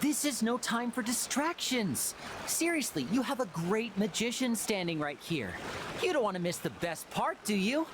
This is no time for distractions. Seriously, you have a great magician standing right here. You don't want to miss the best part, do you?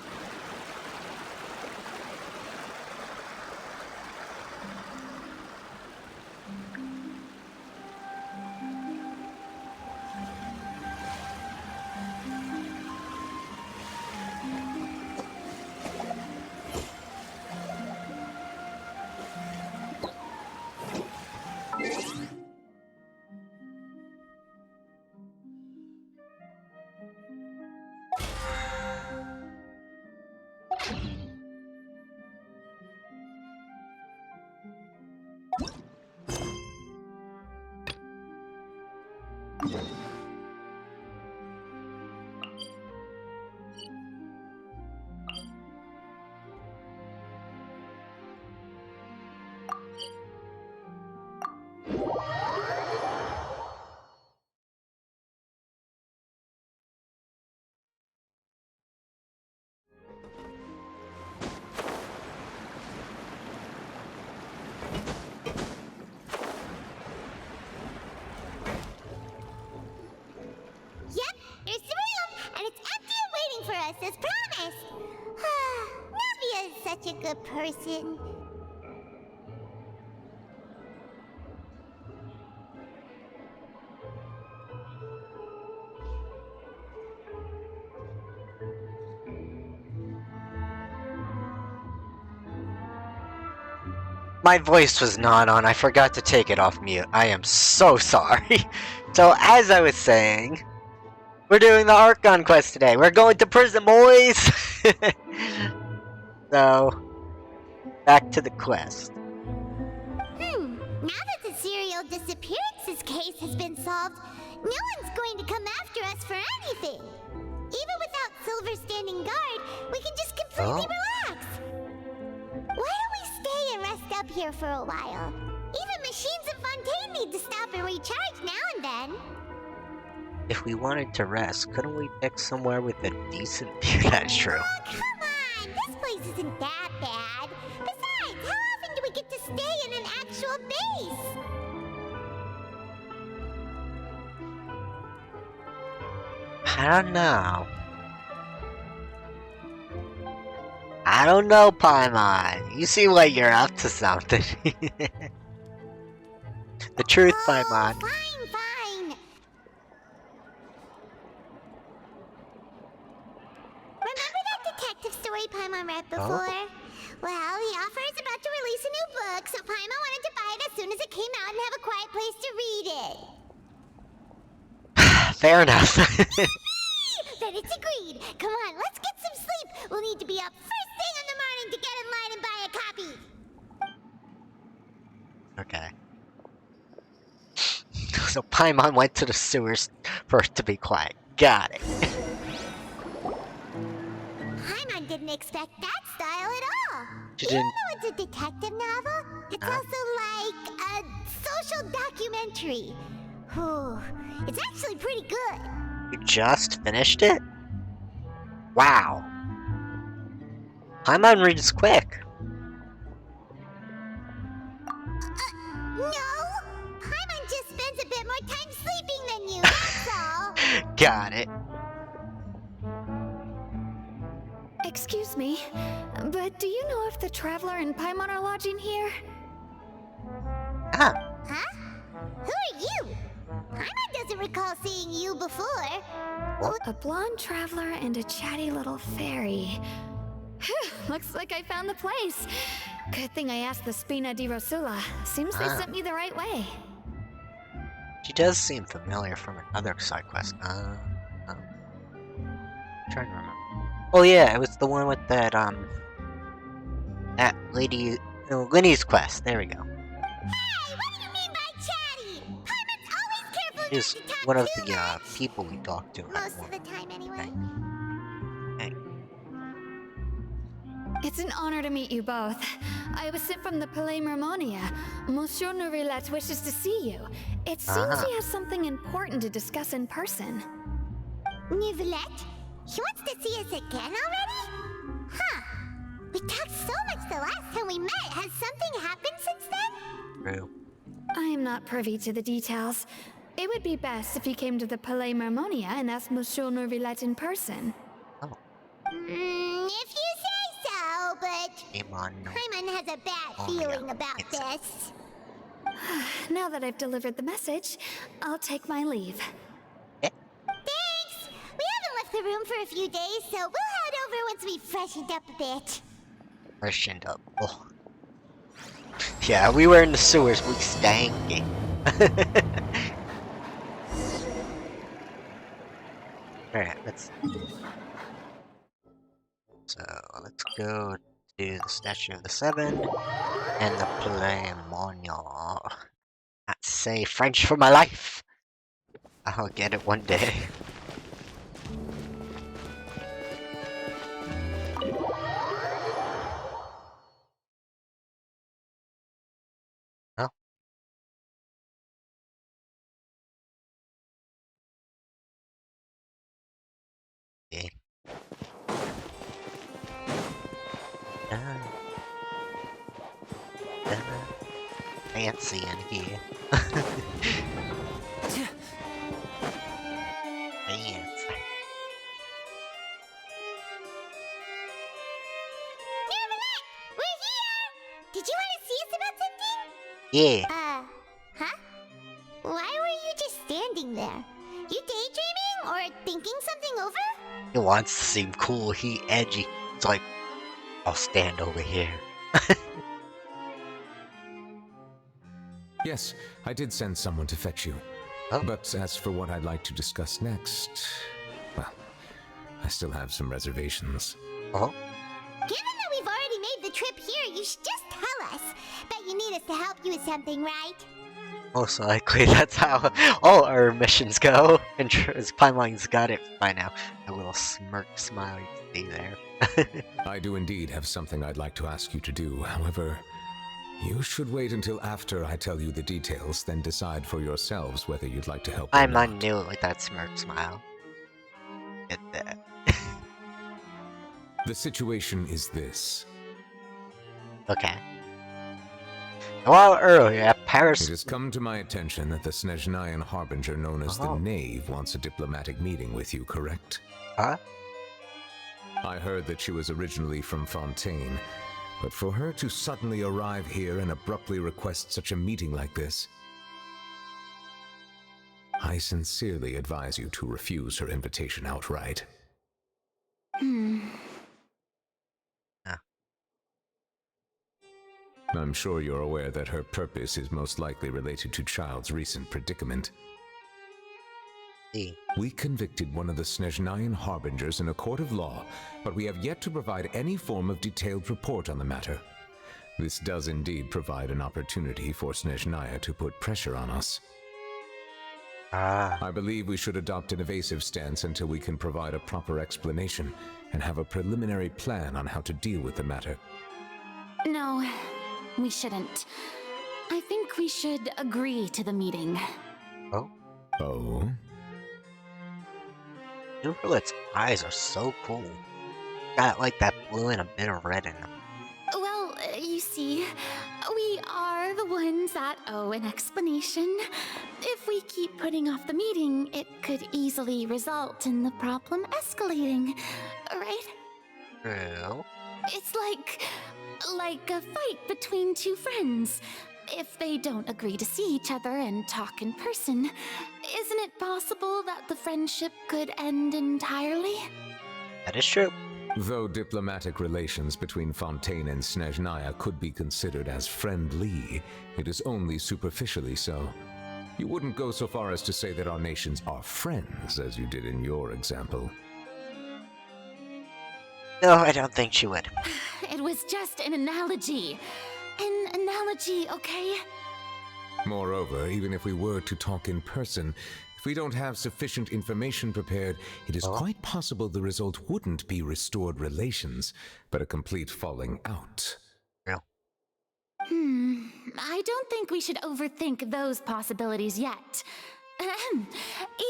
As promised. Navia is such a good person. My voice was not on. I forgot to take it off mute. I am so sorry. So, as I was saying, we're doing the Archon quest today. We're going to prison, boys! So, back to the quest. Now that the serial disappearances case has been solved, no one's going to come after us for anything. Even without Silver standing guard, we can just completely relax. Why don't we stay and rest up here for a while? Even machines in Fontaine need to stop and recharge now and then. If we wanted to rest, couldn't we pick somewhere with a decent view? That's true. Oh, come on! This place isn't that bad. Besides, how often do we get to stay in an actual base? I don't know. I don't know, Paimon. You seem like you're up to something. The truth, Paimon. Fine. Remember that detective story Paimon read before? Well, the author is about to release a new book, so Paimon wanted to buy it as soon as it came out and have a quiet place to read it. Fair enough. Then it's agreed. Come on, let's get some sleep. We'll need to be up first thing in the morning to get in line and buy a copy. Okay. So Paimon went to the sewers first to be quiet. Got it. Paimon didn't expect that style at all. She Even didn't. though it's a detective novel, it's also like a social documentary. Whew. It's actually pretty good. You just finished it? Wow. Paimon reads quick. No! Paimon just spends a bit more time sleeping than you, that's all. Got it. Excuse me, but do you know if the Traveler and Paimon are lodging here? Ah. Huh? Who are you? Paimon doesn't recall seeing you before. A blonde traveler and a chatty little fairy. Phew, looks like I found the place. Good thing I asked the Spina di Rosula. Seems they sent me the right way. She does seem familiar from another side quest. Trying to remember. Oh yeah, it was the one with that lady, Linny's quest. There we go. Hey, what do you mean by chatty? Paimon's always careful not She's to talk one of too the much. people we talked to. Most of the time, anyway. Hey. It's an honor to meet you both. I was sent from the Palais Mermonia. Monsieur Nourilette wishes to see you. It seems he has something important to discuss in person. Nivelette? She wants to see us again already? Huh. We talked so much the last time we met. Has something happened since then? True. I am not privy to the details. It would be best if you came to the Palais Marmonia and asked Monsieur Neuvillette in person. Oh, If you say so, but Paimon Paimon has a bad Oh, feeling yeah. about It's- this. Now that I've delivered the message, I'll take my leave. Thanks! We haven't left the room for a few days, so we'll head over once we've freshened up a bit. Freshened up. Oh. Yeah, we were in the sewers. We stanky. Alright, let's go to the Statue of the Seven and the Palais Marmonia. Not say French for my life. I'll get it one day. Oh. Okay. Fancy in here. Fancy. Neverland! We're here! Did you want to see us about something? Yeah. Huh? Why were you just standing there? You daydreaming or thinking something over? He wants to seem cool. He edgy. It's like, I'll stand over here. Yes, I did send someone to fetch you. Oh. But as for what I'd like to discuss next, well, I still have some reservations. Oh. Given that we've already made the trip here, you should just tell us. Bet you need us to help you with something, right? Most likely, that's how all our missions go. And Paimon's got it by now. A little smirk smile you can see there. I do indeed have something I'd like to ask you to do. However, you should wait until after I tell you the details, then decide for yourselves whether you'd like to help or Paimon not. knew it with that smirk smile. Get that. The situation is this. Okay. A while earlier, Paris. It has come to my attention that the Snezhnayan Harbinger known as the Oh. Knave wants a diplomatic meeting with you, correct? Huh? I heard that she was originally from Fontaine, but for her to suddenly arrive here and abruptly request such a meeting like this, I sincerely advise you to refuse her invitation outright. I'm sure you're aware that her purpose is most likely related to Child's recent predicament. See. We convicted one of the Snezhnayan Harbingers in a court of law, but we have yet to provide any form of detailed report on the matter. This does indeed provide an opportunity for Snezhnaya to put pressure on us. Ah. I believe we should adopt an evasive stance until we can provide a proper explanation and have a preliminary plan on how to deal with the matter. No, we shouldn't. I think we should agree to the meeting. Oh. Oh? Neuvrillette's eyes are so cool. Got like that blue and a bit of red in them. Well, you see, we are the ones that owe an explanation. If we keep putting off the meeting, it could easily result in the problem escalating, right? True. It's like a fight between two friends. If they don't agree to see each other and talk in person, isn't it possible that the friendship could end entirely? That is true. Though diplomatic relations between Fontaine and Snezhnaya could be considered as friendly, it is only superficially so. You wouldn't go so far as to say that our nations are friends, as you did in your example. No, I don't think she would. It was just an analogy. An analogy, okay? Moreover, even if we were to talk in person, if we don't have sufficient information prepared, it is quite possible the result wouldn't be restored relations, but a complete falling out. Real. I don't think we should overthink those possibilities yet. Ahem.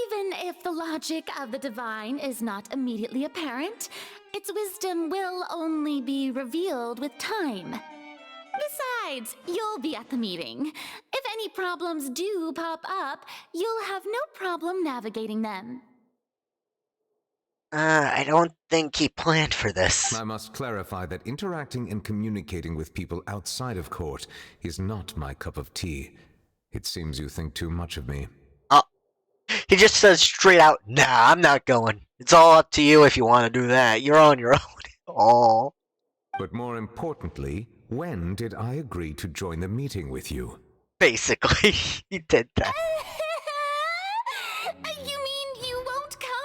Even if the logic of the divine is not immediately apparent, its wisdom will only be revealed with time. Besides, you'll be at the meeting. If any problems do pop up, you'll have no problem navigating them. I don't think he planned for this. I must clarify that interacting and communicating with people outside of court is not my cup of tea. It seems you think too much of me. Oh, he just says straight out, nah, I'm not going. It's all up to you if you want to do that. You're on your own. Oh. But more importantly, when did I agree to join the meeting with you? Basically, he did that. You mean you won't come?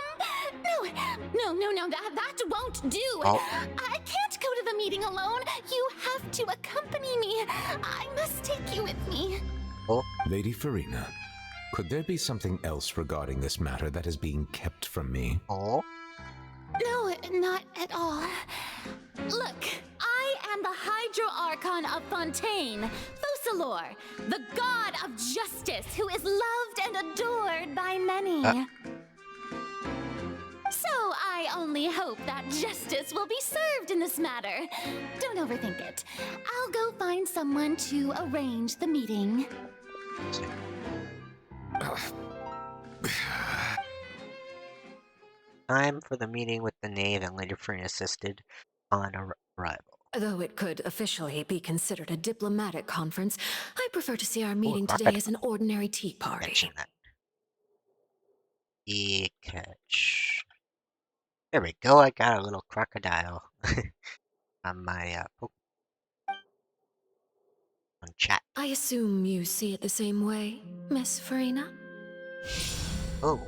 No, that won't do. Oh. I can't go to the meeting alone. You have to accompany me. I must take you with me. Oh. Lady Farina, could there be something else regarding this matter that is being kept from me? Oh. No, not at all. Look, I am the Hydro Archon of Fontaine, Focalor, the god of justice who is loved and adored by many. So I only hope that justice will be served in this matter. Don't overthink it. I'll go find someone to arrange the meeting. Time for the meeting with the knave and Lady Farina assisted on arrival. Though it could officially be considered a diplomatic conference, I prefer to see our meeting rocket. today as an ordinary tea party. Mention that. Catch. There we go. I got a little crocodile on my on chat. I assume you see it the same way, Miss Farina? Oh,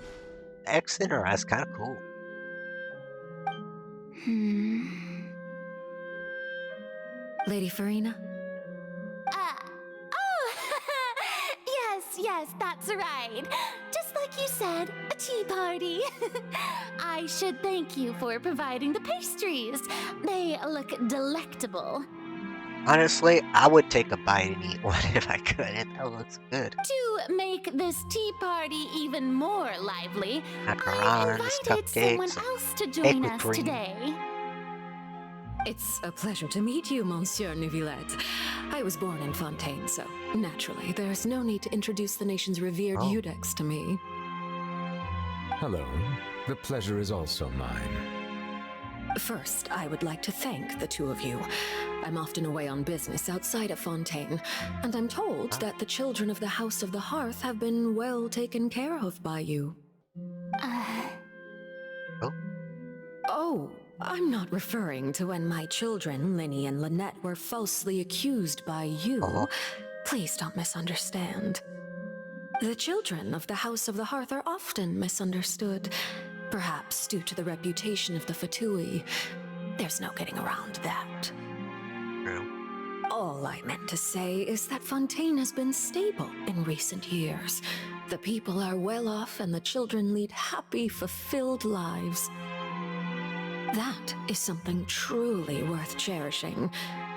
the X in her eyes, kind of cool. Lady Farina? Yes, that's right. Just like you said, a tea party. I should thank you for providing the pastries. They look delectable. Honestly, I would take a bite and eat one if I could. That looks good. To make this tea party even more lively, I Macarons, invited someone cupcakes, else to cake join with us cream. today. It's a pleasure to meet you, Monsieur Neuvillette. I was born in Fontaine, so naturally, there's no need to introduce the nation's revered Eudex to me. Hello. The pleasure is also mine. First, I would like to thank the two of you. I'm often away on business outside of Fontaine, and I'm told that the children of the House of the Hearth have been well taken care of by you. Oh, I'm not referring to when my children, Linny and Lynette, were falsely accused by you. Please don't misunderstand. The children of the House of the Hearth are often misunderstood, perhaps due to the reputation of the Fatui. There's no getting around that. All I meant to say is that Fontaine has been stable in recent years. The people are well off and the children lead happy, fulfilled lives. That is something truly worth cherishing,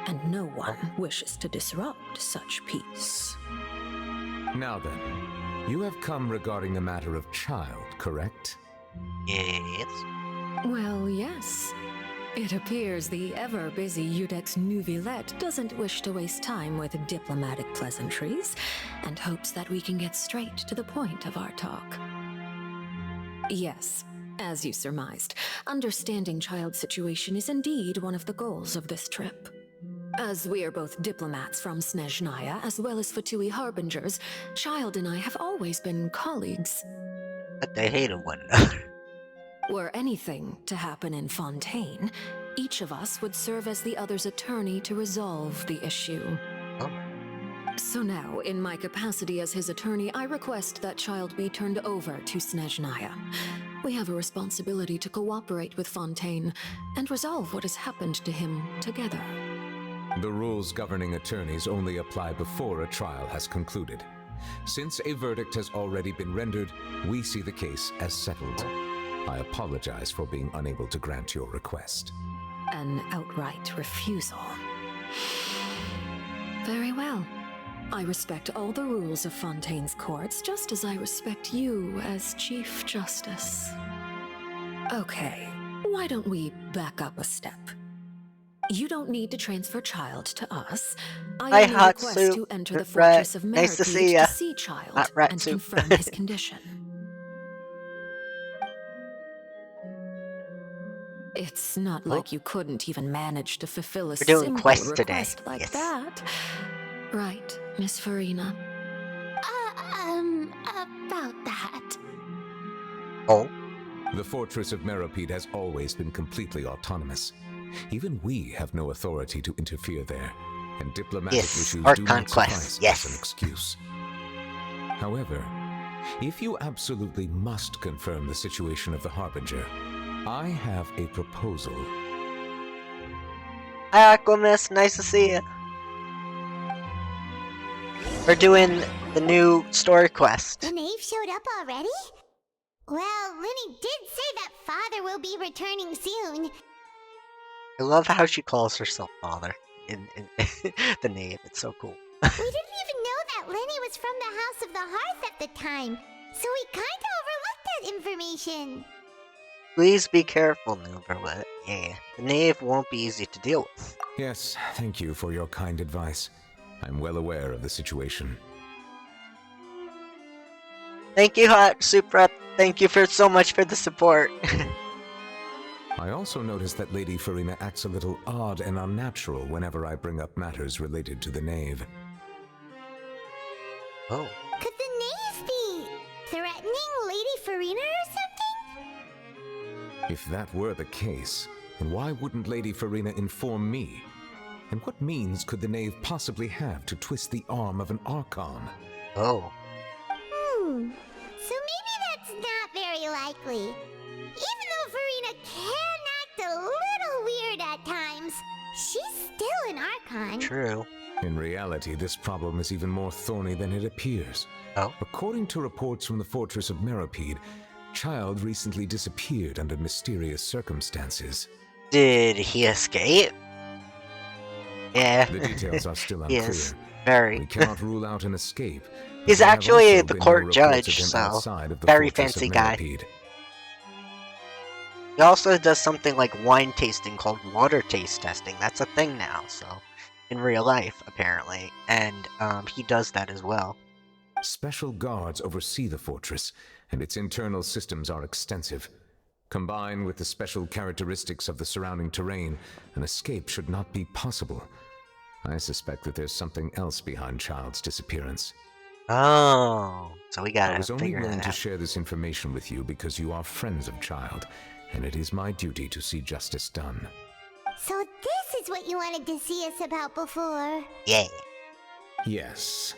and no one wishes to disrupt such peace. Now then, you have come regarding the matter of child, correct? Yes. Well, yes. It appears the ever-busy Eudex Neuvillette doesn't wish to waste time with diplomatic pleasantries, and hopes that we can get straight to the point of our talk. Yes, as you surmised, understanding child's situation is indeed one of the goals of this trip. As we are both diplomats from Snezhnaya as well as Fatui harbingers, Child and I have always been colleagues. But they hated one another. Were anything to happen in Fontaine, each of us would serve as the other's attorney to resolve the issue. So now, in my capacity as his attorney, I request that Child be turned over to Snezhnaya. We have a responsibility to cooperate with Fontaine and resolve what has happened to him together. The rules governing attorneys only apply before a trial has concluded. Since a verdict has already been rendered, we see the case as settled. I apologize for being unable to grant your request. An outright refusal. Very well. I respect all the rules of Fontaine's courts, just as I respect you as Chief Justice. Okay, why don't we back up a step? You don't need to transfer Child to us. Hi, I only Hot request Soup. you enter the Rat. Fortress of Nice to see Meripede ya. to see Child Hot Rat and Soup. confirm his condition. It's not like you couldn't even manage to fulfill a We're doing simple quests today. request like Yes. that. Right, Miss Farina? About that. Oh, The Fortress of Meripede has always been completely autonomous. Even we have no authority to interfere there, and diplomatic Yes, issues or do not conquest, suffice yes. as an excuse. However, if you absolutely must confirm the situation of the Harbinger, I have a proposal. hi, Aquamis. Nice to see you. We're doing the new story quest. The knave showed up already? Well, Lenny did say that Father will be returning soon. I love how she calls herself father in the name. It's so cool. We didn't even know that Lenny was from the House of the Hearth at the time, so we kinda overlooked that information. Please be careful, Noober. Yeah, the knave won't be easy to deal with. Yes, thank you for your kind advice. I'm well aware of the situation. Thank you, Hot Soup Rep. Thank you for so much for the support. I also noticed that Lady Farina acts a little odd and unnatural whenever I bring up matters related to the knave. Oh. Could the knave be threatening Lady Farina or something? If that were the case, then why wouldn't Lady Farina inform me? And what means could the knave possibly have to twist the arm of an Archon? Oh. So maybe that's not very likely. Even though Farina can act a little weird at times, she's still an Archon. True. In reality, this problem is even more thorny than it appears. Oh. According to reports from the Fortress of Meripede, Child recently disappeared under mysterious circumstances. Did he escape? Yeah. The details are still unclear. Yes. Very. We cannot rule out an escape. but He's there have actually also the been court no reports judge, of him so outside of the very Fortress fancy of guy. Meripede. He also does something like wine tasting called water taste testing. That's a thing now, so in real life, apparently. And he does that as well. Special guards oversee the fortress, and its internal systems are extensive. Combined with the special characteristics of the surrounding terrain, an escape should not be possible. I suspect that there's something else behind Child's disappearance. Oh, so we I gotta was only figure willing that to out. share this information with you because you are friends of Child, and it is my duty to see justice done. So this is what you wanted to see us about before. Yeah. Yes.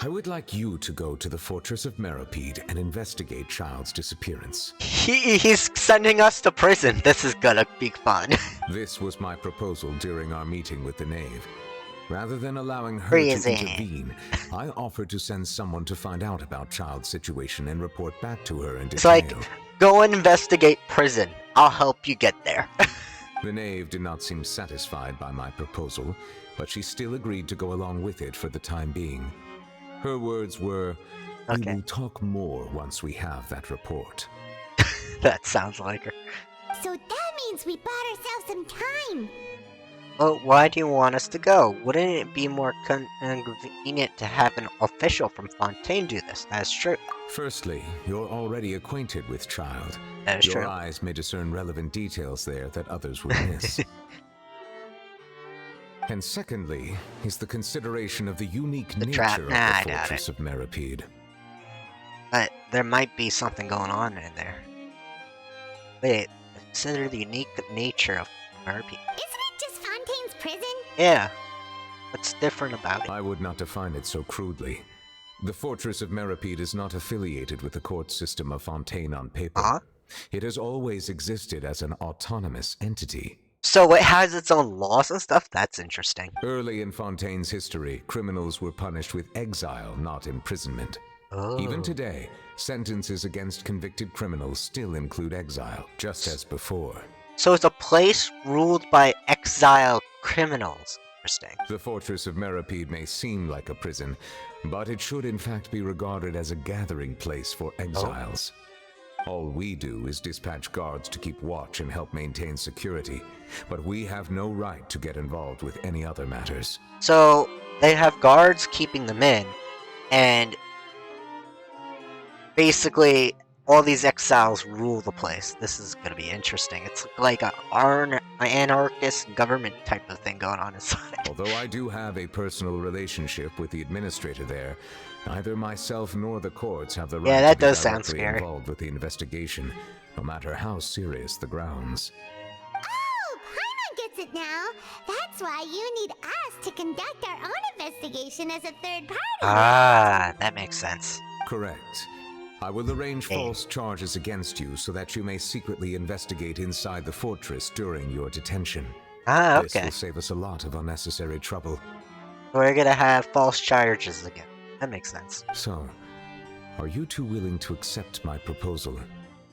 I would like you to go to the Fortress of Meripede and investigate Child's disappearance. He's sending us to prison. This is gonna be fun. This was my proposal during our meeting with the knave. Rather than allowing her Prison. to intervene, I offered to send someone to find out about Child's situation and report back to her in It's detail. like, go and investigate prison. I'll help you get there. The knave did not seem satisfied by my proposal, but she still agreed to go along with it for the time being. Her words were, "We Okay. will talk more once we have that report." That sounds like her. So that means we bought ourselves some time. Well, why do you want us to go? Wouldn't it be more convenient to have an official from Fontaine do this? That's true. Firstly, you're already acquainted with Child. That is Your true. eyes may discern relevant details there that others would miss. And secondly, is the consideration of the unique The nature trap? of Nah, I the doubt Fortress of Meripede. But there might be something going on in there. Wait, consider the unique nature of Merpy. Isn't it just Fontaine's prison? Yeah. What's different about it? I would not define it so crudely. The Fortress of Meripede is not affiliated with the court system of Fontaine on paper. Huh? It has always existed as an autonomous entity. So it has its own laws and stuff? That's interesting. Early in Fontaine's history, criminals were punished with exile, not imprisonment. Oh. Even today, sentences against convicted criminals still include exile, just as before. So it's a place ruled by exile criminals. Interesting. The Fortress of Meripede may seem like a prison, but it should in fact be regarded as a gathering place for exiles. All we do is dispatch guards to keep watch and help maintain security, but we have no right to get involved with any other matters. So, they have guards keeping them in, and basically, all these exiles rule the place. This is gonna be interesting. It's like an anarchist government type of thing going on inside. Although I do have a personal relationship with the administrator there, neither myself nor the courts have the right that to be does sound directly scary. involved with the investigation, no matter how serious the grounds. Oh, Paimon gets it now. That's why you need us to conduct our own investigation as a third party. Ah, that makes sense. Correct. I will arrange false charges against you so that you may secretly investigate inside the fortress during your detention. Ah, This okay. will save us a lot of unnecessary trouble. We're gonna have false charges again. That makes sense. So, are you two willing to accept my proposal?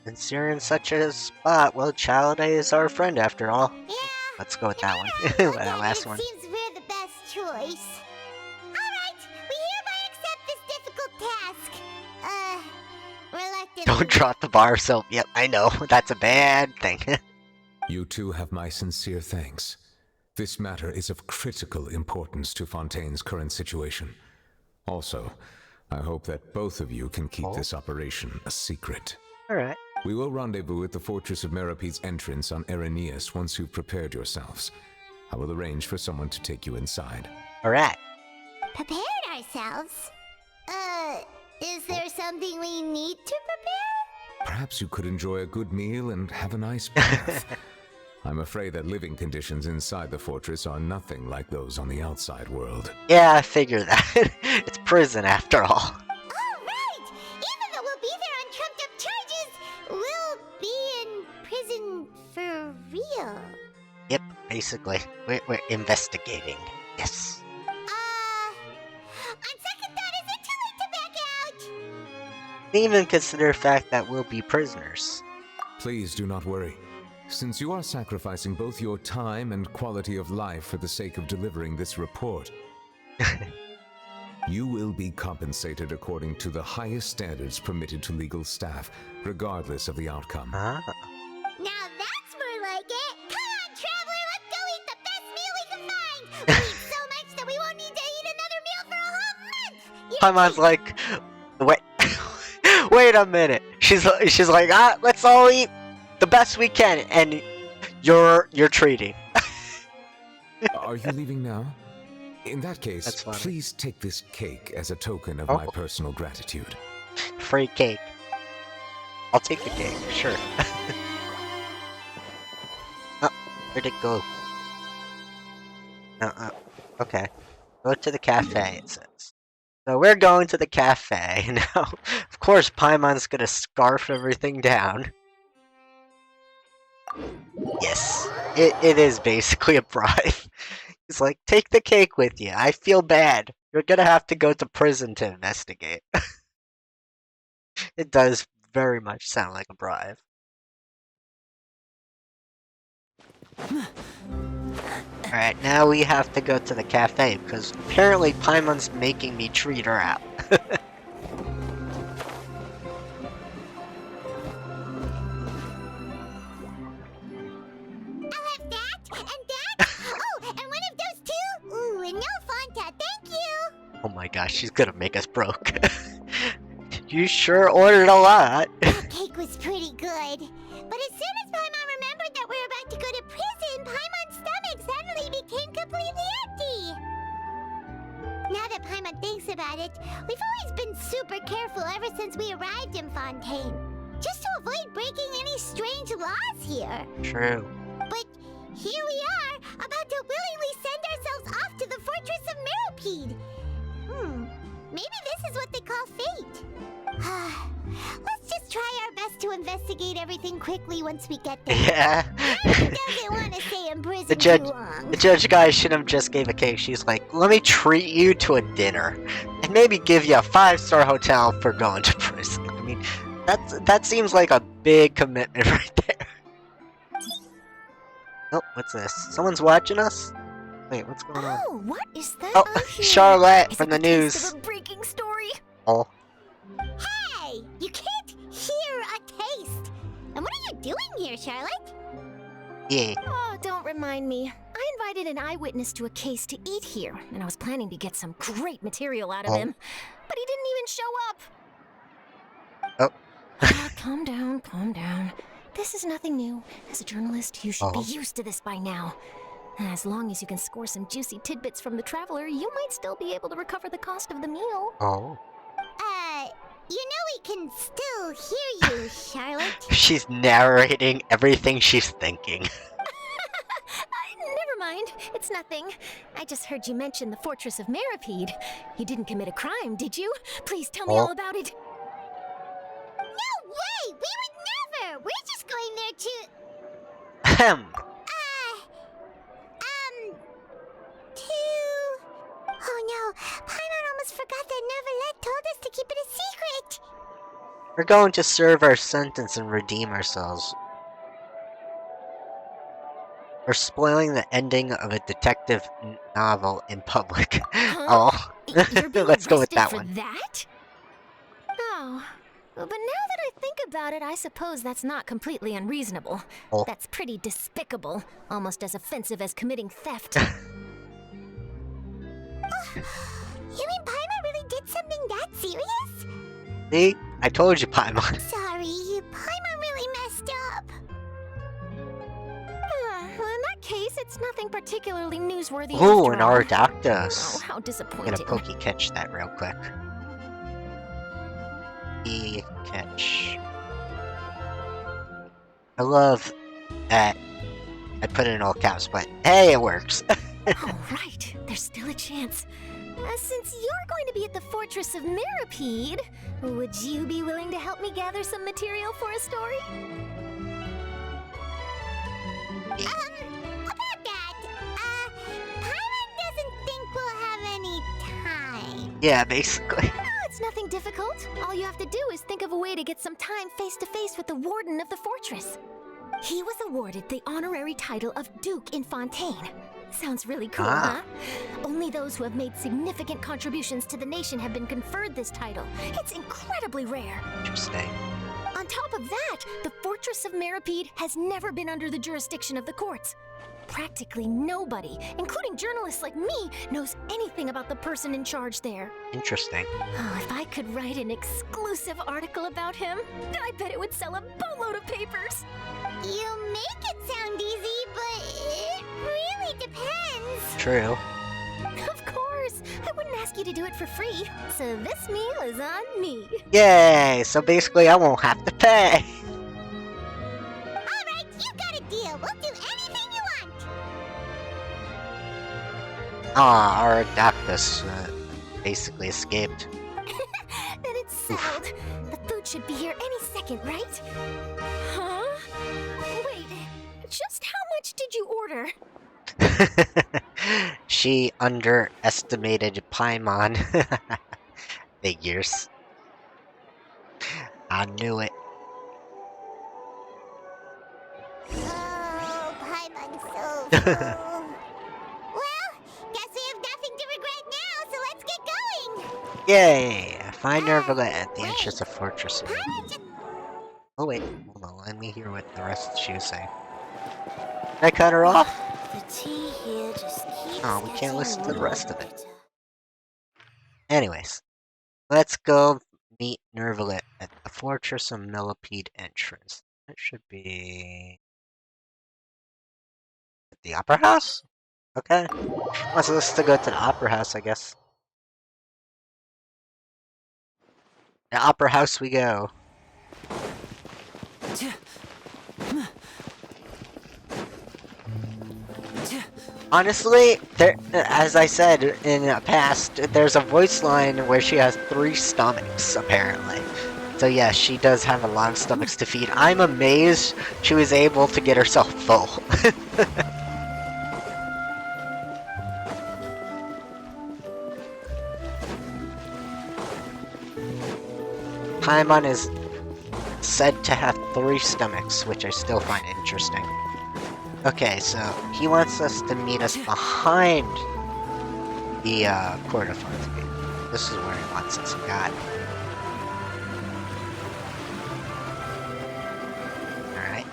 Since you're in such a spot, well, Childe is our friend after all. Yeah. Let's go with that one. Look That at it, last it one. seems we're the best choice. Alright, we hereby accept this difficult task. Reluctantly. Don't drop the bar soap. Yep, I know. That's a bad thing. You two have my sincere thanks. This matter is of critical importance to Fontaine's current situation. Also, I hope that both of you can keep this operation a secret. Alright. We will rendezvous at the Fortress of Merope's entrance on Irenaeus once you've prepared yourselves. I will arrange for someone to take you inside. Alright. Prepared ourselves? Is there something we need to prepare? Perhaps you could enjoy a good meal and have a nice bath. I'm afraid that living conditions inside the fortress are nothing like those on the outside world. Yeah, I figure that. It's prison after all. Alright! Even though we'll be there on trumped up charges, we'll be in prison for real. Yep, basically. We're investigating. Yes. On second thought, is it too late to back out? Even consider the fact that we'll be prisoners. Please do not worry. Since you are sacrificing both your time and quality of life for the sake of delivering this report, you will be compensated according to the highest standards permitted to legal staff, regardless of the outcome. Ah. Now that's more like it. Come on, Traveler, let's go eat the best meal we can find. We'll eat so much that we won't need to eat another meal for a whole month. Paimon's like, wait, wait a minute. She's like, let's all eat the best we can, and you're treating. Are you leaving now? In that That's case, funny. please take this cake as a token of my personal gratitude. Free cake. I'll take the cake, sure. Oh, where'd it go? Okay. Go to the cafe, it says. So we're going to the cafe. Now, of course, Paimon's gonna scarf everything down. Yes, it is basically a bribe. He's like, take the cake with you. I feel bad. You're gonna have to go to prison to investigate. It does very much sound like a bribe. Alright, now we have to go to the cafe, because apparently Paimon's making me treat her out. I'll have that, and that. Oh, and one of those two. Ooh, and no Fanta, thank you. Oh my gosh, she's gonna make us broke. You sure ordered a lot. That cake was pretty good. But as soon as Paimon remembered that we were about to go to prison, Paimon's stomach suddenly became completely empty. Now that Paimon thinks about it, we've always been super careful ever since we arrived in Fontaine. Just to avoid breaking any strange laws here. True. But here we are, about to willingly send ourselves off to the Fortress of Meropide. Maybe this is what they call fate. Let's just try our best to investigate everything quickly once we get there. Yeah. Paimon doesn't want to stay in prison The too long. judge guy should have just gave a cake. She's like, let me treat you to a dinner. And maybe give you a 5-star hotel for going to prison. I mean, that seems like a big commitment right there. Oh, what's this? Someone's watching us? Wait, what's going on? Oh, what is that? Oh, I hear? Charlotte Is from it the taste news. of a breaking story? Oh. Hey, you can't hear a taste. doing here, Charlotte? Yeah. Oh, don't remind me. I invited an eyewitness to a case to eat here, and I was planning to get some great material out of him. But he didn't even show up. Oh. Calm down, calm down. This is nothing new. As a journalist, you should be used to this by now. As long as you can score some juicy tidbits from the Traveler, you might still be able to recover the cost of the meal. Oh. You know we can still hear you, Charlotte. She's narrating everything she's thinking. Never mind, it's nothing. I just heard you mention the Fortress of Meripede. You didn't commit a crime, did you? Please tell me all about it. No way! We would never! We're just going there to... Oh no, Paimon almost forgot that Neverlet told us to keep it a secret! We're going to serve our sentence and redeem ourselves. We're spoiling the ending of a detective novel in public. Huh? Oh, You're being let's go with arrested that for one. that? Oh, but now that I think about it, I suppose that's not completely unreasonable. Oh. That's pretty despicable, almost as offensive as committing theft. You mean Paimon really did something that serious? See? I told you, Paimon. Sorry, Paimon really messed up. Well, in that case, it's nothing particularly newsworthy. Ooh, after an all. Ardactus. Oh, how I'm disappointing. gonna pokey catch that real quick. Catch. I love that I put it in all caps, but hey, it works. All right, there's still a chance. Since you're going to be at the Fortress of Meripede, would you be willing to help me gather some material for a story? About that, Paimon doesn't think we'll have any time. Yeah, basically. No, it's nothing difficult. All you have to do is think of a way to get some time face-to-face with the warden of the fortress. He was awarded the honorary title of Duke in Fontaine. Sounds really cool, huh? Only those who have made significant contributions to the nation have been conferred this title. It's incredibly rare. Interesting. On top of that, the Fortress of Meripede has never been under the jurisdiction of the courts. Practically nobody, including journalists like me, knows anything about the person in charge there. Interesting. Oh, if I could write an exclusive article about him, I bet it would sell a boatload of papers. You make it sound easy, but it really depends. True. Of course, I wouldn't ask you to do it for free, so this meal is on me. Yay! So basically, I won't have to pay. Alright, you got a deal. We'll do anything you want. Ah, our Ardactus basically escaped. Then it's settled. The food should be here any second, right? Huh? Wait, just how much did you order? She underestimated Paimon. Figures. I knew it. Oh, Paimon's so full. Well, guess we have nothing to regret now, so let's get going. Yay! Find Nervalet at the entrance of Fortress. Paimon just... Oh wait, hold on, let me hear what the rest she was saying. Did I cut her off? The tea here just keeps Oh, we can't getting listen to the rest of it. wetter. Anyways, let's go meet Nervalet at the Fortress of Millipede entrance. That should be... at the Opera House? Okay. Well, so let's go to the Opera House, I guess. The Opera House we go. Honestly, there, as I said in the past, there's a voice line where she has 3 stomachs, apparently. So yeah, she does have a lot of stomachs to feed. I'm amazed she was able to get herself full. Paimon is said to have 3 stomachs, which I still find interesting. Okay, so he wants us to meet us behind the Court of Fontaine. This is where he wants us. Got it. Alright.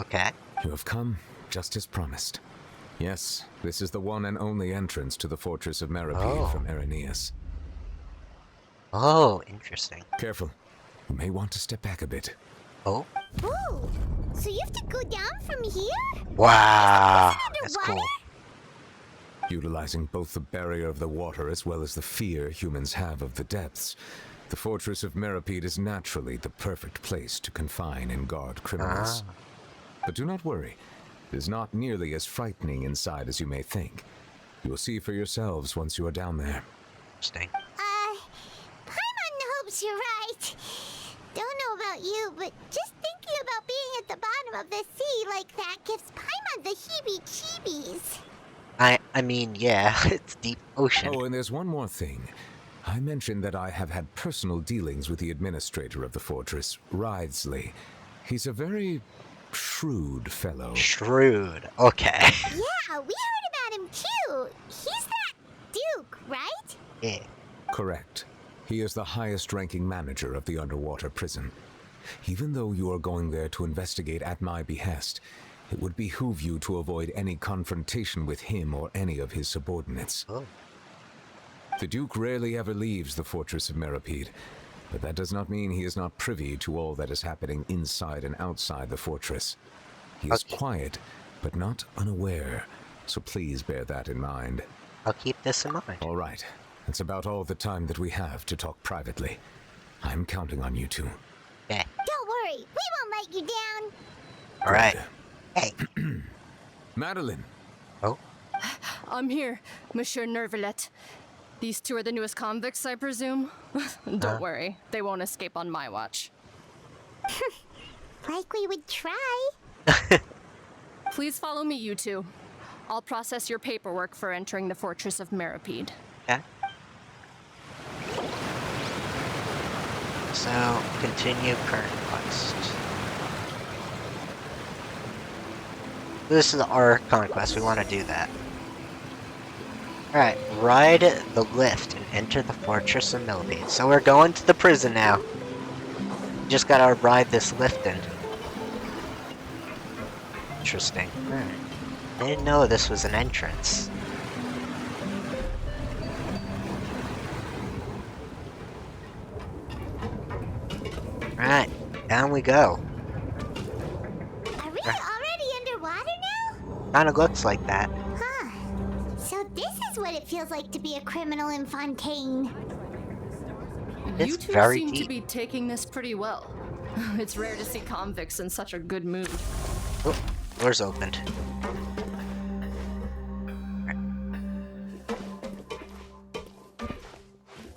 Okay. You have come just as promised. Yes, this is the one and only entrance to the fortress of Meripede from Irenaeus. Oh, interesting. Careful. You may want to step back a bit. Oh. Ooh, so you have to go down from here? Wow. Is it That's underwater? cool. Utilizing both the barrier of the water as well as the fear humans have of the depths, the fortress of Meripede is naturally the perfect place to confine and guard criminals. But do not worry. It is not nearly as frightening inside as you may think. You will see for yourselves once you are down there. Interesting. Paimon hopes you're right. Don't know about you, but just thinking about being at the bottom of the sea like that gives Paimon the heebie-jeebies. I mean, yeah, it's deep ocean. Oh, and there's one more thing. I mentioned that I have had personal dealings with the administrator of the fortress, Wriothesley. He's a very shrewd fellow. Shrewd. Okay. Yeah, we heard about him too. He's that Duke, right? Yeah. Correct. He is the highest-ranking manager of the underwater prison. Even though you are going there to investigate at my behest, it would behoove you to avoid any confrontation with him or any of his subordinates. Oh. The Duke rarely ever leaves the fortress of Meripede, but that does not mean he is not privy to all that is happening inside and outside the fortress. He is quiet, but not unaware, so please bear that in mind. I'll keep this in mind. All right. That's about all the time that we have to talk privately. I'm counting on you two. Okay. Don't worry, we won't let you down. All right. Hey. Madeline! Oh. I'm here, Monsieur Nervalet. These two are the newest convicts, I presume? Don't worry, they won't escape on my watch. Like we would try. Please follow me, you two. I'll process your paperwork for entering the Fortress of Meripede. Okay. So, continue current quest. This is our conquest, we want to do that. Alright, ride the lift and enter the Fortress of Meripede. So we're going to the prison now. Just gotta ride this lift in. Interesting. Alright. I didn't know this was an entrance. Alright, down we go. Are we already underwater now? Kinda looks like that. Huh. So this is what it feels like to be a criminal in Fontaine. It's You two very seem deep. to be taking this pretty well. It's rare to see convicts in such a good mood. Oh, door's opened.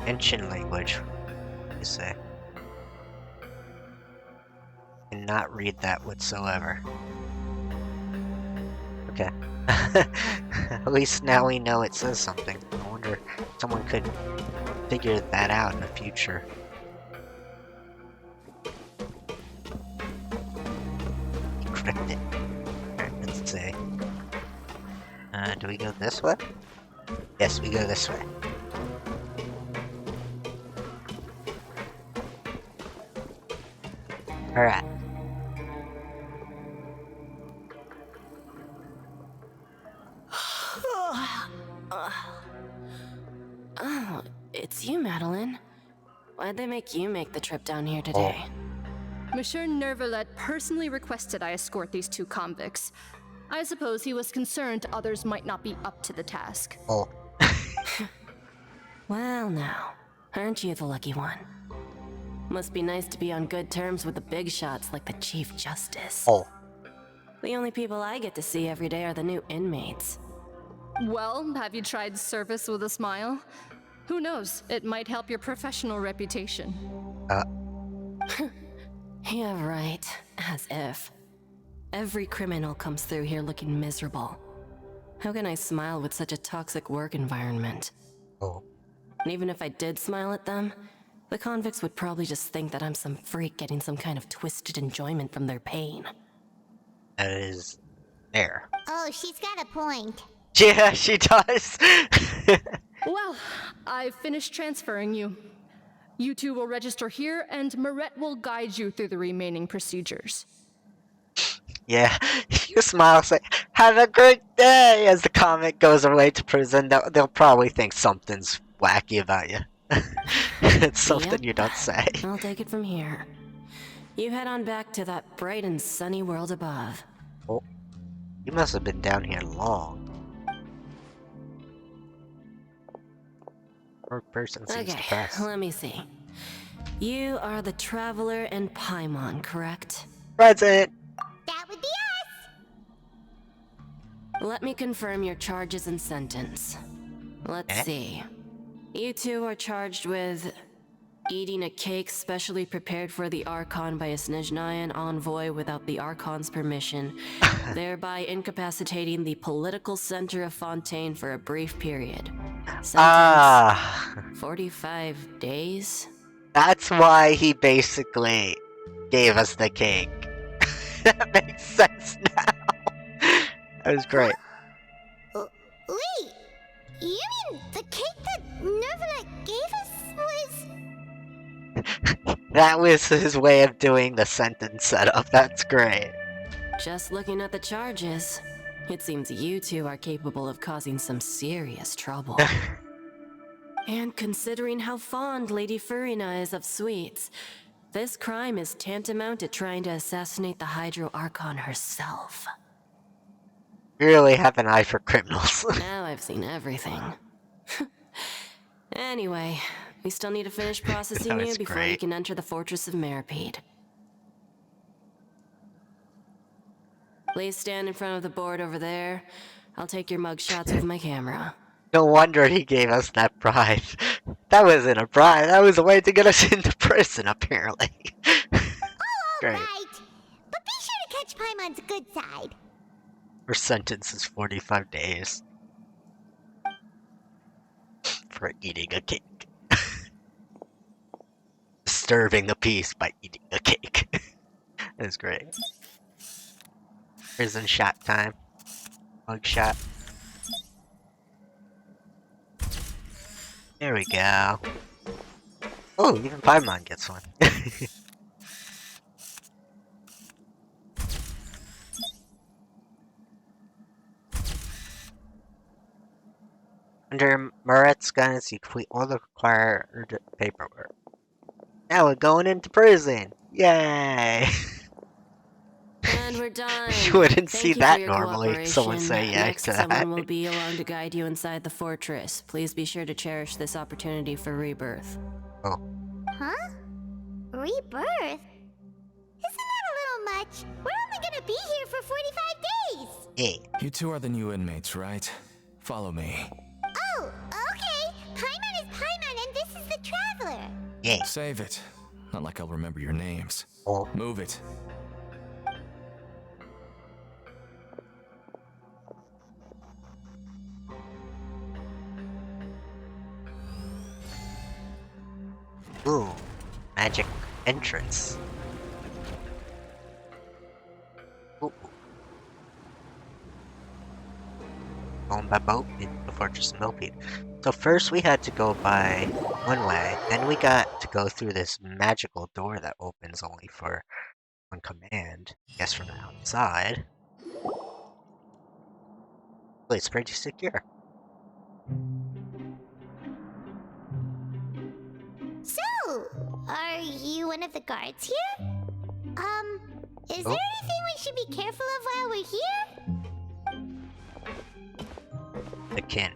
Genshin language. What do you say? Cannot read that whatsoever. Okay. At least now we know it says something. I wonder if someone could figure that out in the future. Encrypted. Alright, let's see. Do we go this way? Yes, we go this way. Alright. Oh, it's you, Madeline. Why'd they make you make the trip down here today? Monsieur Nervalet personally requested I escort these two convicts. I suppose he was concerned others might not be up to the task. Oh. Well, now, aren't you the lucky one? Must be nice to be on good terms with the big shots like the Chief Justice. Oh. The only people I get to see every day are the new inmates. Well, have you tried service with a smile? Who knows, it might help your professional reputation. Yeah, right. As if. Every criminal comes through here looking miserable. How can I smile with such a toxic work environment? Oh. And even if I did smile at them, the convicts would probably just think that I'm some freak getting some kind of twisted enjoyment from their pain. That is there. Oh, she's got a point. Yeah, she does. Well, I've finished transferring you. You two will register here, and Marette will guide you through the remaining procedures. Yeah, you smile, say, "Have a great day." As the comic goes away to prison, they'll probably think something's wacky about you. It's something Yep. you don't say. I'll take it from here. You head on back to that bright and sunny world above. Oh, you must have been down here long. Poor person seems Okay, depressed. let me see. You are the Traveler and Paimon, correct? Present. That would be us! Let me confirm your charges and sentence. Let's Eh? see. You two are charged with eating a cake specially prepared for the Archon by a Snezhnayan envoy without the Archon's permission, thereby incapacitating the political center of Fontaine for a brief period. Sentence, Ah, 45 days? that's why he basically gave us the cake. That makes sense now. That was great. Wait! You mean the cake that Nervalet gave us was... That was his way of doing the sentence setup. That's great. Just looking at the charges, it seems you two are capable of causing some serious trouble. And considering how fond Lady Furina is of sweets, this crime is tantamount to trying to assassinate the Hydro Archon herself. You really have an eye for criminals. Now I've seen everything. Anyway, we still need to finish processing That you was before great. you can enter the Fortress of Meripede. Please stand in front of the board over there. I'll take your mug shots with my camera. No wonder he gave us that bribe. That wasn't a bribe. That was a way to get us into prison, apparently. Great. Right. But be sure to catch Paimon's good side. Her sentence is 45 days. For eating a cake. Disturbing the peace by eating a cake. That's great. Prison shot time. Mug shot. There we go. Oh, even Paimon gets one. Under Murat's guidance, you complete all the required paperwork. Now we're going into prison! Yay! And we're done. You wouldn't Thank see you for that your normally. Someone say cooperation. yeah Next, to someone that. will be along to guide you inside the fortress. Please be sure to cherish this opportunity for rebirth. Oh, Huh? Rebirth? Isn't that a little much? We're only gonna be here for 45 days! hey. You two are the new inmates, right? Follow me. Oh, okay! Paimon is Paimon and this is the Traveler! Yay. Save it. Not like I'll remember your names. Oh. Move it. Ooh. Magic entrance. Ooh. Going by boat into the Fortress of Milpede. So first we had to go by one way, then we got to go through this magical door that opens only for one command. I guess from the outside. Well, it's pretty secure. So, are you one of the guards here? Is there anything we should be careful of while we're here? The Kin.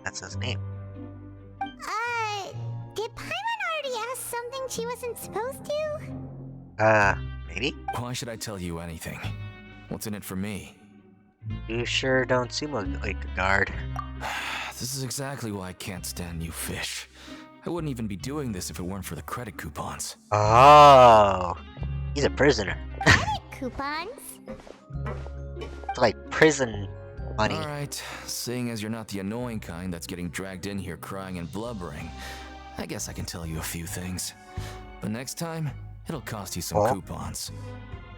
That's his name. Did Paimon already ask something she wasn't supposed to? Maybe? Why should I tell you anything? What's in it for me? You sure don't seem like a guard. This is exactly why I can't stand you fish. I wouldn't even be doing this if it weren't for the credit coupons. Oh, he's a prisoner. Credit coupons? It's like prison money. Alright, seeing as you're not the annoying kind that's getting dragged in here crying and blubbering, I guess I can tell you a few things. But next time, it'll cost you some coupons.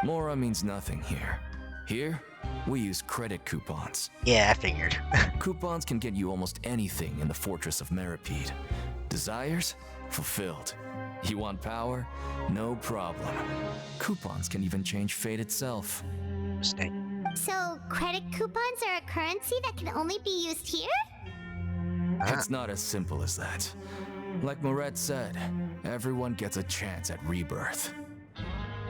Mora means nothing here. Here, we use credit coupons. Yeah, I figured. Coupons can get you almost anything in the Fortress of Meripede. Desires? Fulfilled. You want power? No problem. Coupons can even change fate itself. Interesting. So, credit coupons are a currency that can only be used here? It's not as simple as that. Like Moret said, everyone gets a chance at rebirth.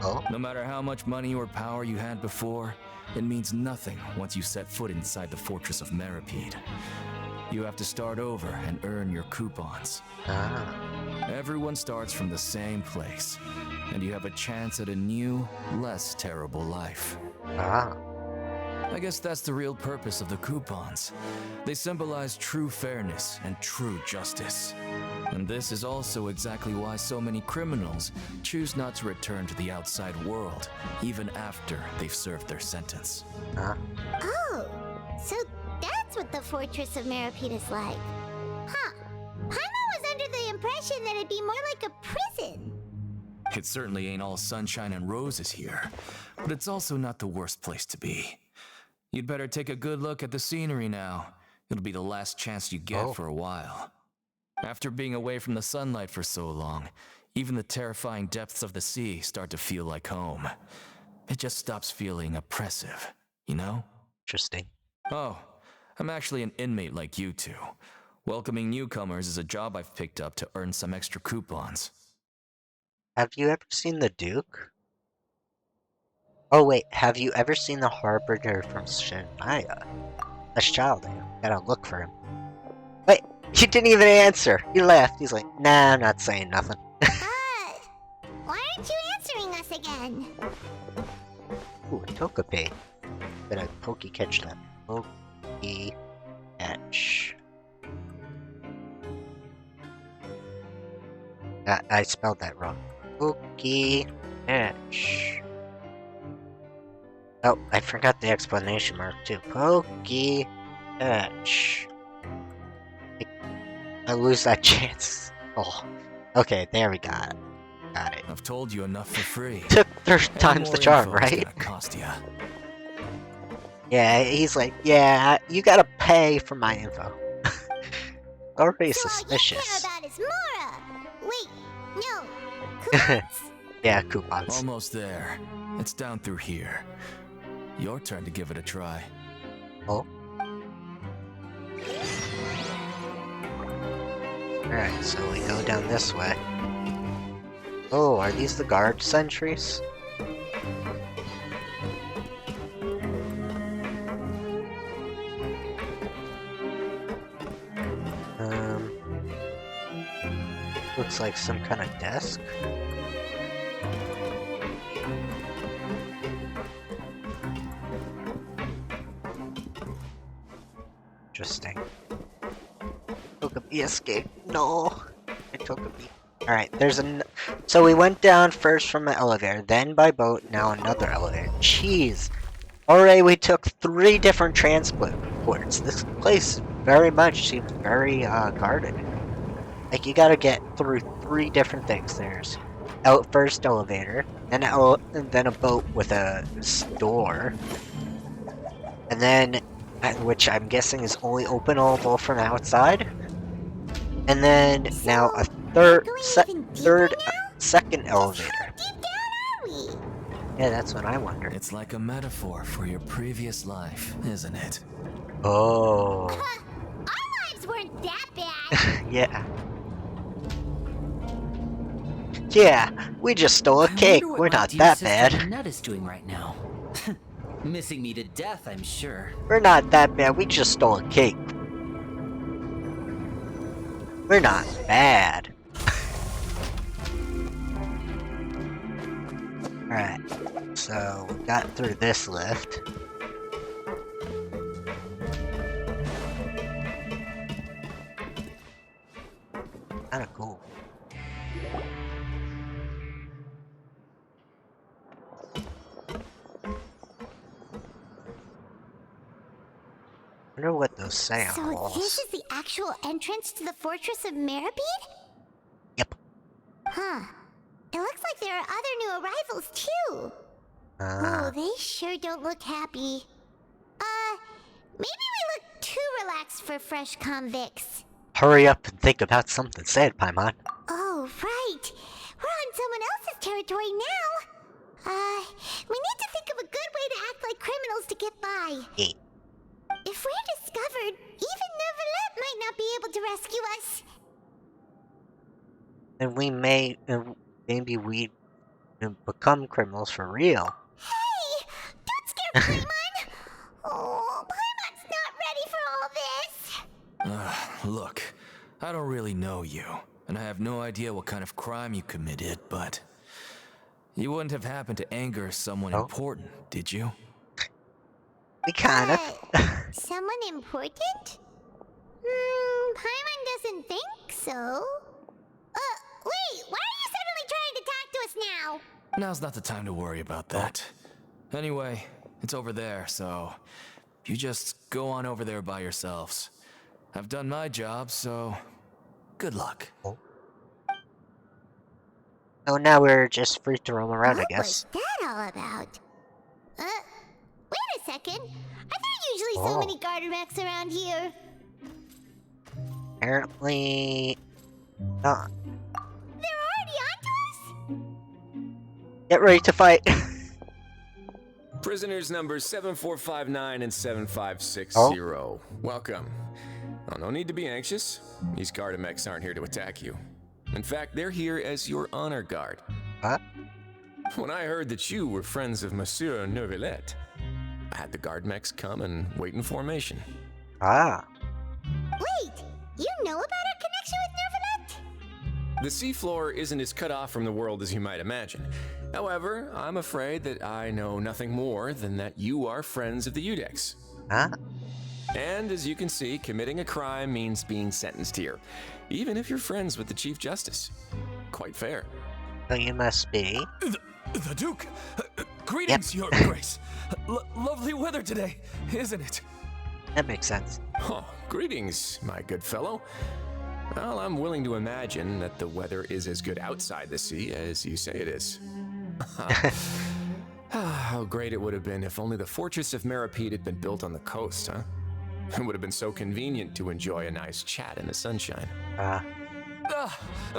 Oh? No matter how much money or power you had before, it means nothing once you set foot inside the fortress of Meripede. You have to start over and earn your coupons. Everyone starts from the same place, and you have a chance at a new, less terrible life. I guess that's the real purpose of the coupons. They symbolize true fairness and true justice. And this is also exactly why so many criminals choose not to return to the outside world, even after they've served their sentence. Oh, so that's what the Fortress of Meripede is like. Huh. Paimon was under the impression that it'd be more like a prison. It certainly ain't all sunshine and roses here, but it's also not the worst place to be. You'd better take a good look at the scenery now. It'll be the last chance you get for a while. After being away from the sunlight for so long, even the terrifying depths of the sea start to feel like home. It just stops feeling oppressive, you know? Interesting. Oh, I'm actually an inmate like you two. Welcoming newcomers is a job I've picked up to earn some extra coupons. Have you ever seen the Duke? Oh wait, have you ever seen the Harbinger from Shania? A child, I gotta look for him. Wait, he didn't even answer. He left. He's like, nah, I'm not saying nothing. Why aren't you answering us again? Ooh, a Togepi. Better Poke catch that. Poke catch. I spelled that wrong. Poke catch. Oh, I forgot the explanation mark too. Poke catch. I lose that chance. Oh, okay, there we got it. Got it. I've told you enough for free. Took 3 times the charm, More info is right? gonna cost ya. Yeah, he's like, yeah, you gotta pay for my info. Already So suspicious. all you care about is Mora. Wait, no. Coupons? Yeah, coupons. Almost there. It's down through here. Your turn to give it a try. Oh. Alright, so we go down this way. Oh, are these the guard sentries? Looks like some kind of desk. Interesting. Togepi escape. No, I Togepi. Alright, there's an. So we went down first from the elevator, then by boat, now another elevator. Jeez. Already we took 3 different transports. This place very much seems very guarded. Like you gotta get through 3 different things. There's first elevator, then a boat with a door, and then which I'm guessing is only openable from outside, and then now a second elevator. How deep down are we? Yeah, that's what I wonder. It's like a metaphor for your previous life, isn't it? Oh. Our lives weren't that bad. Yeah. Yeah, we just stole a cake. We're not that bad. Nut is doing right now. Missing me to death, I'm sure. We're not that bad. We just stole a cake. We're not bad. Alright, so we got through this lift. Kinda cool. I wonder what those say on the So walls. this is the actual entrance to the Fortress of Meripede? Yep. Huh. It looks like there are other new arrivals too. Oh, they sure don't look happy. Maybe we look too relaxed for fresh convicts. Hurry up and think about something said, Paimon. Oh, right. We're on someone else's territory now. We need to think of a good way to act like to get by. Yeah. If we're discovered, even Neverlet might not be able to rescue us. And we may, maybe we become criminals for real. Hey! Don't scare Paimon! Oh, Paimon's not ready for all this! Look, I don't really know you, and I have no idea what kind of crime you committed, but you wouldn't have happened to anger someone important, did you? We kind of. Someone important? Paimon doesn't think so. Wait, why are you suddenly trying to talk to us now? Now's not the time to worry about that. Anyway, it's over there, so you just go on over there by yourselves. I've done my job, so good luck. Oh, now we're just free to roam around, I guess. What was that all about? Wait a second. Are there usually so many garter mechs around here? Apparently not. They're already onto us? Get ready to fight. Prisoners numbers 7459 and 7560. Welcome. Oh, no need to be anxious. These Gardamex aren't here to attack you. In fact, they're here as your honor guard. Huh? When I heard that you were friends of Monsieur Neuvillette, I had the Guardmex come and wait in formation. Ah. Wait, you know about our connection with Neuvillette? The seafloor isn't as cut off from the world as you might imagine. However, I'm afraid that I know nothing more than that you are friends of the Udex. Huh? And as you can see, committing a crime means being sentenced here, even if you're friends with the Chief Justice. Quite fair. So you must be. The Duke! Greetings, Your Grace! Lovely weather today, isn't it? That makes sense. Oh, greetings, my good fellow. Well, I'm willing to imagine that the weather is as good outside the sea as you say it is. How great it would have been if only the Fortress of Meripede had been built on the coast, huh? It would have been so convenient to enjoy a nice chat in the sunshine.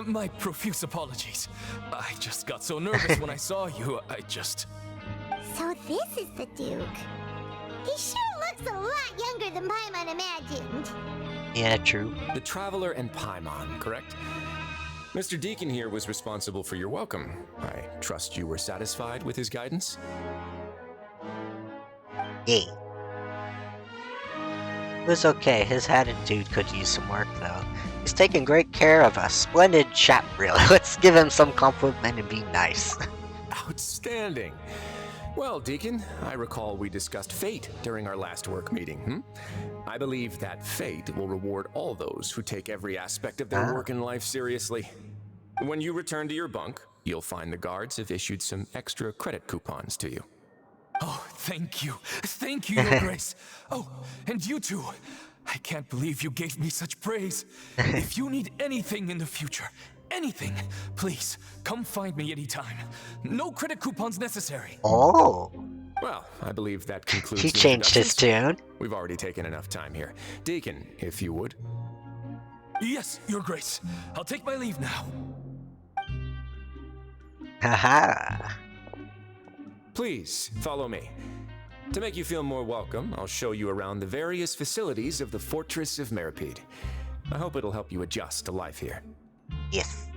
My profuse apologies. I just got so nervous when I saw you, So this is the Duke. He sure looks a lot younger than Paimon imagined. Yeah, true. The Traveler and Paimon, correct? Mr. Deacon here was responsible for your welcome. I trust you were satisfied with his guidance? Yeah. It was okay. His attitude could use some work, though. He's taking great care of us. Splendid chap, really. Let's give him some compliment and be nice. Outstanding. Well, Deacon, I recall we discussed fate during our last work meeting. I believe that fate will reward all those who take every aspect of their work in life seriously. When you return to your bunk, you'll find the guards have issued some extra credit coupons to you. Oh, thank you. Thank you, Your Grace. Oh, and you too. I can't believe you gave me such praise. If you need anything in the future, anything, please, come find me anytime. No credit coupons necessary. Oh. Well, I believe that concludes He the changed his tune. We've already taken enough time here. Deacon, if you would. Yes, Your Grace. I'll take my leave now. Haha. Please, follow me. To make you feel more welcome, I'll show you around the various facilities of the Fortress of Meripede. I hope it'll help you adjust to life here. Yes.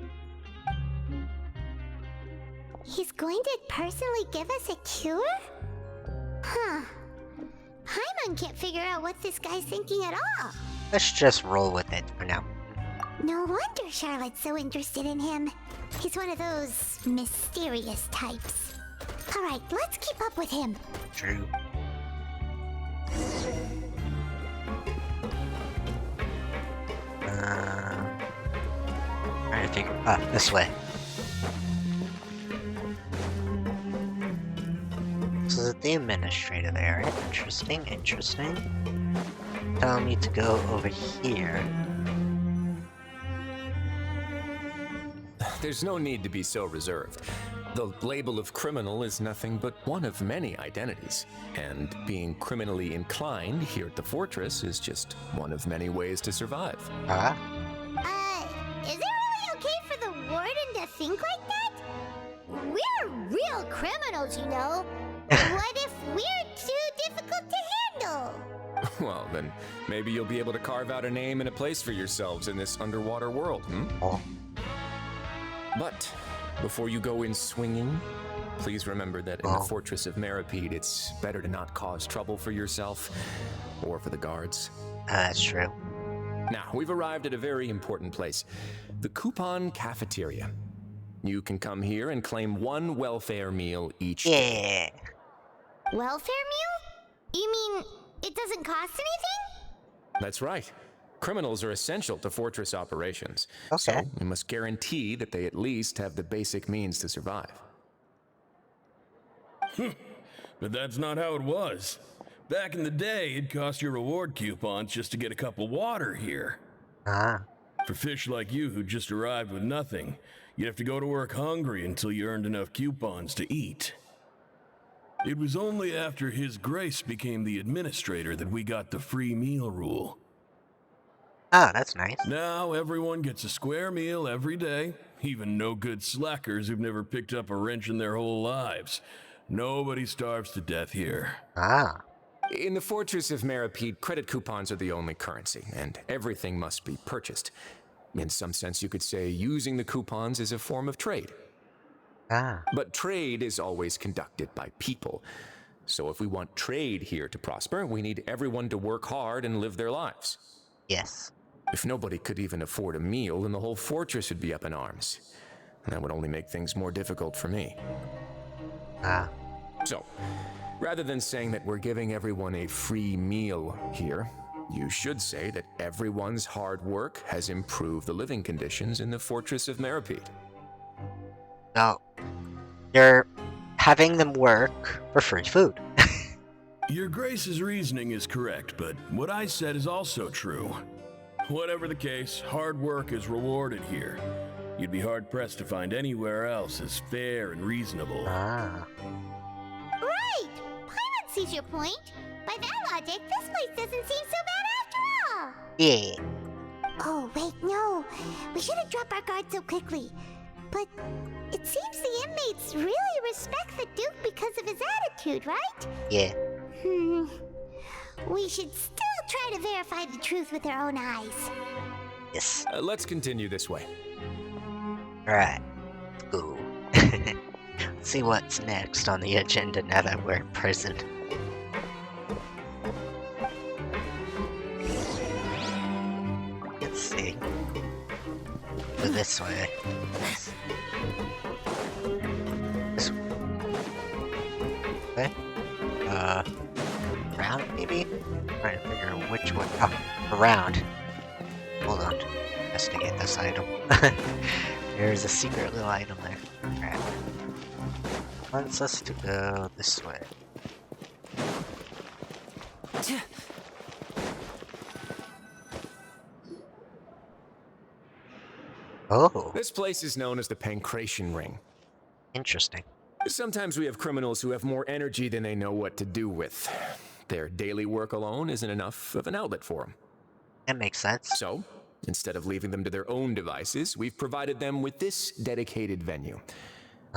He's going to personally give us a cure? Huh. Paimon can't figure out what this guy's thinking at all. Let's just roll with it for now. No wonder Charlotte's so interested in him. He's one of those mysterious types. Alright, let's keep up with him. True. Trying to figure. This way. This is the administrative area. Interesting, interesting. Telling me to go over here. There's no need to be so reserved. The label of criminal is nothing but one of many identities, and being criminally inclined here at the fortress is just one of many ways to survive. Is it really okay for the warden to think like that? We're real criminals, you know. What if we're too difficult Well, then maybe you'll be able to carve out a name and a place for yourselves in this underwater world, Oh. But before you go in swinging, please remember that in the Fortress of Meripede, it's better to not cause trouble for yourself or for the guards. That's true. Now, we've arrived at a very important place, the Coupon Cafeteria. You can come here and claim 1 welfare meal each day. Welfare meal? You mean it doesn't cost anything? That's right. Criminals are essential to Fortress operations. Okay. So we must guarantee that they at least have the basic means to survive. But that's not how it was. Back in the day, it cost your reward coupons just to get a cup of water here. For fish like you who just arrived with nothing, you'd have to go to work hungry until you earned enough coupons to eat. It was only after His Grace became the administrator that we got the free meal rule. Oh, that's nice. Now everyone gets a square meal every day, even no-good slackers who've never picked up a wrench in their whole lives. Nobody starves to death here. In the Fortress of Meripede, credit coupons are the only currency, and everything must be purchased. In some sense, you could say using the coupons is a form of trade. But trade is always conducted by people. So if we want trade here to prosper, we need everyone to work hard and live their lives. Yes. If nobody could even afford a meal, then the whole fortress would be up in arms. That would only make things more difficult for me. So, rather than saying that we're giving everyone a free meal here, you should say that everyone's hard work has improved the living conditions in the Fortress of Meripede. No. You're having them work for free food. Your Grace's reasoning is correct, but what I said is also true. Whatever the case, hard work is rewarded here. You'd be hard-pressed to find anywhere else as fair and reasonable. Right! Paimon sees your point. By that logic, this place doesn't seem so bad after all. Yeah. Oh, wait, no. We shouldn't drop our guard so quickly. But it seems the inmates really respect the Duke because of his attitude, right? Yeah. We should still try to verify the truth with our own eyes. Yes. Let's continue this way. Alright. Ooh. Let's see what's next on the agenda now that we're in prison. Let's see. Go this way. This way. Okay. Around maybe? Trying to figure out which one. Oh, around. Hold on. Investigate this item. There's a secret little item there. Alright. Wants us to go this way. Oh. This place is known as the Pancration Ring. Interesting. Sometimes we have criminals who have more energy than they know what to do with. Their daily work alone isn't enough of an outlet for them. That makes sense. So, instead of leaving them to their own devices, we've provided them with this dedicated venue.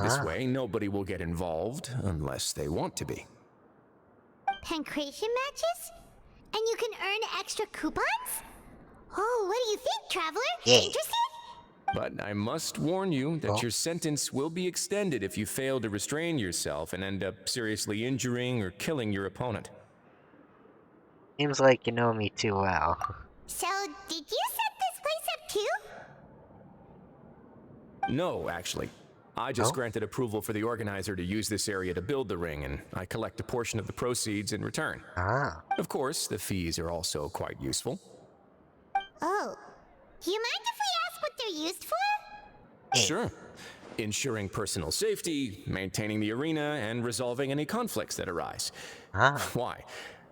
This way, nobody will get involved unless they want to be. Pancration matches? And you can earn extra coupons? Oh, what do you think, Traveler? Yeah. Interested? But I must warn you that your sentence will be extended if you fail to restrain yourself and end up seriously injuring or killing your opponent. Seems like you know me too well. So, did you set this place up too? No, actually. I just granted approval for the organizer to use this area to build the ring, and I collect a portion of the proceeds in return. Of course, the fees are also quite useful. Oh. Do you mind if we ask what they're used for? Sure. Ensuring personal safety, maintaining the arena, and resolving any conflicts that arise. Why?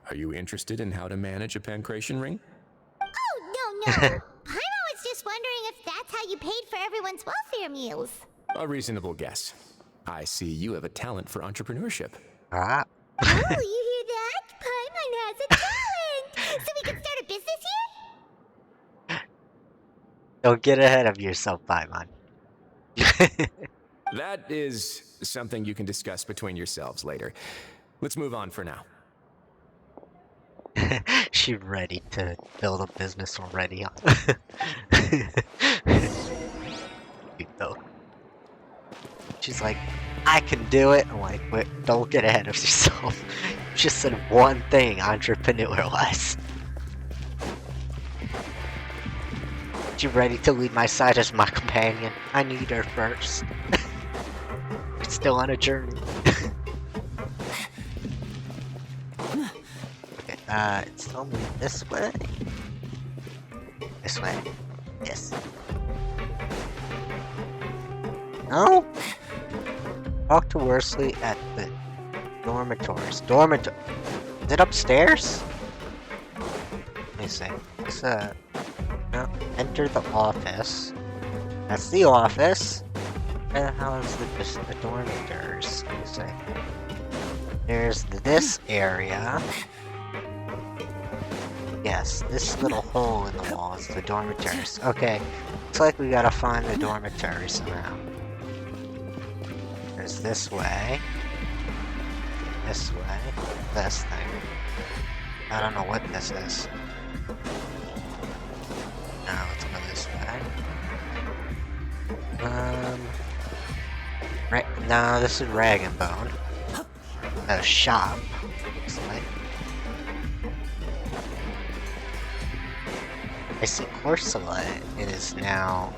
Are you interested in how to manage a pancration ring? Oh, no. Paimon was just wondering if that's how you paid for everyone's welfare meals. A reasonable guess. I see you have a talent for entrepreneurship. Oh, you hear that? Paimon has a talent! So we can start a business here? Don't get ahead of yourself, Paimon. That is something you can discuss between yourselves later. Let's move on for now. She's ready to build a business already. Cute though. She's like, I can do it. I'm like, wait, don't get ahead of yourself. Just said one thing, entrepreneur-wise. She ready to lead my side as my companion. I need her first. We're still on a journey. Okay, it's telling me this way. This way. Yes. No? Talk to Worsley at the dormitories. Is it upstairs? Let me see. It's no. Enter the office. That's the office. Where the hell is the dormitories? Let me see. There's this area. Yes, this little hole in the wall is the dormitories. Okay, looks like we gotta find the dormitory somehow. There's this way. This way. This thing. I don't know what this is. Now let's go this way. No, this is Rag and Bone. A shop. Looks like. I see Corsola. It is now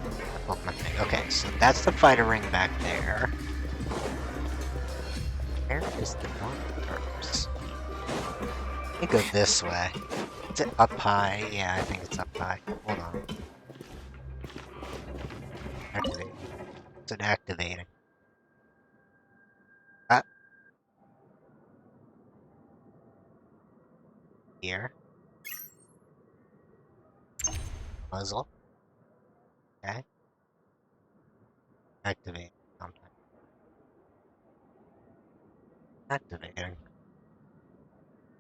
a Pokemon thing. Okay, so that's the fighter ring back there. Where is the dormitories? Let me go this way. Is it up high? Yeah, I think it's up high. Hold on. Activate. It's an activating. Ah. Here. Puzzle. Okay. Activate. Something. Activating.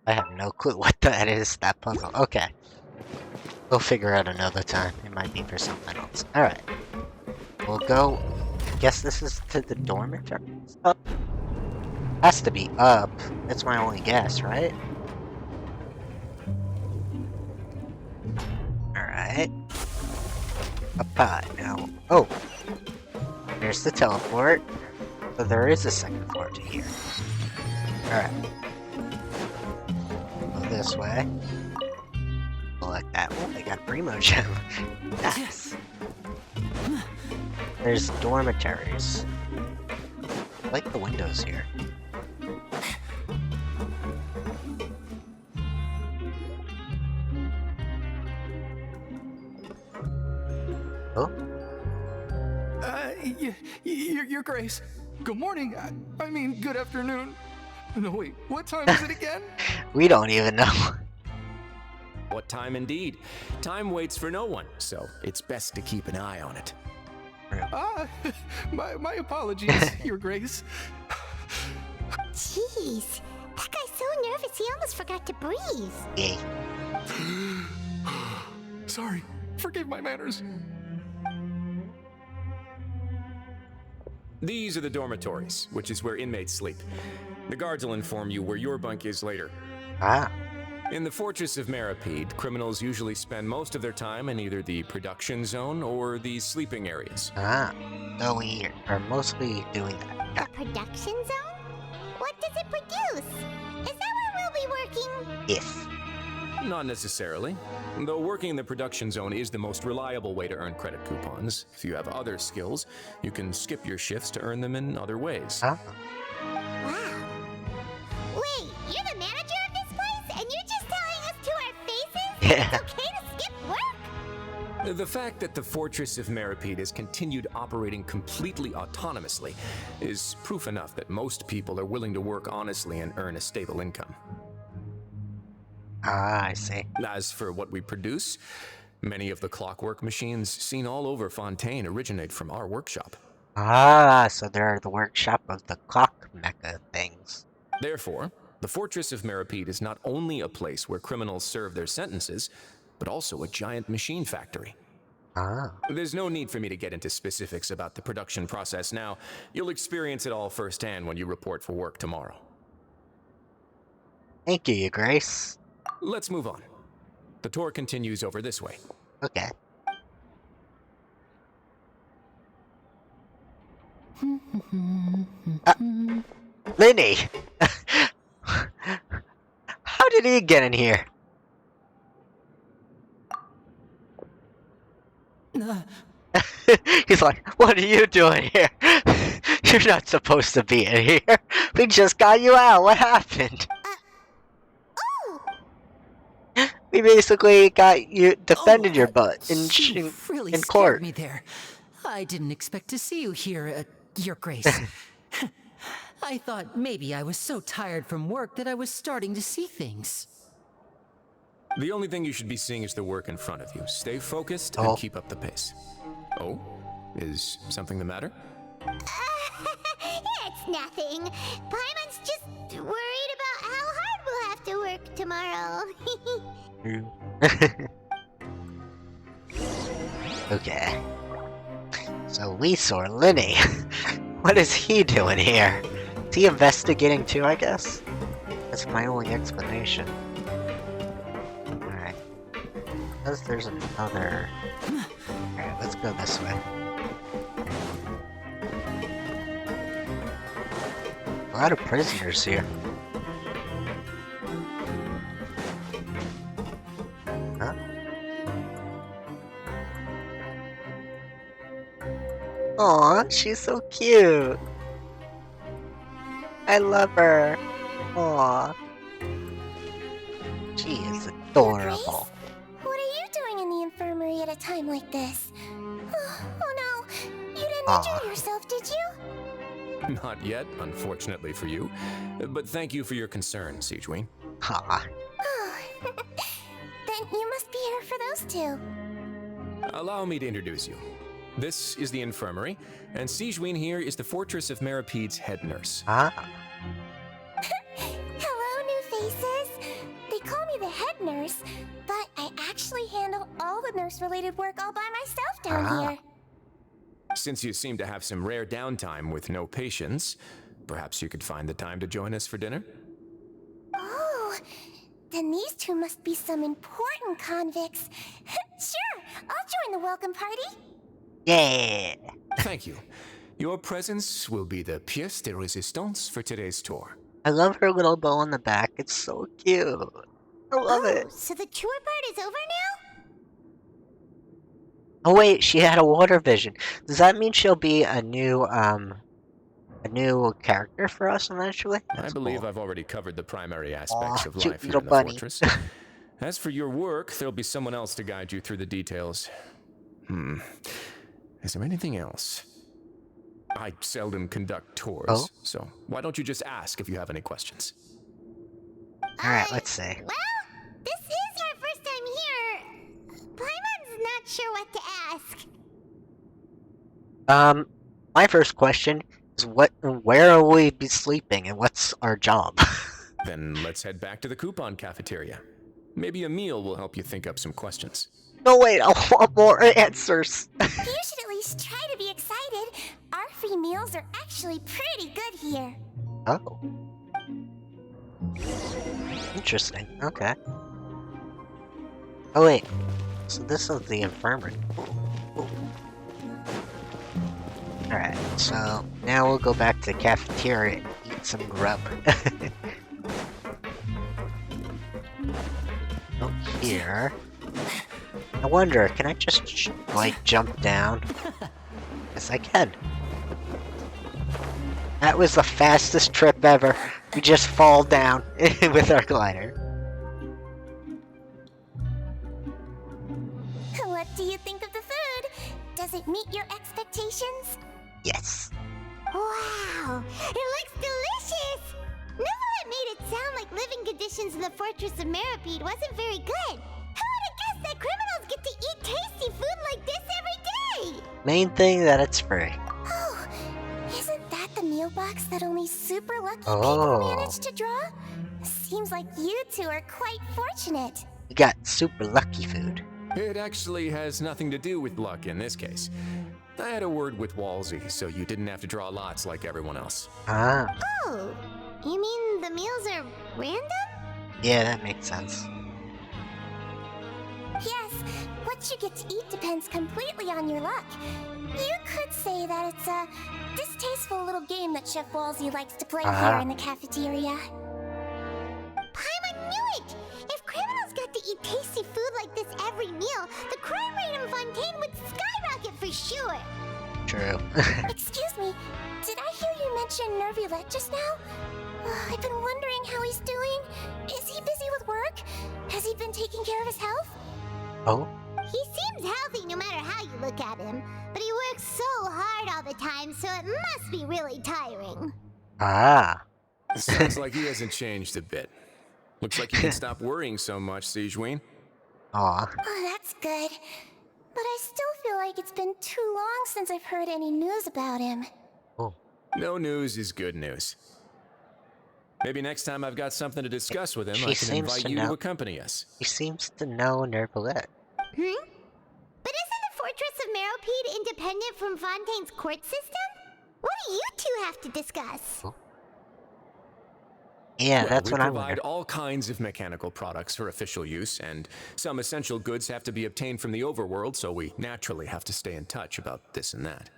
I have no clue what that is, that puzzle. Okay. We'll figure out another time. It might be for something else. Alright. We'll go. I guess this is to the dormitory. Up. Has to be up. That's my only guess, right? Alright. Up high now. Oh! There's the teleport. So there is a second floor to here. Alright. Go this way. Select that one. I got a Primo Gem. Yes! There's dormitories. I like the windows here. Oh? Your Grace. Good morning. I mean, good afternoon. No, wait. What time is it again? We don't even know. What time indeed? Time waits for no one, so it's best to keep an eye on it. My apologies, Your Grace. Jeez, that guy's so nervous he almost forgot to breathe. Yay. Sorry, forgive my manners. These are the dormitories, which is where inmates sleep. The guards will inform you where your bunk is later. Ah. In the Fortress of Meripede, criminals usually spend most of their time in either the production zone or the sleeping areas. Ah. So we are mostly doing that. The production zone? What does it produce? Is that where we'll be working? Yes. Not necessarily. Though working in the production zone is the most reliable way to earn credit coupons. If you have other skills, you can skip your shifts to earn them in other ways. Ah. Wow. Wait, you're the manager of this place? And you're just telling us to our faces Yeah. it's okay to skip work? The fact that the Fortress of Meripede has continued operating completely autonomously is proof enough that most people are willing to work honestly and earn a stable income. Ah, I see. As for what we produce, many of the clockwork machines seen all over Fontaine originate from our workshop. Ah, so they're the workshop of the clock mecha things. Therefore, the Fortress of Meripede is not only a place where criminals serve their sentences, but also a giant machine factory. Ah. There's no need for me to get into specifics about the production process now. You'll experience it all firsthand when you report for work tomorrow. Thank you, Your Grace. Let's move on. The tour continues over this way. Okay. Lenny! How did he get in here? He's like, what are you doing here? You're not supposed to be in here. We just got you out. What happened? We basically got you defended your butt in really in scared court. me there. I didn't expect to see you here, Your Grace. I thought maybe I was so tired from work that I was starting to see things. The only thing you should be seeing is the work in front of you. Stay focused and keep up the pace. Oh? Is something the matter? It's nothing. Paimon's just worried about how hard we'll have to work tomorrow. Okay. So we saw Lenny. What is he doing here? Is he investigating too, I guess? That's my only explanation. Alright. Because there's another... Alright, let's go this way. A lot of prisoners here. Huh? Aw, she's so cute. I love her. Aw. She is adorable. What are you doing in the infirmary at a time like this? Oh no, you didn't injure yourself, did you? Not yet, unfortunately for you. But thank you for your concern, Sigewin. Aw. Then you must be here for those two. Allow me to introduce you. This is the infirmary, and Sigewin here is the Fortress of Merapede's head nurse. Ah. Hello, new faces. They call me the head nurse, but I actually handle all the nurse-related work all by myself down here. Since you seem to have some rare downtime with no patients, perhaps you could find the time to join us for dinner? Oh, then these two must be some important convicts. Sure, I'll join the welcome party. Yeah. Thank you. Your presence will be the pièce de résistance for today's tour. I love her little bow on the back. It's so cute. I love it. So the tour part is over now? Oh wait, she had a water vision. Does that mean she'll be a new character for us eventually? I believe I've already covered the primary aspects of life here little in the bunny. fortress. As for your work, there'll be someone else to guide you through the details. Is there anything else? I seldom conduct tours, so why don't you just ask if you have any questions? Alright, let's see. Well, this is our first time here. Paimon's not sure what to ask. My first question is where will we be sleeping and what's our job? Then let's head back to the coupon cafeteria. Maybe a meal will help you think up some questions. No, wait, I want more answers. You should at least try to be excited. Our free meals are actually pretty good here. Oh. Interesting, okay. Oh wait, so this is the infirmary. Alright, so now we'll go back to the cafeteria and eat some grub. Oh, here. I wonder, can I just, like, jump down? Yes, I can. That was the fastest trip ever. We just fall down with our glider. What do you think of the food? Does it meet your expectations? Yes. Wow, it looks delicious! Neverlet made it sound like living conditions in the Fortress of Meripede wasn't very good. Who would have guessed that criminals get to eat tasty food like this every day? Main thing that it's free. Oh, isn't that the meal box that only super lucky people manage to draw? Seems like you two are quite fortunate. We got super lucky food. It actually has nothing to do with luck in this case. I had a word with Walsey, so you didn't have to draw lots like everyone else. Ah. Oh, you mean the meals are random? Yeah, that makes sense. Yes, what you get to eat depends completely on your luck. You could say that it's a distasteful little game that Chef Walsey likes to play here in the cafeteria. Paimon knew it! If criminals got to eat tasty food like this every meal, the crime rate in Fontaine would skyrocket for sure! True. Excuse me, did I hear you mention Nervulette just now? I've been wondering how he's doing. Is he busy with work? Has he been taking care of his health? Oh? He seems healthy no matter how you look at him, but he works so hard all the time, so it must be really tiring. Sounds like he hasn't changed a bit. Looks like you can stop worrying so much, Sigeween. Oh, that's good. But I still feel like it's been too long since I've heard any news about him. No news is good news. Maybe next time I've got something to discuss with him, I can invite you to accompany us. He seems to know Nervulette. But isn't the Fortress of Meropide independent from Fontaine's court system? What do you two have to discuss? Yeah, well, that's what I'm We provide all kinds of mechanical products for official use, and some essential goods have to be obtained from the overworld, so we naturally have to stay in touch about this and that.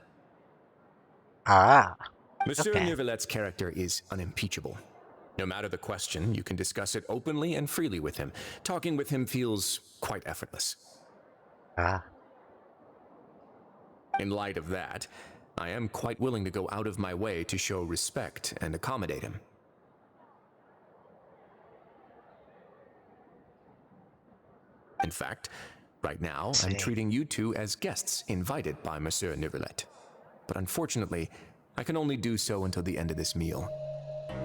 Monsieur Nervulette's character is unimpeachable. No matter the question, you can discuss it openly and freely with him. Talking with him feels quite effortless. In light of that, I am quite willing to go out of my way to show respect and accommodate him. In fact, right now, I'm treating you two as guests invited by Monsieur Nervulette. But unfortunately, I can only do so until the end of this meal.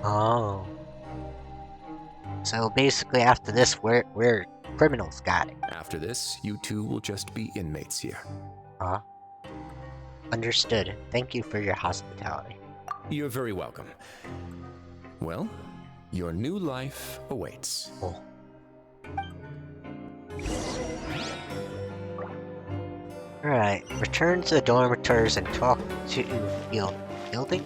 Oh. So basically after this, we're criminals, got it. After this, you two will just be inmates here. Understood. Thank you for your hospitality. You're very welcome. Well, your new life awaits. Alright, return to the dormitories and talk to Fielding?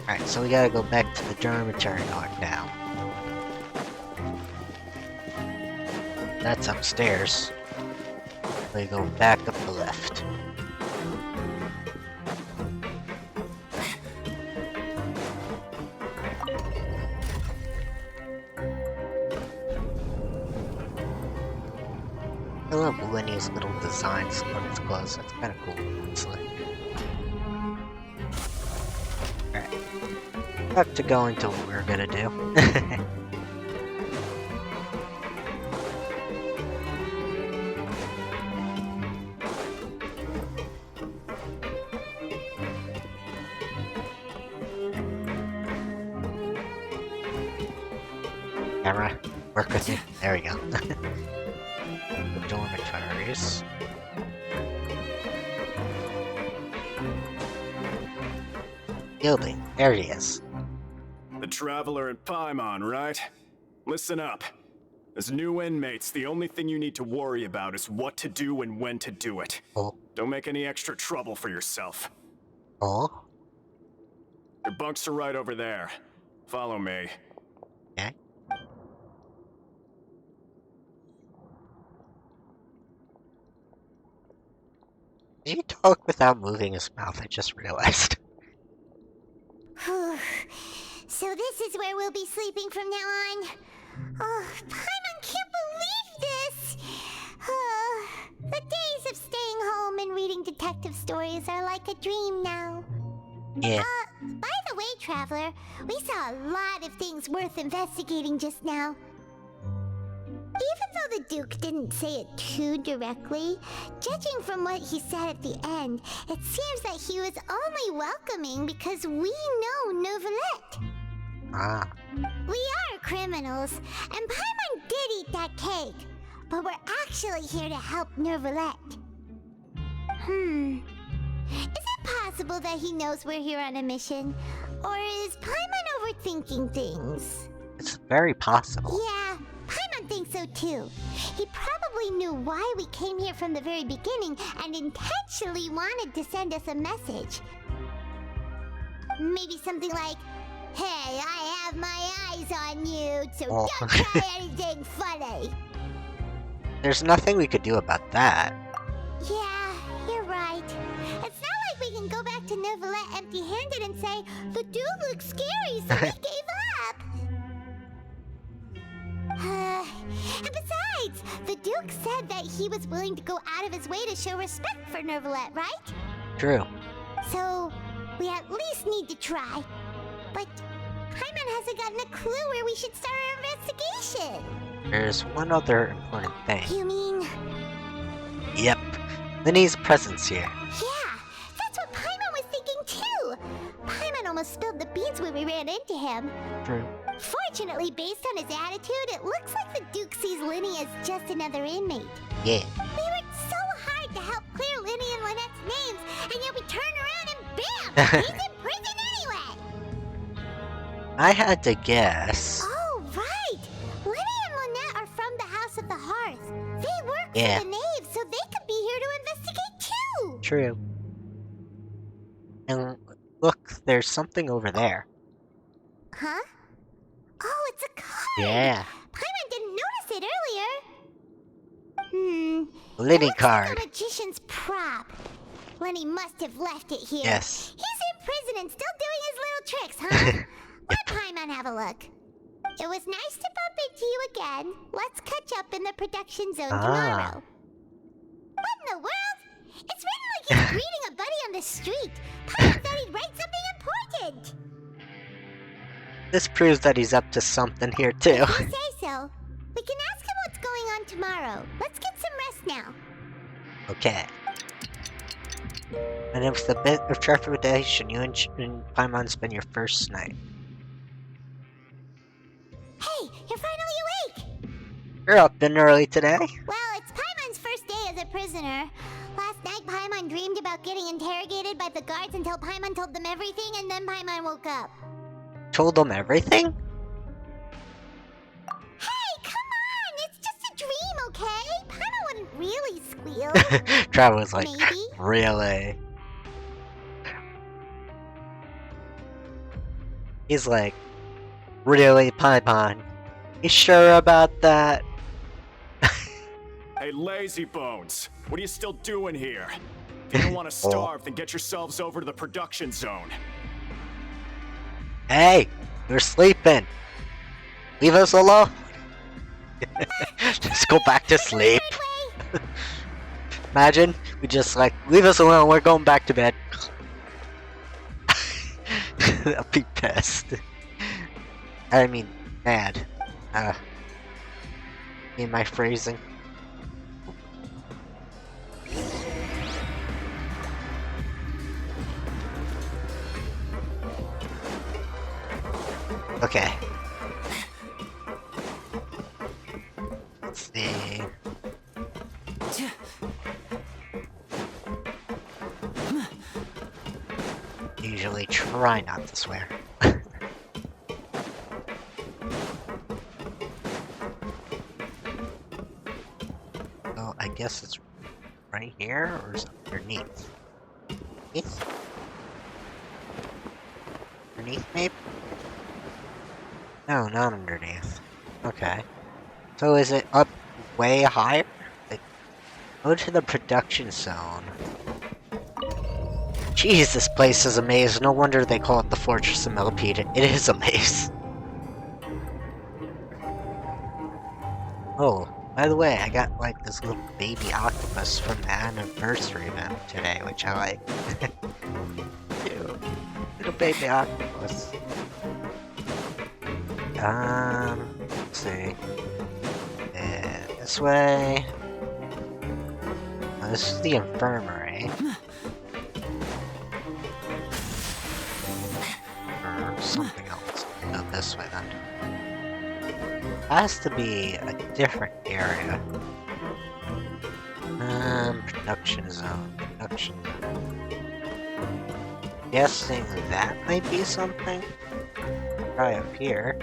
Alright, so we gotta go back to the dormitory now. That's upstairs. We go back up the left. I love Winnie's little designs on its clothes. That's kind of cool, honestly. Alright. Back to going to what we're gonna do. Camera, work with me. There we go. The dormitories. Fielding, there he is. The Traveler and Paimon, right? Listen up. As new inmates, the only thing you need to worry about is what to do and when to do it. Don't make any extra trouble for yourself. Your bunks are right over there. Follow me. Okay. Did he talk without moving his mouth? I just realized. So this is where we'll be sleeping from now on. Oh, Paimon can't believe this! The days of staying home and reading detective stories are like a dream now. Yeah. By the way, Traveler, we saw a lot of things worth investigating just now. Even though the Duke didn't say it too directly, judging from what he said at the end, it seems that he was only welcoming because we know Nervulette. We are criminals, and Paimon did eat that cake, but we're actually here to help Nervulette. Is it possible that he knows we're here on a mission? Or is Paimon overthinking things? It's very possible. Yeah, Paimon thinks so too. He probably knew why we came here from the very beginning and intentionally wanted to send us a message. Maybe something like, "Hey, I have my eyes on you, so don't try anything funny." there's nothing we could do about that. Yeah, you're right. It's not like we can go back to Neuvillette empty-handed and say, the dude looks scary, so we gave up. And besides, the Duke said that he was willing to go out of his way to show respect for Neuvillette, right? True. So, we at least need to try. But Paimon hasn't gotten a clue where we should start our investigation. There's one other important thing. You mean? Yep. Linny's presence here. Yeah, that's what Paimon was thinking too. Paimon almost spilled the beans when we ran into him. True. Fortunately, based on his attitude, it looks like the Duke sees Linny as just another inmate. Yeah. We worked so hard to help clear Linny and Lynette's names, and yet we turn around and bam! He's in prison anyway! I had to guess. Oh, right! Linny and Lynette are from the House of the Hearth. They work for the Knave, so they could be here to investigate too! True. And look, there's something over there. Huh? Oh, it's a card! Yeah. Paimon didn't notice it earlier. Lenny card. Like a magician's prop. Lenny must have left it here. Yes. He's in prison and still doing his little tricks, huh? Let Paimon have a look. It was nice to bump into you again. Let's catch up in the production zone tomorrow. What in the world? It's written like he's greeting a buddy on the street. Paimon thought he'd write something important. This proves that he's up to something here too. If you say so. We can ask him what's going on tomorrow. Let's get some rest now. Okay. And if the bit of trepidation, you and Paimon spend your first night. Hey, you're finally awake! You're up and early today. Well, it's Paimon's first day as a prisoner. Last night, Paimon dreamed about getting interrogated by the guards until Paimon told them everything, and then Paimon woke up. Told them everything? Hey, come on! It's just a dream, okay? Paimon wouldn't really squeal. Travel's like, Maybe. Really? He's like, really, Paimon? You sure about that? Hey, lazy bones. What are you still doing here? If you don't want to starve, then get yourselves over to the production zone. Hey, you're sleeping. Leave us alone. Just go back to sleep. Imagine we just like, leave us alone, we're going back to bed. I'll be pissed. I mean, mad. In my phrasing. Okay. Let's see. Usually try not to swear. Oh, I guess it's right here, or is it underneath? Underneath, maybe? No, not underneath. Okay. So is it up way higher? Like, go to the production zone. Jeez, this place is a maze. No wonder they call it the Fortress of Millipede. It is a maze. Oh, by the way, I got like this little baby octopus from the anniversary event today, which I like. Cute. Little baby octopus. Let's see. This way. Oh, this is the infirmary. Or something else. Go this way then. Has to be a different area. Production zone. Production zone. Guessing that might be something. Try up here.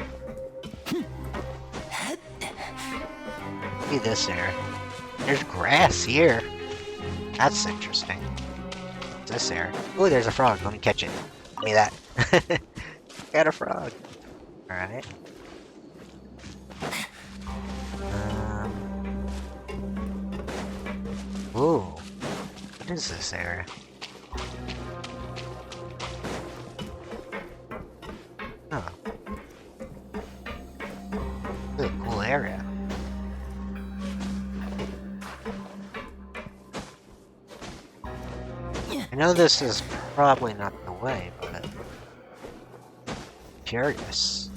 See this area. There's grass here. That's interesting. This area. Oh, there's a frog. Let me catch it. Give me that. Got a frog. Alright. Ooh. What is this area? Oh. This is a cool area. I know this is probably not the way, but curious.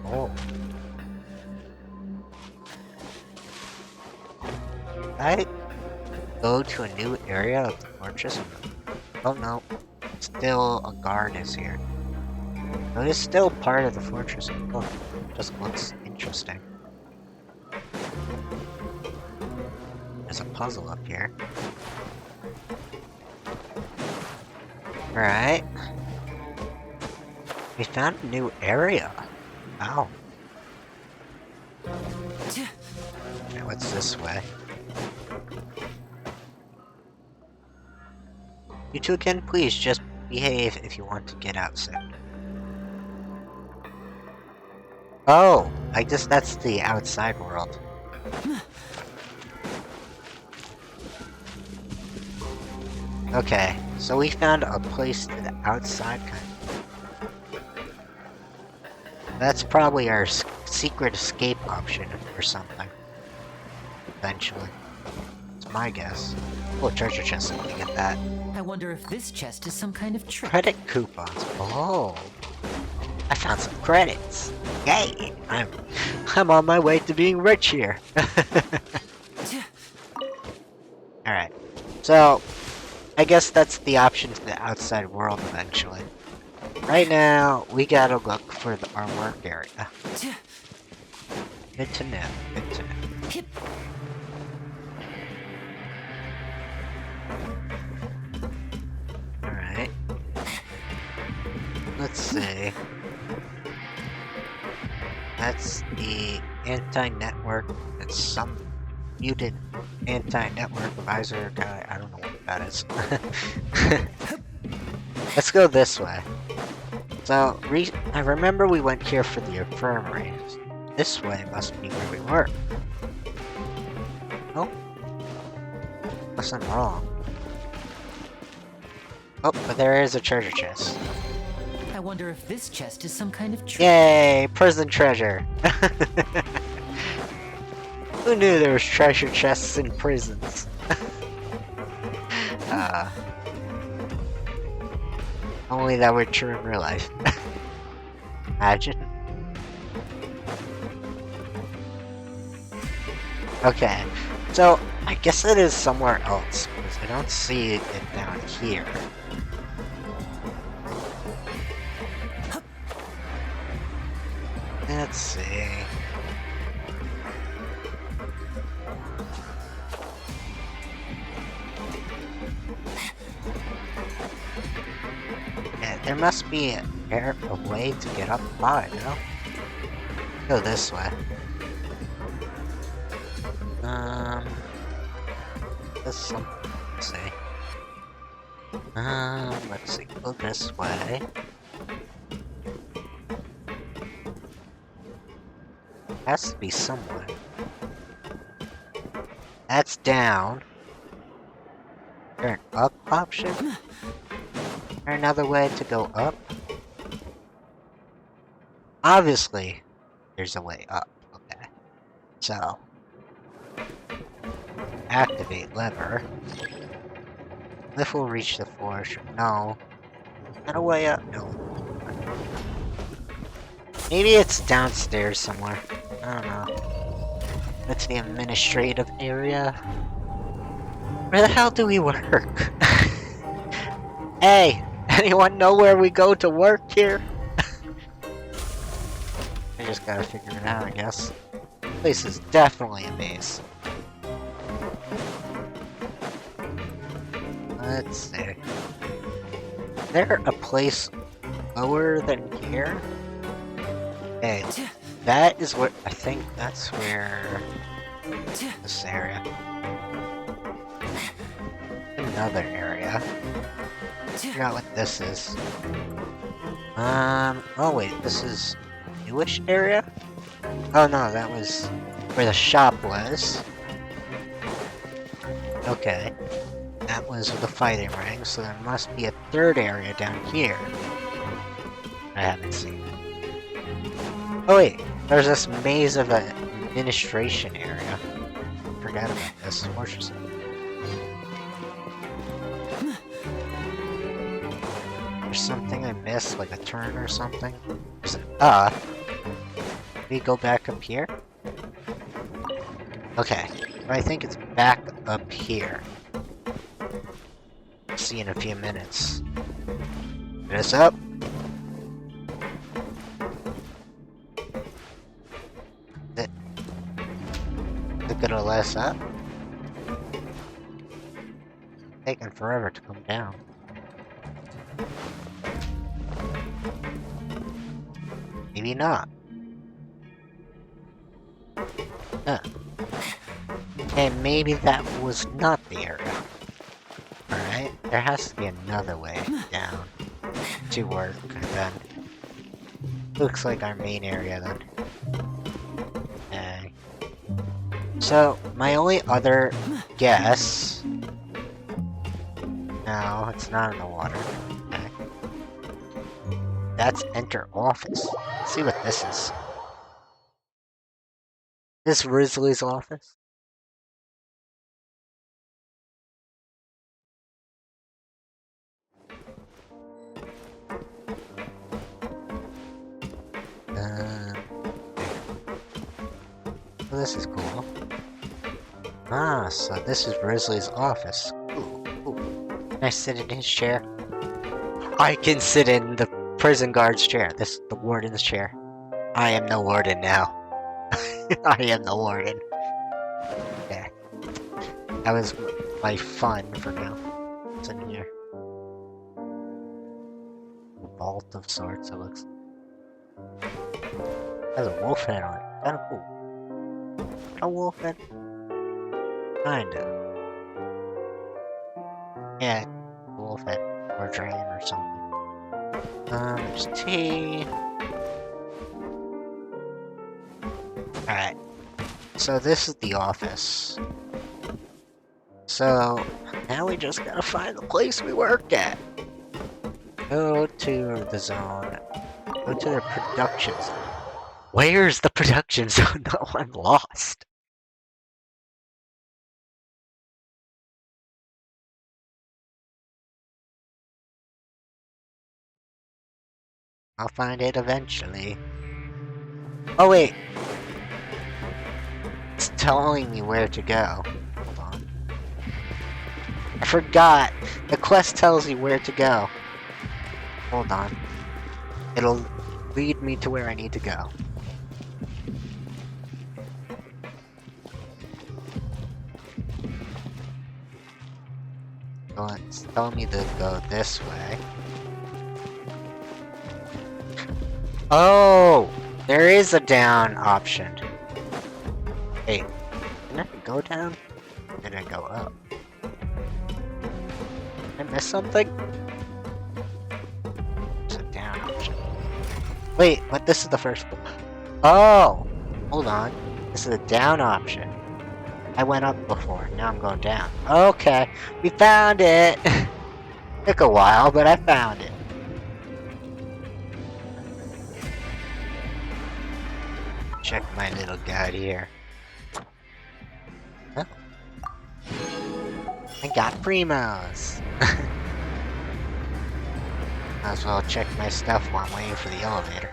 Oh. I go to a new area of the fortress. Oh no, still a guard is here. No, it's still part of the fortress. Oh, just looks interesting. There's a puzzle up here. Alright. We found a new area. Wow. Okay, what's this way? You two can please just behave if you want to get out soon. Oh, I guess that's the outside world. Okay, so we found a place to the outside kind of. That's probably our secret escape option or something. Eventually. It's my guess. Oh, treasure chest, let me get that. I wonder if this chest is some kind of trick. Credit coupons. Oh. I found some credits. Yay! I'm on my way to being rich here. Alright. So I guess that's the option to the outside world eventually. Right now, we gotta look for our work area. Good to know, good to know. Alright. Let's see. That's the anti-network. It's some mutant anti-network advisor guy. I don't know what that is. Let's go this way. So, I remember we went here for the infirmary. This way must be where we were. Oh. Wasn't wrong. Oh, but there is a treasure chest. I wonder if this chest is some kind of trick. Yay! Prison treasure! Who knew there was treasure chests in prisons? Only that were true in real life. Imagine. Okay, so I guess it is somewhere else because I don't see it down here. Let's see. Yeah, there must be a way to get up high, you know? Go this way. This something. Let's see. Let's see. Go this way. Has to be somewhere. That's down. Is there an up option? Is there another way to go up? Obviously, there's a way up. Okay. So, activate lever. Lift will reach the forge. No. Not a way up. No. Maybe it's downstairs somewhere. I don't know. That's the administrative area. Where the hell do we work? Hey! Anyone know where we go to work here? I just gotta figure it out, I guess. This place is definitely a base. Let's see. Is there a place lower than here? Okay, that is what I think that's where this area. Another area. Forgot what this is. Oh wait, this is newish area? Oh no, that was where the shop was. Okay. That was the fighting ring, so there must be a third area down here. I haven't seen. Oh wait, there's this maze of an administration area. Forgot about this. Fortress. There's something I missed, like a turn or something. We go back up here? Okay, I think it's back up here. See in a few minutes. This up. Is it gonna let us up? Taking forever to come down. Maybe not. And maybe that was not the area. Alright, there has to be another way down to work, then. Looks like our main area, then. Okay. So, my only other guess... No, it's not in the water. Okay. That's enter office. Let's see what this is. This Risley's office? Well, this is cool. Ah, so this is Risley's office. Ooh, ooh. Can I sit in his chair? I can sit in the prison guard's chair. The warden's chair. I am the warden now. I am the warden. Yeah. That was my fun for now. What's in here? A vault of sorts, it looks. Has a wolf head on it. Kinda cool. A wolf head? Kinda. Yeah, wolf head. Or dragon or something. There's tea. Alright. So this is the office. So, now we just gotta find the place we work at. Go to the zone. Go to the production zone. Where's the production zone? No, I'm lost. I'll find it eventually. Oh wait! It's telling me where to go. Hold on. I forgot! The quest tells you where to go. Hold on. It'll lead me to where I need to go. Oh, it's telling me to go this way. Oh! There is a down option. Wait, didn't I go down? Or did I go up? Did I miss something? There's a down option. Wait, but this is the first one. Oh! Hold on. This is a down option. I went up before, now I'm going down. Okay, we found it! Took a while, but I found it. Check my little guide here. Oh. I got primos! Might as well check my stuff while I'm waiting for the elevator.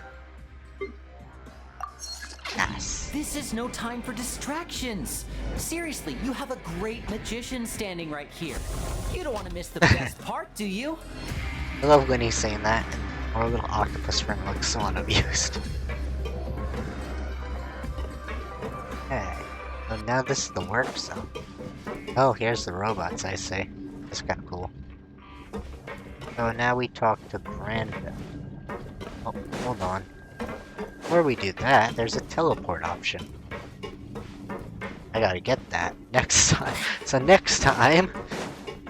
Yes. This is no time for distractions. Seriously, you have a great magician standing right here. You don't want to miss the best part, do you? I love when he's saying that, and our little octopus friend looks so unamused. Okay, so now this is the work zone. Oh, here's the robots, I see. That's kind of cool. So now we talk to Brenda. Oh, hold on. Before we do that, there's a teleport option. I gotta get that next time. So next time,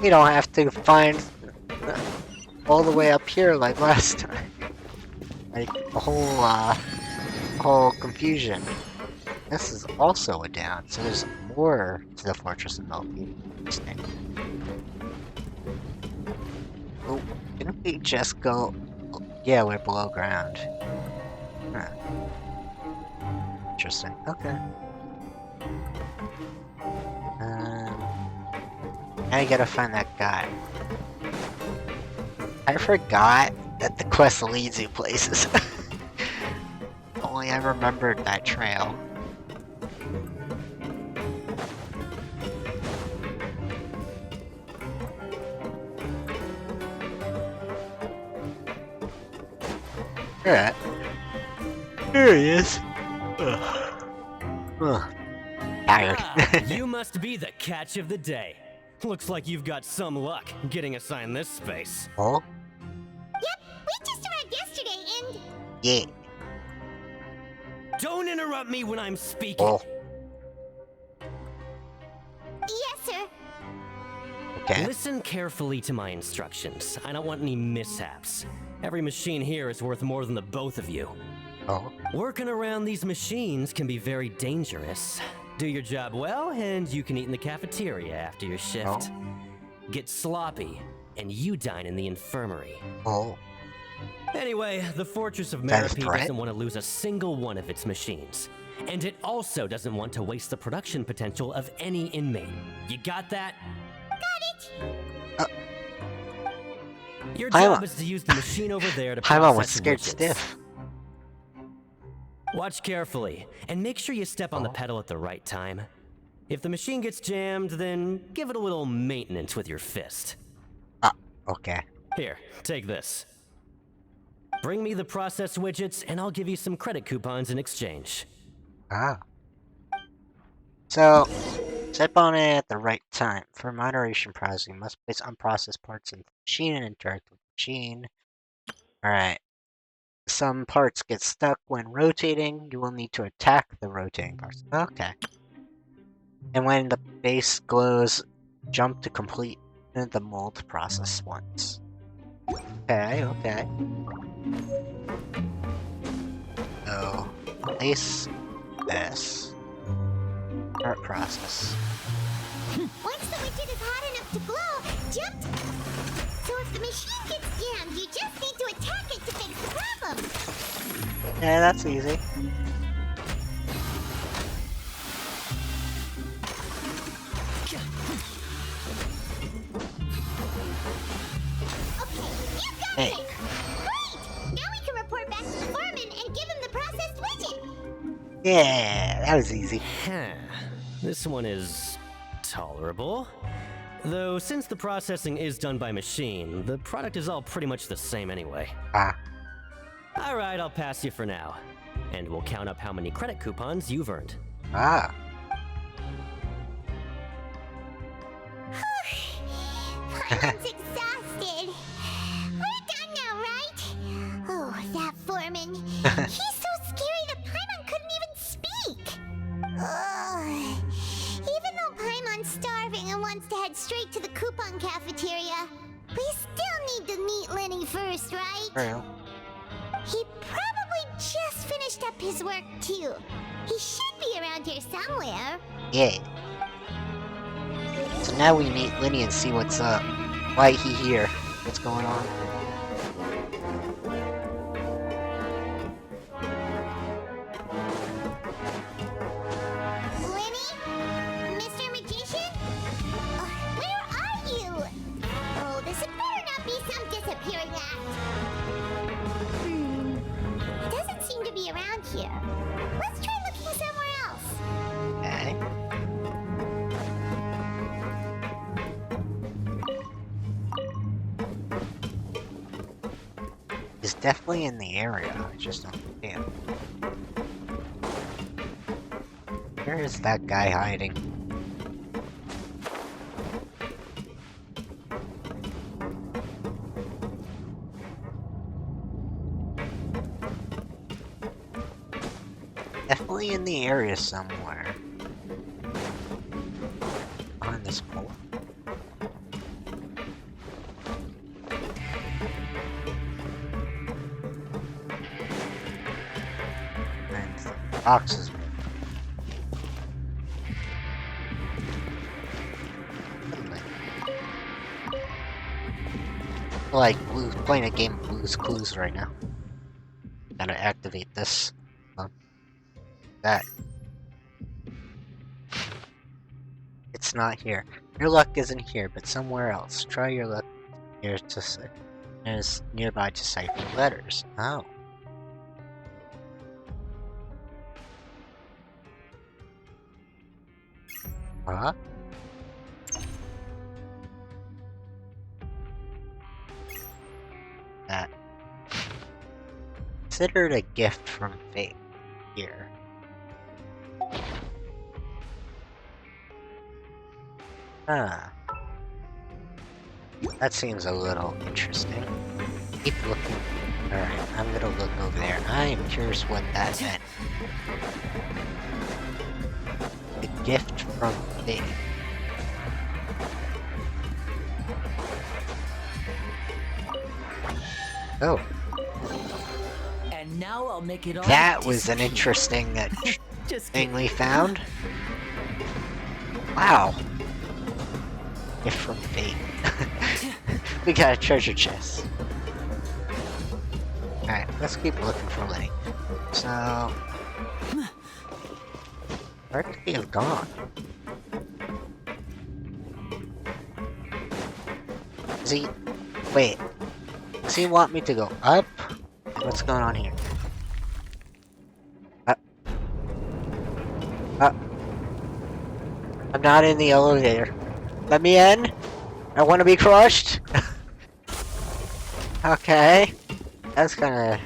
we don't have to find all the way up here like last time. Like, the whole confusion. This is also a down, so there's more to the Fortress of Melty. Oh, didn't we just go... Yeah, we're below ground. Huh. Interesting. Okay. Now you gotta find that guy. I forgot that the quest leads you places. Only I remembered that trail. Alright. Here he is. Ugh. Tired. You must be the catch of the day. Looks like you've got some luck getting assigned this space. Oh? Yep, we just arrived yesterday and... Yeah. Don't interrupt me when I'm speaking. Oh. Yes, sir. Okay. Listen carefully to my instructions. I don't want any mishaps. Every machine here is worth more than the both of you. Oh. Working around these machines can be very dangerous. Do your job well, and you can eat in the cafeteria after your shift. Oh. Get sloppy, and you dine in the infirmary. Oh. Anyway, the Fortress of That is Meropide threat? doesn't want to lose a single one of its machines. And it also doesn't want to waste the production potential of any inmate. You got that? Got it. Your job is to use the machine over there to Paimon was process scared widgets. stiff. Watch carefully, and make sure you step on the pedal at the right time. If the machine gets jammed, then give it a little maintenance with your fist. Okay. Here, take this. Bring me the process widgets, and I'll give you some credit coupons in exchange. Ah. So, step on it at the right time. For moderation processing, you must place unprocessed parts in the machine and interact with the machine. Alright. Some parts get stuck when rotating. You will need to attack the rotating parts. Okay. And when the base glows, jump to complete the mold process once. Okay, okay. So, place this. Part process. Once the widget is hot enough to glow, jump. So if the machine gets jammed, you just need to attack it to fix the problem. Yeah, that's easy. Okay, you got it. Great. Now we can report back to the foreman and give him the processed widget. Yeah, that was easy. This one is tolerable. Though, since the processing is done by machine, the product is all pretty much the same anyway. Ah. Alright, I'll pass you for now. And we'll count up how many credit coupons you've earned. Ah. Paimon's exhausted. We're done now, right? Oh, that foreman. He's so scary that Paimon couldn't even speak. Ugh. Even though Paimon's starving and wants to head straight to the coupon cafeteria, we still need to meet Lenny first, right? True. He probably just finished up his work, too. He should be around here somewhere. Yeah. So now we meet Lenny and see what's up. Why he here? What's going on? Lenny? Mr. Magician? Where are you? Oh, this had better not be some disappearing act. He doesn't seem to be around here. Let's try looking somewhere else. Okay. He's definitely in the area. I just don't see him. Where is that guy hiding? Definitely in the area somewhere. On this pole. And the boxes. Like playing a game of Blue's Clues right now. Gotta activate this. That. It's not here. Your luck isn't here, but somewhere else. Try your luck here to say. There's nearby to cipher letters. Oh. Huh? That. Considered a gift from fate. Here. Ah. That seems a little interesting. Keep looking. Alright, I'm gonna look over there. I am curious what that meant. A gift from fate. Oh. And now I'll make it all That was an interesting thing we found. Wow. Gift from fate. We got a treasure chest. Alright, let's keep looking for Lenny. So... where could he have gone? Is he... wait. Does he want me to go up? What's going on here? I'm not in the elevator. Let me in! I want to be crushed! Okay. That's kinda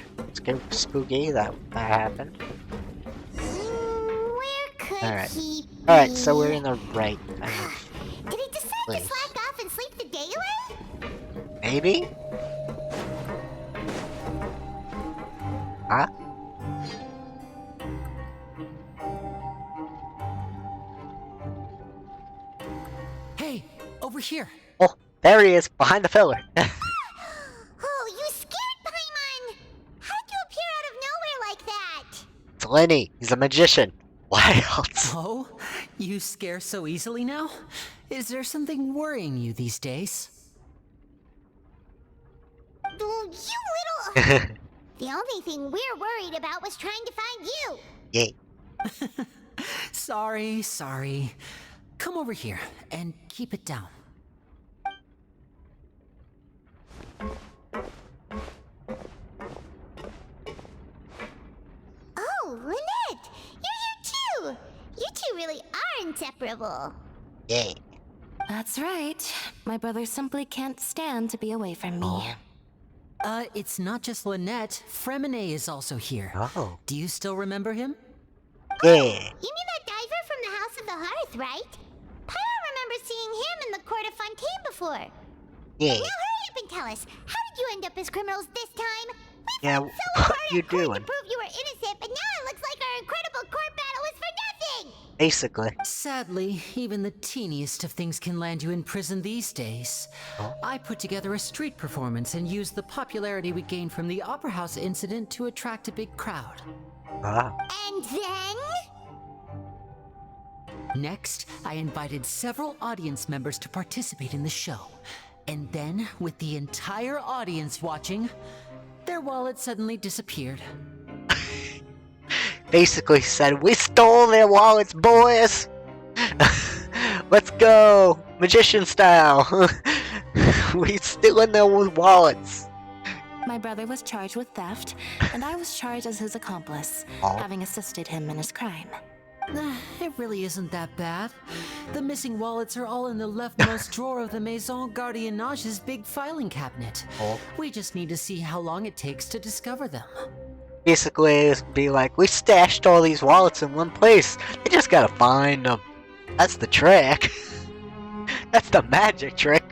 spooky that happened. Where could he be? Alright, so we're in the right Did he decide to slack off and sleep the day away? maybe? Huh? Hey, over here. Oh, there he is, behind the pillar. Oh, you scared Paimon! How'd you appear out of nowhere like that? It's Lenny, he's a magician. Why else? Oh, you scare so easily now? Is there something worrying you these days? Oh, you little... The only thing we're worried about was trying to find you. Yay. Sorry. Come over here and keep it down. Oh, Lynette! You're here too! You two really are inseparable. Yay. That's right. My brother simply can't stand to be away from me. It's not just Lynette. Fremine is also here. Oh. Do you still remember him? Yeah. You mean that diver from the House of the Hearth, right? Pyro remembers seeing him in the Court of Fontaine before. Yeah. Now hurry up and tell us, how did you end up as criminals this time? We Yeah, fought so what hard you at court doing? to prove you were innocent, but now it looks like our incredible court battle was for nothing! Basically. Sadly, even the teeniest of things can land you in prison these days. I put together a street performance and used the popularity we gained from the Opera House incident to attract a big crowd. Ah. And then? Next, I invited several audience members to participate in the show. And then, with the entire audience watching, their wallet suddenly disappeared. Basically said, we stole their wallets, boys! Let's go! Magician style! We stealing their wallets! My brother was charged with theft, and I was charged as his accomplice, having assisted him in his crime. It really isn't that bad. The missing wallets are all in the leftmost drawer of the Maison Gardiennage's big filing cabinet. We just need to see how long it takes to discover them. Basically, it'd be like, we stashed all these wallets in one place. They just gotta find them. That's the trick. That's the magic trick.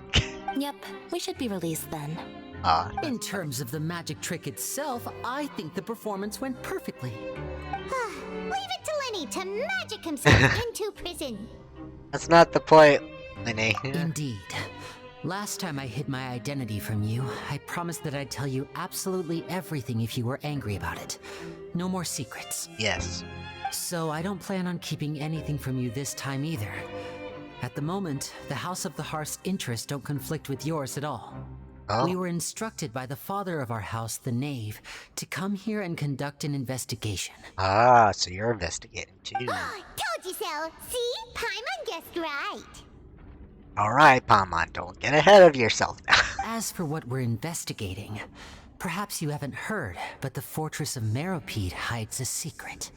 Yep, we should be released then. In terms of the magic trick itself, I think the performance went perfectly. Leave it to Lenny to magic himself into prison. That's not the point, Lenny. Indeed. Last time I hid my identity from you, I promised that I'd tell you absolutely everything if you were angry about it. No more secrets. Yes. So I don't plan on keeping anything from you this time either. At the moment, the House of the Hearth's interests don't conflict with yours at all. We were instructed by the father of our house, the Knave, to come here and conduct an investigation. Ah, so you're investigating too. Told you so. See? Paimon guessed right. Alright, Paimon, don't get ahead of yourself now. As for what we're investigating, perhaps you haven't heard, but the fortress of Meropide hides a secret.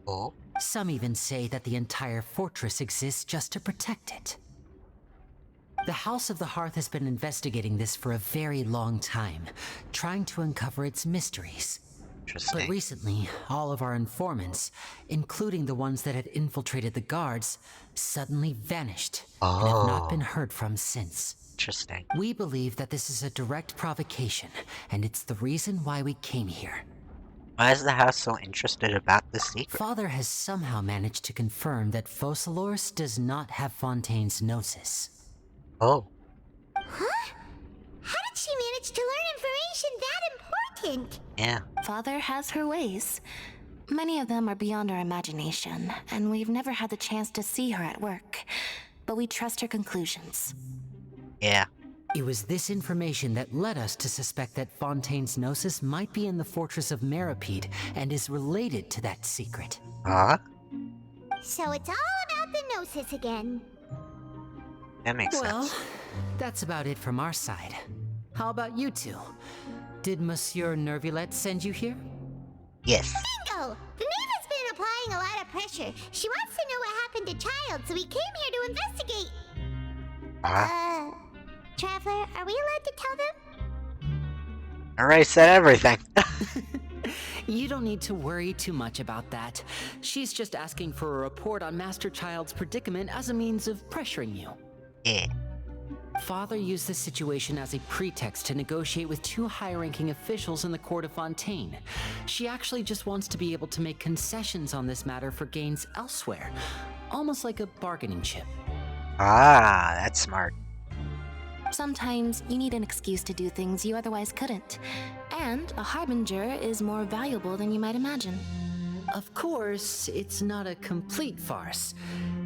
Oh? Some even say that the entire fortress exists just to protect it. The House of the Hearth has been investigating this for a very long time, trying to uncover its mysteries. But recently, all of our informants, including the ones that had infiltrated the guards, suddenly vanished and have not been heard from since. Interesting. We believe that this is a direct provocation, and it's the reason why we came here. Why is the house so interested about this secret? Father has somehow managed to confirm that Focalors does not have Fontaine's Gnosis. Oh. Huh? How did she manage to learn information that important? Yeah. Father has her ways. Many of them are beyond our imagination, and we've never had the chance to see her at work. But we trust her conclusions. Yeah. It was this information that led us to suspect that Fontaine's Gnosis might be in the fortress of Meropide and is related to that secret. Huh? So it's all about the Gnosis again. That makes sense. Well, that's about it from our side. How about you two? Did Monsieur Nervulet send you here? Yes. Bingo! The Knave has been applying a lot of pressure. She wants to know what happened to Child, so we came here to investigate. Traveler, are we allowed to tell them? I already said everything. You don't need to worry too much about that. She's just asking for a report on Master Child's predicament as a means of pressuring you. Yeah. Father used this situation as a pretext to negotiate with two high-ranking officials in the court of Fontaine. She actually just wants to be able to make concessions on this matter for gains elsewhere, almost like a bargaining chip. Ah, that's smart. Sometimes you need an excuse to do things you otherwise couldn't. And a harbinger is more valuable than you might imagine. Of course, it's not a complete farce.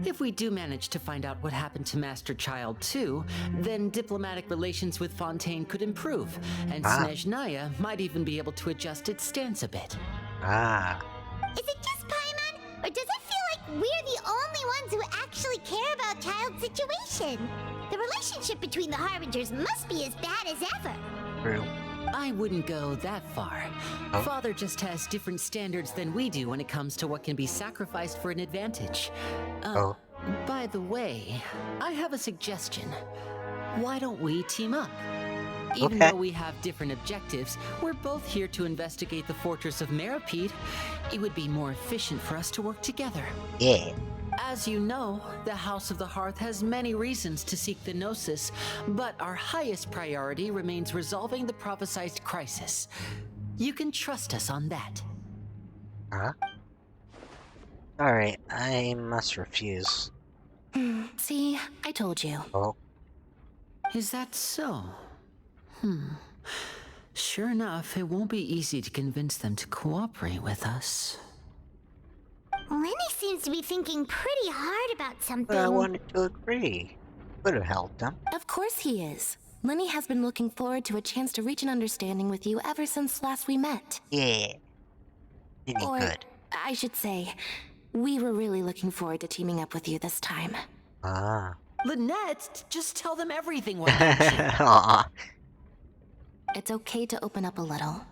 If we do manage to find out what happened to Master Child too, then diplomatic relations with Fontaine could improve, and Snezhnaya might even be able to adjust its stance a bit. Is it just Paimon, or does it feel like we're the only ones who actually care about Child's situation? The relationship between the Harbingers must be as bad as ever. True. I wouldn't go that far. Father just has different standards than we do when it comes to what can be sacrificed for an advantage. By the way, I have a suggestion. Why don't we team up? Even though we have different objectives, we're both here to investigate the fortress of Meropide. It would be more efficient for us to work together. Yeah. As you know, the House of the Hearth has many reasons to seek the Gnosis, but our highest priority remains resolving the prophesized crisis. You can trust us on that. Alright, I must refuse. See, I told you. Is that so? Sure enough, it won't be easy to convince them to cooperate with us. Lenny seems to be thinking pretty hard about something. But I wanted to agree. Would have helped him. Of course he is. Lenny has been looking forward to a chance to reach an understanding with you ever since last we met. Yeah. Or, good. I should say, we were really looking forward to teaming up with you this time. Lynette, just tell them everything, why don't you? It's okay to open up a little.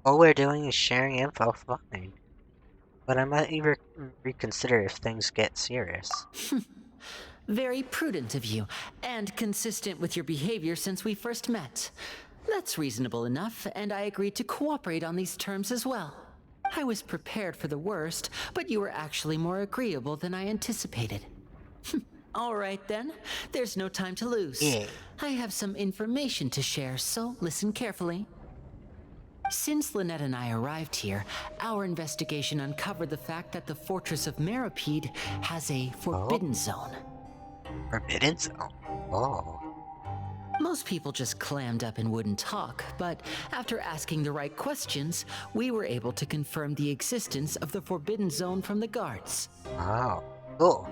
All we're doing is sharing info, fine. But I might even reconsider if things get serious. Very prudent of you, and consistent with your behavior since we first met. That's reasonable enough, and I agreed to cooperate on these terms as well. I was prepared for the worst, but you were actually more agreeable than I anticipated. All right then, there's no time to lose. I have some information to share, so listen carefully. Since Lynette and I arrived here, our investigation uncovered the fact that the fortress of Meropide has a forbidden zone. Forbidden zone? Most people just clammed up and wouldn't talk, but after asking the right questions, we were able to confirm the existence of the forbidden zone from the guards. Cool.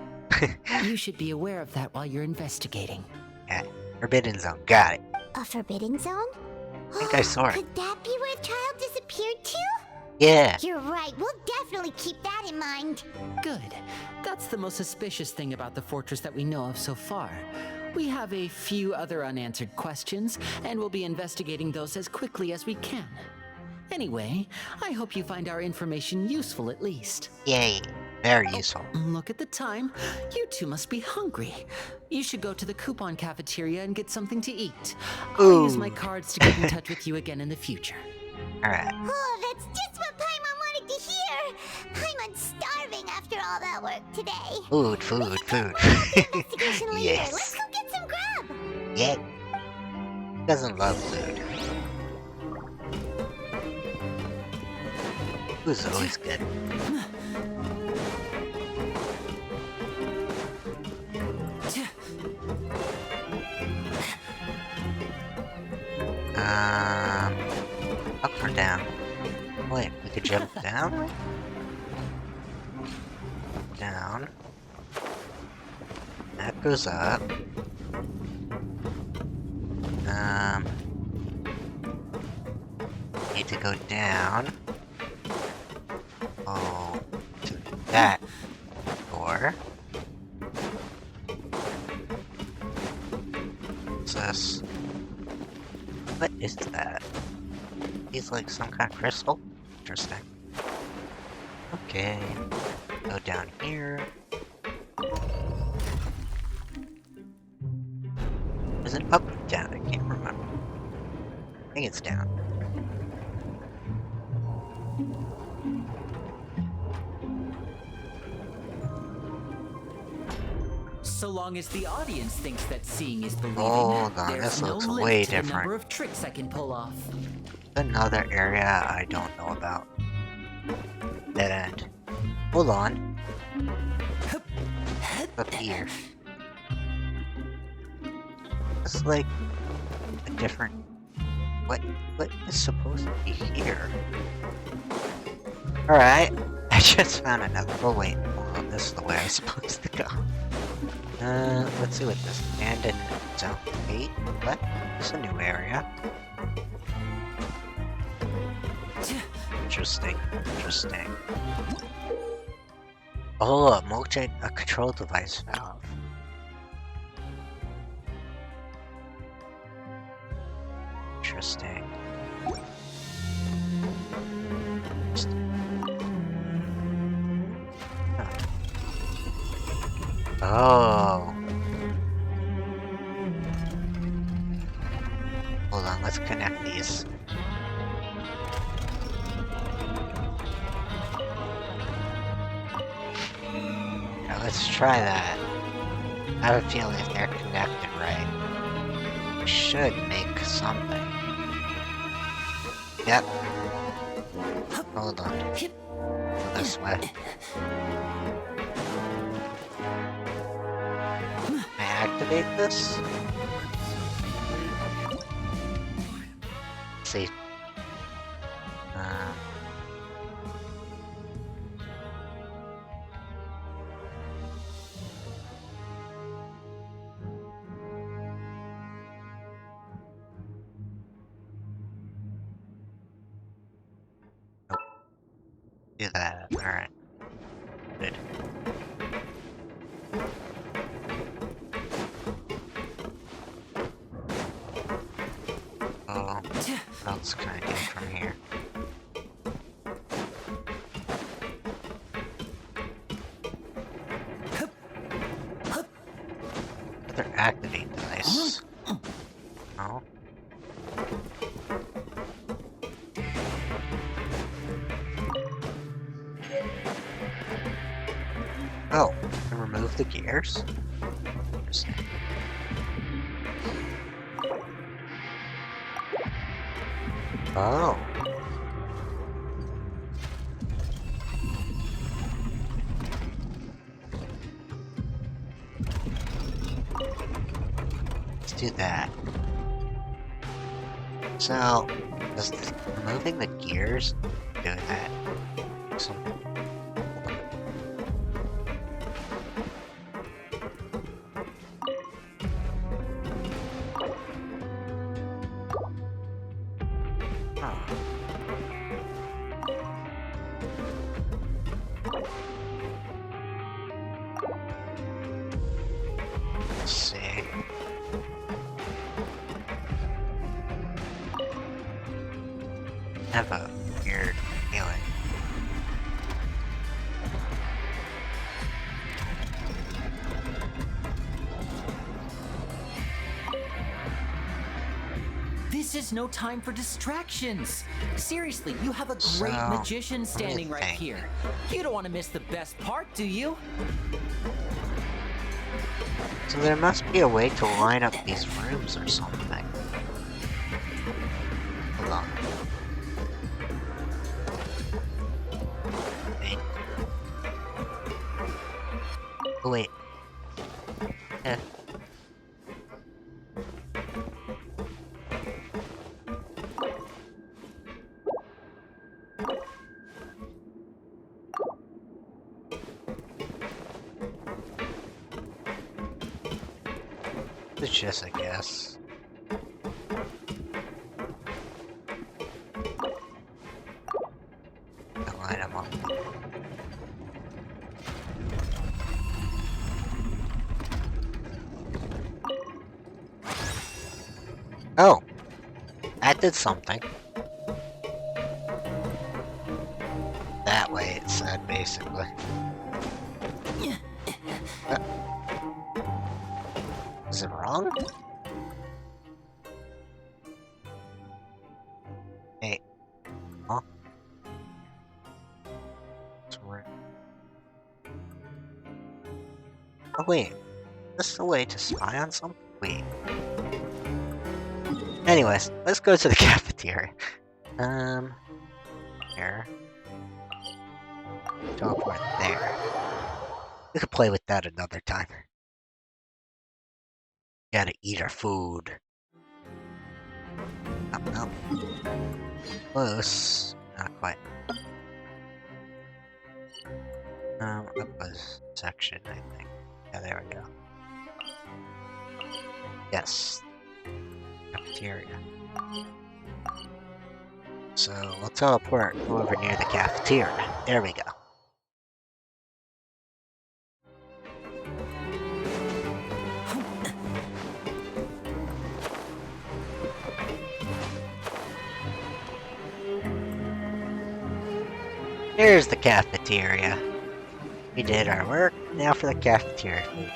You should be aware of that while you're investigating. Forbidden zone, got it. A forbidden zone? I think I saw it. Could that be where Child disappeared to? Yeah. You're right, we'll definitely keep that in mind. Good. That's the most suspicious thing about the fortress that we know of so far. We have a few other unanswered questions, and we'll be investigating those as quickly as we can. Anyway, I hope you find our information useful at least. Yay. Very useful. Look at the time. You two must be hungry. You should go to the coupon cafeteria and get something to eat. I'll use my cards to get in touch with you again in the future. Alright. Oh, that's just what Paimon wanted to hear! Paimon's starving after all that work today. Food. Investigation later. Yes. Let's go get some grub! Yeah. Doesn't love food. Food's always good. Up or down? Wait, we could jump down? Down. That goes up. Need to go down. Oh, to that door. What's this? What is that? He's like some kind of crystal? Interesting. Okay. Go down here. Is it up or down? I can't remember. I think it's down. So long as the audience thinks that seeing is believing, Hold on, there's this no looks limit way to the different. number of tricks I can pull off. Another area I don't know about. Dead end. Hold on. Up here. It's like a different. What is supposed to be here? Alright. I just found another. Oh wait, hold on, this is the way I'm supposed to go. Let's see what this abandoned zone 8. What? It's a new area. Interesting. Oh, a control device valve. Interesting. Oh. Hold on, let's connect these. Now let's try that. I have a feeling if they're connected right, we should make something. Yep. Hold on. Go this way. Activate this? Let's see. Nope. Do that. Alright. Good. What else can I do from here? Another activate device. No. Oh, and remove the gears? Interesting. Oh. Let's do that. So, does removing the gears do that? Something. Let's see. I have a weird feeling. This is no time for distractions. Seriously, you have a great magician standing right here. You don't want to miss the best part, do you? So there must be a way to line up these rooms or something. Hold on. Okay. Oh wait. Eh. It's just, I guess. I'll line them up. Oh! That did something. That way it said, basically. Is it wrong? Hey. Huh? It's weird. Oh wait. This is a way to spy on something? Wait. Anyways, let's go to the cafeteria. Here. Teleport there. We could play with that another time. Gotta eat our food. Up. Close. Not quite. Up was section, I think. Yeah, there we go. Yes. Cafeteria. So we'll teleport over near the cafeteria. There we go. Here's the cafeteria. We did our work, now for the cafeteria food.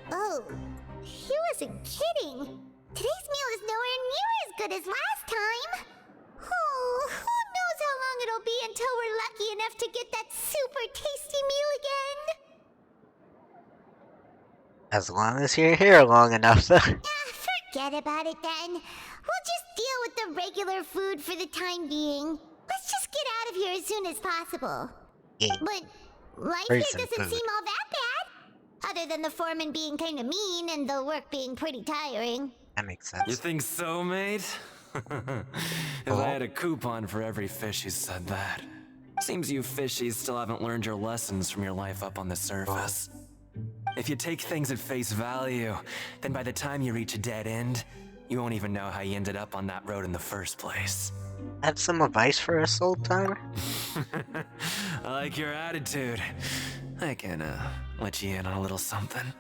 Oh, he wasn't kidding. Today's meal is nowhere near as good as last time. Oh, who knows how long it'll be until we're lucky enough to get that super tasty meal again. As long as you're here long enough. Forget about it then. We'll just deal with the regular food for the time being. Let's just get out of here as soon as possible. Yeah. But life here doesn't seem all that bad. Other than the foreman being kind of mean and the work being pretty tiring. That makes sense. You think so, mate? If I had a coupon for every fish who said that. Seems you fishies still haven't learned your lessons from your life up on the surface. If you take things at face value, then by the time you reach a dead end, you won't even know how you ended up on that road in the first place. Have some advice for us, old timer? I like your attitude. I can, let you in on a little something.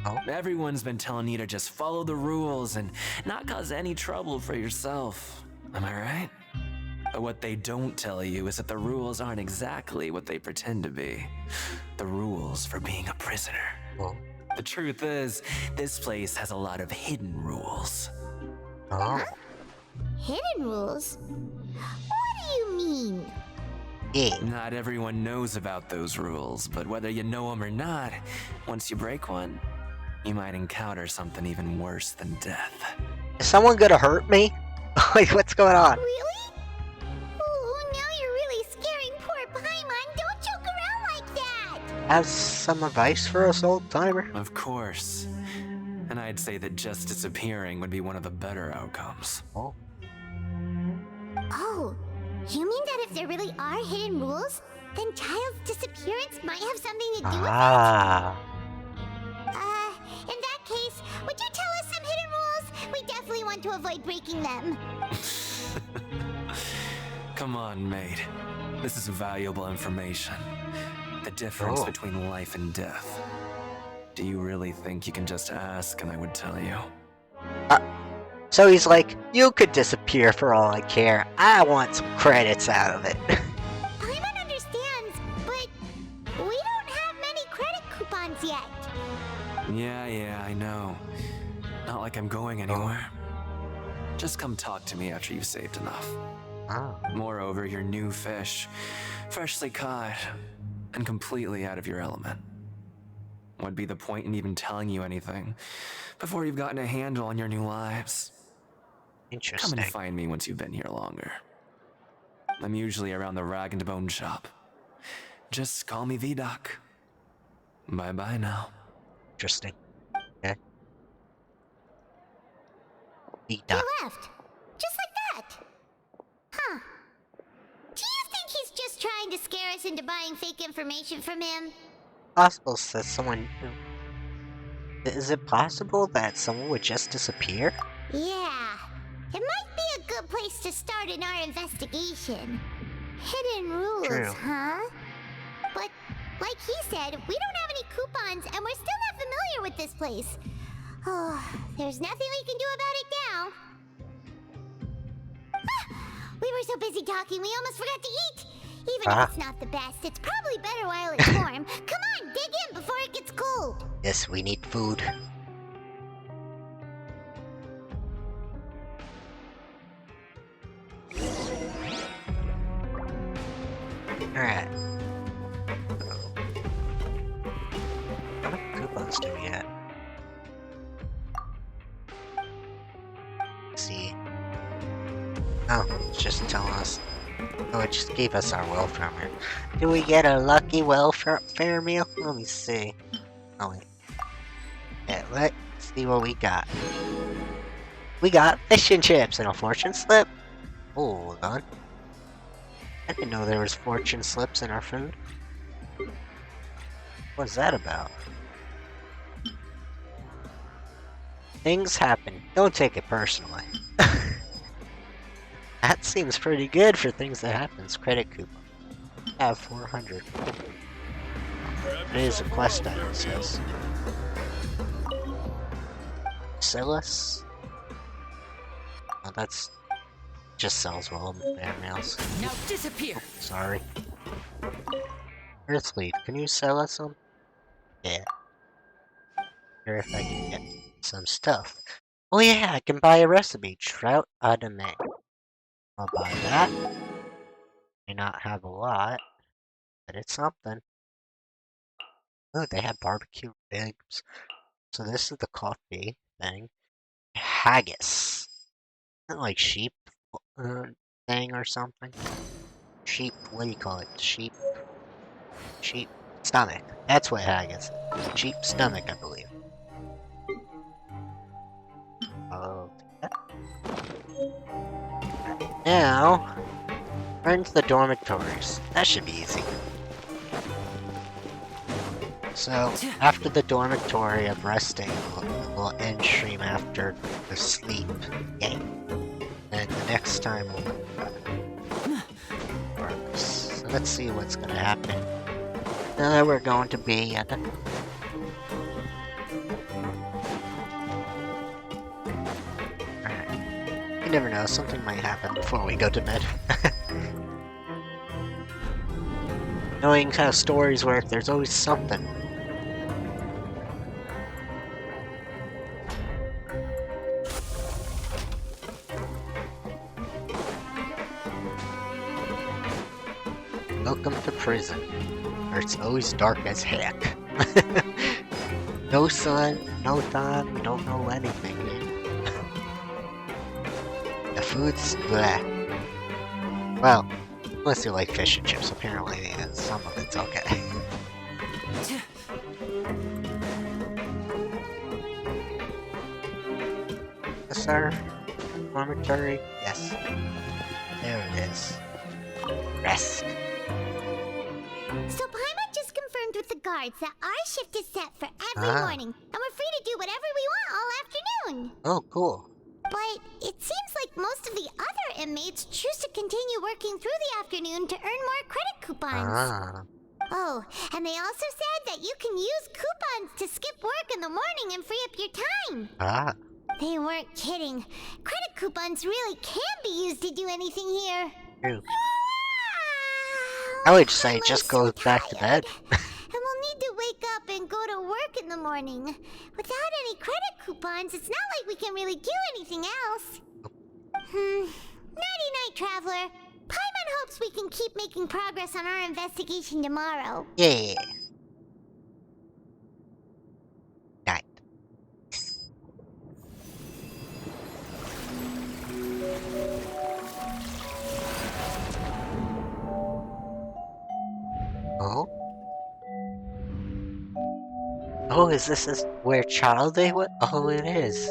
Oh? Everyone's been telling you to just follow the rules and not cause any trouble for yourself. Am I right? But what they don't tell you is that the rules aren't exactly what they pretend to be. The rules for being a prisoner. Oh. The truth is, this place has a lot of hidden rules. Oh. Hidden rules? What do you mean? Yeah. Not everyone knows about those rules, but whether you know them or not, once you break one, you might encounter something even worse than death. Is someone gonna hurt me? Like, what's going on? Really? Oh, now you're really scaring poor Paimon. Don't joke around like that! Have some advice for us, old timer? Of course. And I'd say that just disappearing would be one of the better outcomes. Oh. Oh, you mean that if there really are hidden rules, then Child's disappearance might have something to do with it? In that case, would you tell us some hidden rules? We definitely want to avoid breaking them. Come on, mate. This is valuable information. The difference between life and death. Do you really think you can just ask and I would tell you? So he's like, you could disappear for all I care. I want some credits out of it. Paimon understands, but we don't have many credit coupons yet. Yeah, I know. Not like I'm going anywhere. Just come talk to me after you've saved enough. Moreover, you're new fish, freshly caught, and completely out of your element. What'd be the point in even telling you anything before you've gotten a handle on your new lives? Interesting. Come and find me once you've been here longer. I'm usually around the rag and bone shop. Just call me V-Doc. Bye-bye now. Interesting. Okay. He left. Just like that. Huh. Do you think he's just trying to scare us into buying fake information from him? Possible, says someone. Is it possible that someone would just disappear? Yeah. It might be a good place to start in our investigation. Hidden rules, huh? But, like he said, we don't have any coupons and we're still not familiar with this place. Oh, there's nothing we can do about it now. We were so busy talking, we almost forgot to eat. Even if it's not the best, it's probably better while it's warm. Come on, dig in before it gets cold. Yes, we need food. Alright. How many coupons do we get? Let's see. Oh, it's just telling us. Oh, it just gave us our welfare meal. Do we get a lucky welfare meal? Let me see. Oh, wait. Yeah, let's see what we got. We got fish and chips and a fortune slip. Oh, hold on. I didn't know there was fortune slips in our food. What's that about? Things happen. Don't take it personally. That seems pretty good for things that happens. Credit coupon. I have 400. It is a quest item, it says. Silas? Oh, that's just sells welfare meals. Now disappear. Oh, sorry. Earthlead, can you sell us some? Yeah. Here if I can get some stuff. Oh yeah, I can buy a recipe. Trout adame. I'll buy that. May not have a lot, but it's something. Oh, they have barbecue ribs. So this is the coffee thing. Haggis. Isn't it like sheep thing or something? Sheep, what do you call it? Sheep stomach. That's what haggis is. Sheep stomach, I believe. Oh, now, run to the dormitories. That should be easy. So, after the dormitory of resting, we'll end stream after the sleep game. And the next time we'll so let's see what's gonna happen. Now we're going to be at the... Alright. You never know, something might happen before we go to bed. Knowing how stories work, there's always something. Welcome to prison, where it's always dark as heck. No sun, no dawn, we don't know anything. The food's bleh. Well, unless you like fish and chips, apparently some of it's okay. Yes, sir. Dormitory? Yes. There it is. Rest. So Paimon just confirmed with the guards that our shift is set for every morning, and we're free to do whatever we want all afternoon. Oh, cool. But it seems like like most of the other inmates choose to continue working through the afternoon to earn more credit coupons. Oh, and they also said that you can use coupons to skip work in the morning and free up your time. They weren't kidding. Credit coupons really can be used to do anything here. True. I would say just go back to bed. And we'll need to wake up and go to work in the morning. Without any credit coupons, it's not like we can really do anything else. Nighty-night, Traveler. Paimon hopes we can keep making progress on our investigation tomorrow. Yeah. Night. Oh? Oh, is this where Child Day was? Oh, it is.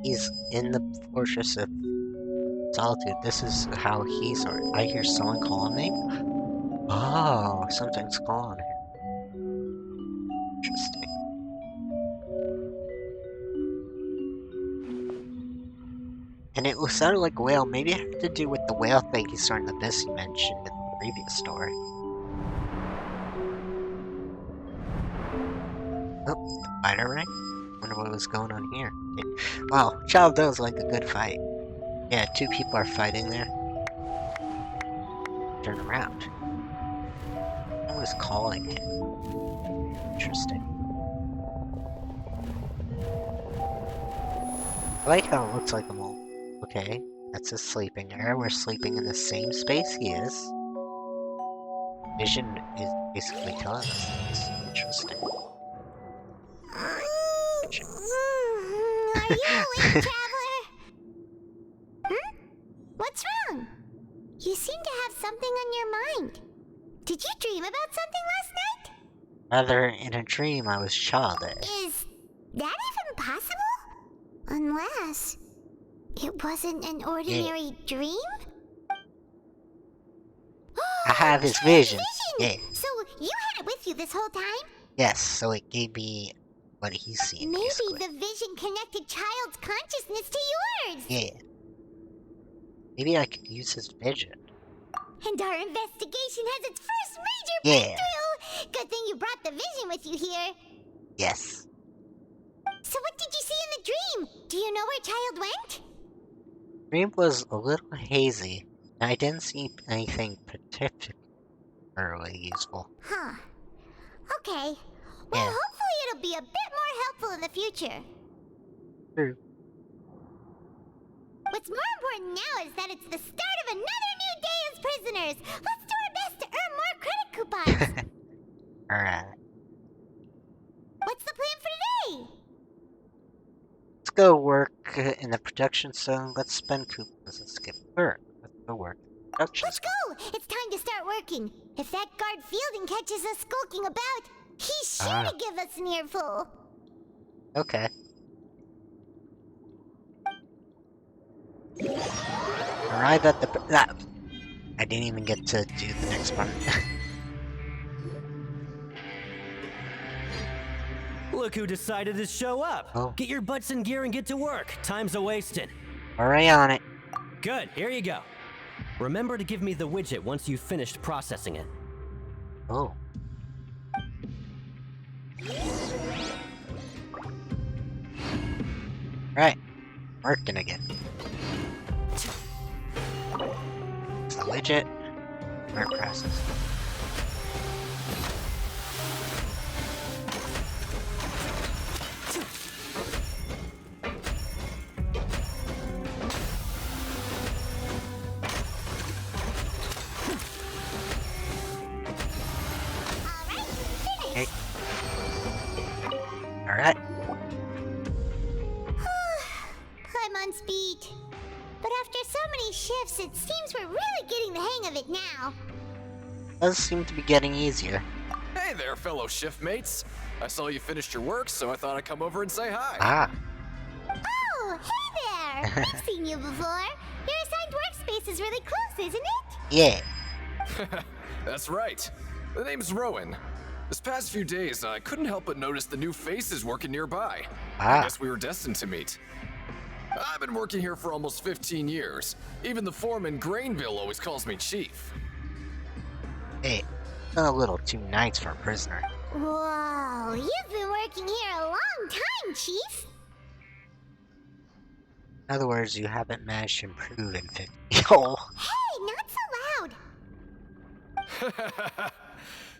He's in the Fortress of Solitude. This is how he's... I hear someone calling me? Oh, something's calling him. Interesting. And it sounded like a whale. Maybe it had to do with the whale thing he saw in the abyss he mentioned in the previous story. Oh, the spider ring? Wonder what was going on here. Wow, Child does like a good fight. Yeah, two people are fighting there. Turn around. Someone was calling him. Interesting. I like how it looks like I'm all... Okay, that's his sleeping area. We're sleeping in the same space he is. Vision is basically telling us this. Interesting. Are you awake, Traveler? What's wrong? You seem to have something on your mind. Did you dream about something last night? Rather, in a dream, I was childish. Is that even possible? Unless it wasn't an ordinary dream? I have his vision. Yeah. So you had it with you this whole time? Yes, so it gave me what he's seeing. Maybe basically. the vision connected Child's consciousness to yours. Yeah. Maybe I could use his vision. And our investigation has its first major breakthrough! Good thing you brought the vision with you here. Yes. So what did you see in the dream? Do you know where Child went? Dream was a little hazy, and I didn't see anything particularly useful. Huh. Okay. Well, hopefully it'll be a bit more helpful in the future. True. What's more important now is that it's the start of another new day as prisoners. Let's do our best to earn more credit coupons. Alright. What's the plan for today? Let's go work in the production zone. Let's spend coupons and skip work. Let's go work in the production Let's go! It's time to start working. If that guard Fielding catches us skulking about, he's sure to give us an earful. Okay. Arrive at the... I didn't even get to do the next part. Look who decided to show up. Oh. Get your butts in gear and get to work. Time's a-wasting. Already on it. Good, here you go. Remember to give me the widget once you've finished processing it. Oh. Right. Working again. It's the widget. Work process. Okay. Alright. I'm on speed. But after so many shifts, it seems we're really getting the hang of it now. Does seem to be getting easier. Hey there, fellow shiftmates. I saw you finished your work, so I thought I'd come over and say hi. Ah. Oh, hey there! I've seen you before. Your assigned workspace is really close, isn't it? Yeah. That's right. The name's Rowan. This past few days, I couldn't help but notice the new faces working nearby. I guess we were destined to meet. I've been working here for almost 15 years. Even the foreman, Grainville, always calls me Chief. Hey, a little too nice for a prisoner. Whoa, you've been working here a long time, Chief. In other words, you haven't managed to improve in 50. Yo! Hey, not so loud.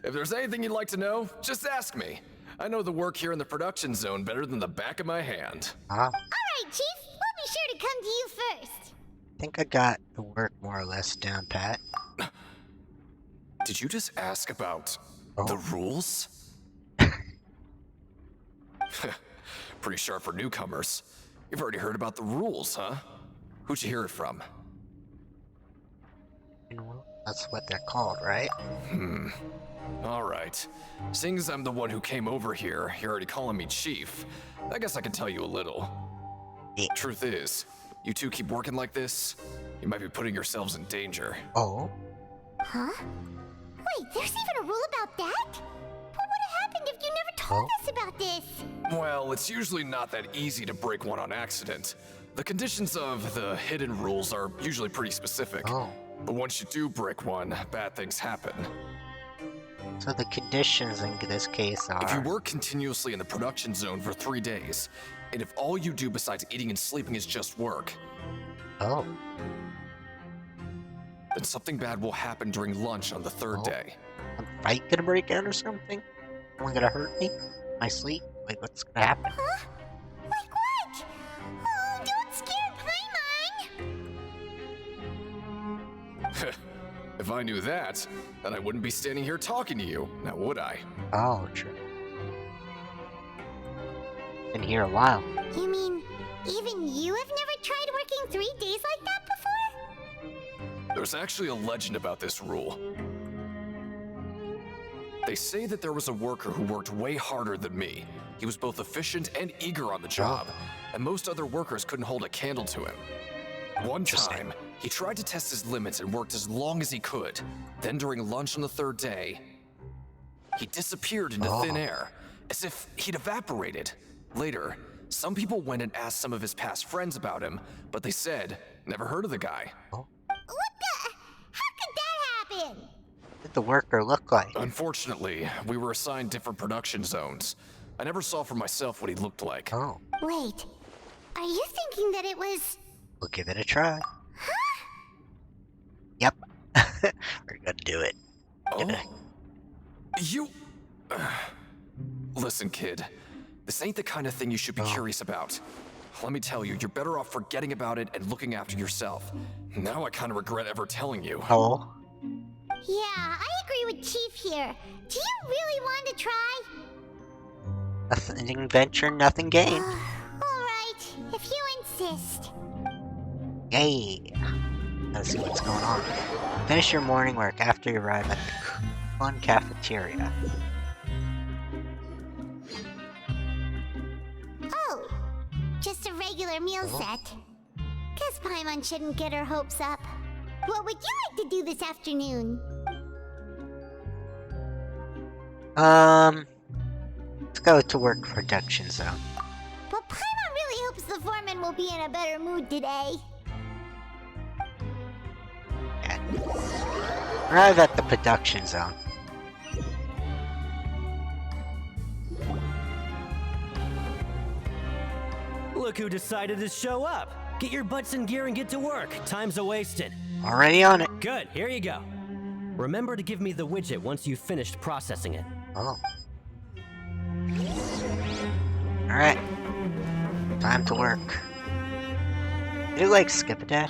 If there's anything you'd like to know, just ask me. I know the work here in the production zone better than the back of my hand. Ah. Alright, Chief, we'll be sure to come to you first. I think I got the work more or less down pat. Did you just ask about the rules? Pretty sharp for newcomers. You've already heard about the rules, huh? Who'd you hear it from? That's what they're called, right? Alright. Seeing as I'm the one who came over here, you're already calling me Chief. I guess I can tell you a little. Yeah. Truth is, you two keep working like this, you might be putting yourselves in danger. Oh? Huh? Wait, there's even a rule about that? What would have happened if you never told us about this? Well, it's usually not that easy to break one on accident. The conditions of the hidden rules are usually pretty specific. But once you do break one, bad things happen. So the conditions in this case are... If you work continuously in the production zone for 3 days, and if all you do besides eating and sleeping is just work... Oh. Then something bad will happen during lunch on the 3rd day. A fight gonna break out or something? Someone gonna hurt me? My sleep? Like, what's gonna happen? Huh? Like what? Oh, don't scare Paimon! If I knew that, then I wouldn't be standing here talking to you, now would I? Oh, true. Been here a while. You mean, even you have never tried working 3 days like that before? There's actually a legend about this rule. They say that there was a worker who worked way harder than me. He was both efficient and eager on the job, and most other workers couldn't hold a candle to him. One time, he tried to test his limits and worked as long as he could. Then during lunch on the 3rd day, he disappeared into thin air, as if he'd evaporated. Later, some people went and asked some of his past friends about him, but they said, never heard of the guy. What the? How could that happen? What did the worker look like? Unfortunately, we were assigned different production zones. I never saw for myself what he looked like. Oh. Wait, are you thinking that it was... We'll give it a try. Huh? Yep. We're gonna do it. You... Listen, kid. This ain't the kind of thing you should be curious about. Let me tell you, you're better off forgetting about it and looking after yourself. Now I kind of regret ever telling you. Oh. Yeah, I agree with Chief here. Do you really want to try? Nothing venture, nothing gain. Alright, if you insist. Yay. Let's see what's going on. Finish your morning work after you arrive at the fun cafeteria. Oh, just a regular meal set. Guess Paimon shouldn't get her hopes up. What would you like to do this afternoon? Let's go to work production zone. But Paimon really hopes the foreman will be in a better mood today. Yeah. Arrive at the production zone. Look who decided to show up. Get your butts in gear and get to work. Time's a-wasted. Already on it. Good, here you go. Remember to give me the widget once you've finished processing it. Oh. Alright. Time to work. Did you like skip a day?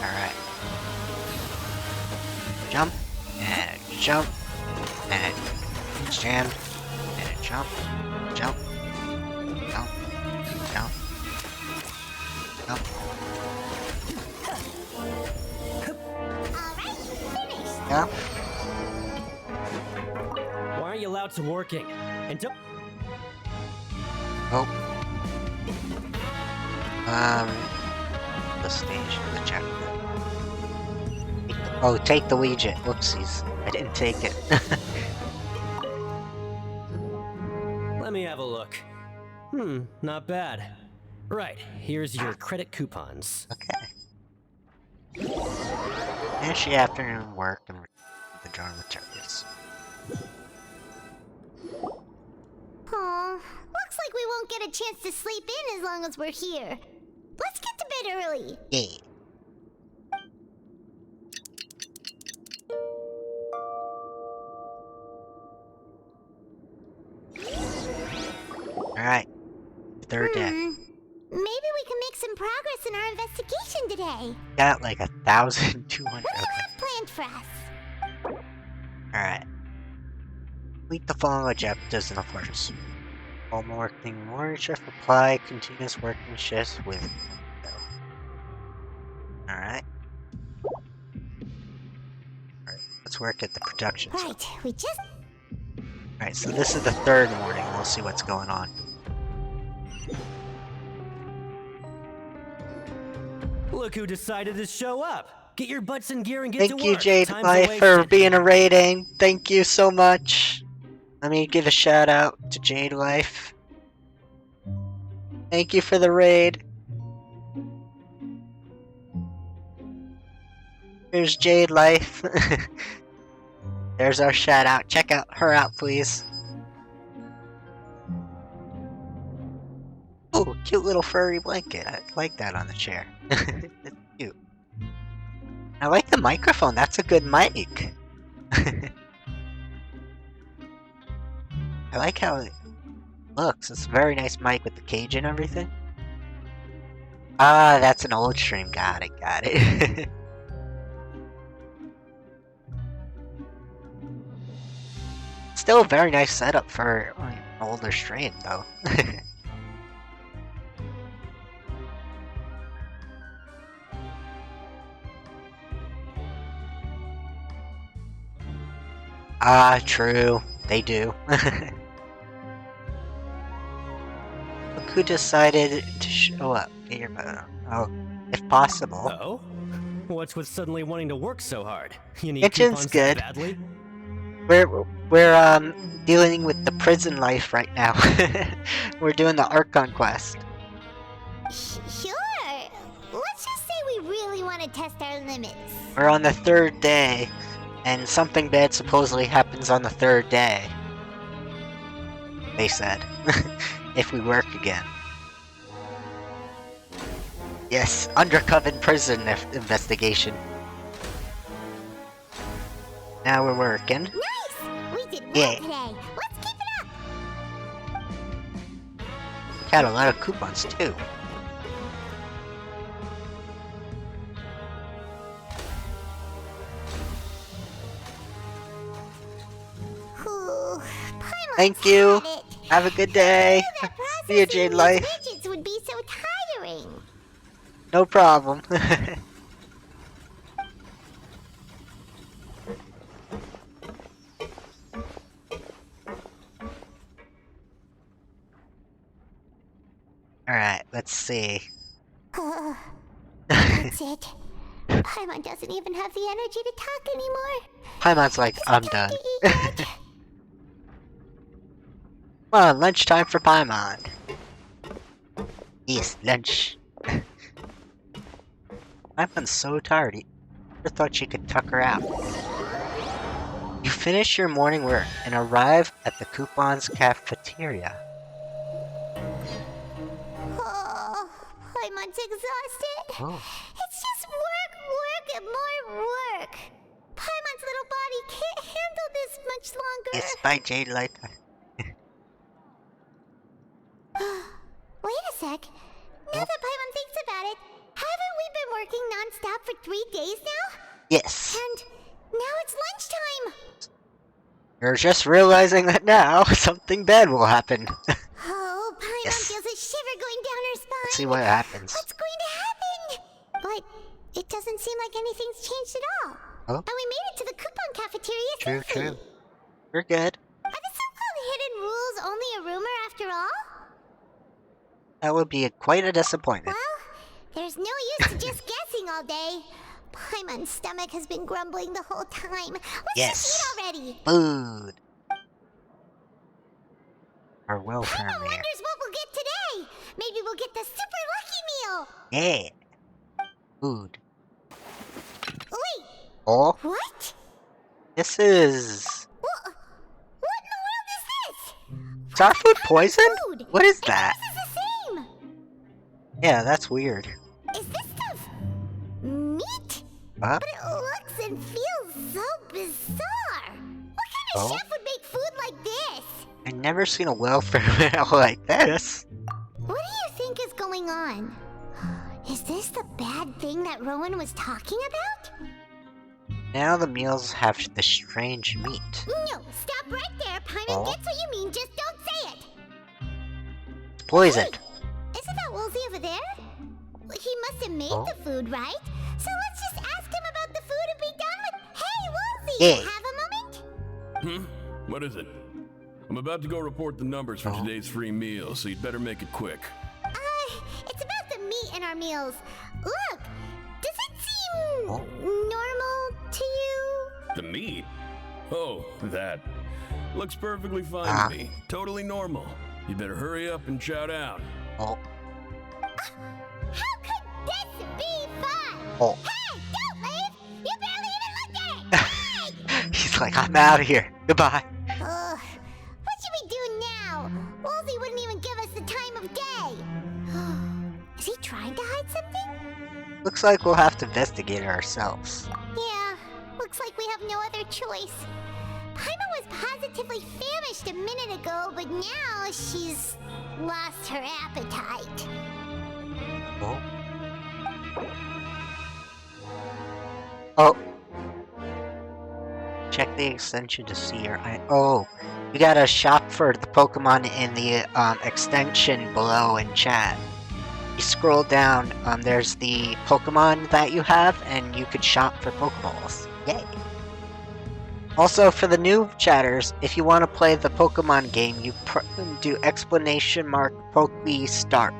Alright. Jump. And jump. And stand. And jump. Jump. Jump. Jump. Jump. Alright, finished. Yeah. Why aren't you allowed to working? And don't... Oh. The stage, the chapter. Oh, take the widget. Whoopsies. I didn't take it. Let me have a look. Not bad. Right, here's your credit coupons. Okay. Finish the afternoon work and the dormitories. Aw, looks like we won't get a chance to sleep in as long as we're here. Let's get to bed early. Yeah. Alright. Third day. Maybe we can make some progress in our investigation today. Got like 1,200. What do you have planned for us? Alright. Complete the following objectives in the fortress. All working morning shift, apply continuous working shifts with. Alright. Alright, let's work at the production. Right, we just. Alright, so this is the third morning. We'll see what's going on. Look who decided to show up. Get your butts in gear and get to work. Thank you, Jade Time's Life, for being a rating. Thank you so much. Let me give a shout out to Jade Life. Thank you for the raid. Here's Jade Life. There's our shout out. Check out her out, please. Oh, cute little furry blanket. I like that on the chair. It's cute. I like the microphone. That's a good mic. I like how it looks. It's a very nice mic with the cage and everything. Ah, that's an old stream. Got it, got it. Still a very nice setup for an older stream, though. Ah, true. They do. Look who decided to show up. Get your oh, if possible. Oh? What's with suddenly wanting to work so hard? You need Kitchen's coupons good. badly? We're dealing with the prison life right now. We're doing the Archon quest. Sure. Let's just say we really want to test our limits. We're on the third day, and something bad supposedly happens on the third day. They said. If we work again. Yes, undercover prison investigation. Now we're working. Nice! We did well today. Let's keep it up! Got a lot of coupons too. Thank you. Have a good day. See you, Jade Life. Widgets would be so tiring. No problem. Alright, let's see. That's it. Paimon doesn't even have the energy to talk anymore. Paimon's like, I'm done. Come on, lunchtime for Paimon. Yes, lunch. Paimon's so tired, he never thought she could tuck her out. You finish your morning work and arrive at the Coupon's cafeteria. Oh, Paimon's exhausted. Oh. It's just work, and more work. Paimon's little body can't handle this much longer. Yes, bye, Jade Light. Wait a sec. Now that Paimon thinks about it, haven't we been working non-stop for 3 days now? Yes. And now it's lunchtime. You're just realizing that now something bad will happen. Oh, Paimon feels a shiver going down her spine. Let's see what happens. What's going to happen? But it doesn't seem like anything's changed at all. Oh? And we made it to the coupon cafeteria True, safely. true. We're good. Are the so-called hidden rules only a rumor after all? That would be quite a disappointment. Well, there's no use to just guessing all day. Paimon's stomach has been grumbling the whole time. Let's just eat already. Food. Our welfare Paimon man. wonders what we'll get will get the super lucky meal! Yeah. Food. Wait! Oh? What? This is... What in the world is this? Is our food poisoned? Food? What is And that? yours is the same! Yeah, that's weird. Is this stuff meat? Huh? But it looks and feels so bizarre! What kind of chef would make food like this? I've never seen a welfare meal like this. What do you think is going on? Is this the bad thing that Rowan was talking about? Now the meals have the strange meat. No, stop right there. Paimon gets what you mean, just don't say it. It's poisoned. Hey, isn't that Woolsey over there? He must have made the food, right? So let's just ask him about the food and be done with. Hey, Woolsey, you have a moment? What is it? I'm about to go report the numbers for today's free meal, so you'd better make it quick. It's about the meat in our meals. Look, does it seem normal to you? The meat? Oh, that. Looks perfectly fine to me. Totally normal. You better hurry up and shout out. Oh. How could this be fun? Oh. Hey, don't leave! You barely even looked at it! Hey! He's like, I'm out of here. Goodbye. What should we do now? Woolsey wouldn't even give us the time of day. Is he trying to hide something? Looks like we'll have to investigate it ourselves. Yeah, looks like we have no other choice. Paimon was positively famished a minute ago, but now she's lost her appetite. Oh. Oh. Check the extension to see your eye. Oh, you gotta shop for the Pokemon in the extension below in chat. You scroll down, there's the Pokemon that you have, and you could shop for Pokeballs. Yay! Also, for the new chatters, if you want to play the Pokemon game, you do !Poke start.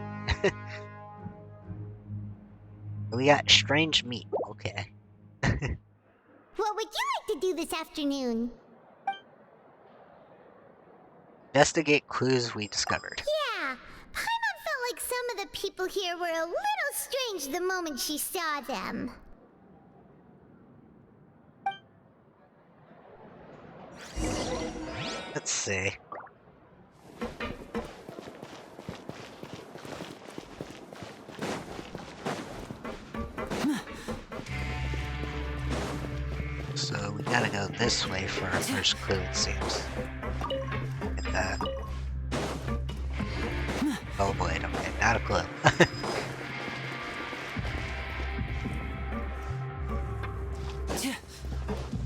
We got strange meat. Okay. What would you like to do this afternoon? Investigate clues we discovered. Yeah, Paimon felt like some of the people here were a little strange the moment she saw them. Let's see. So we gotta go this way for our first clue, it seems. Get that. Oh boy, okay, not a clue.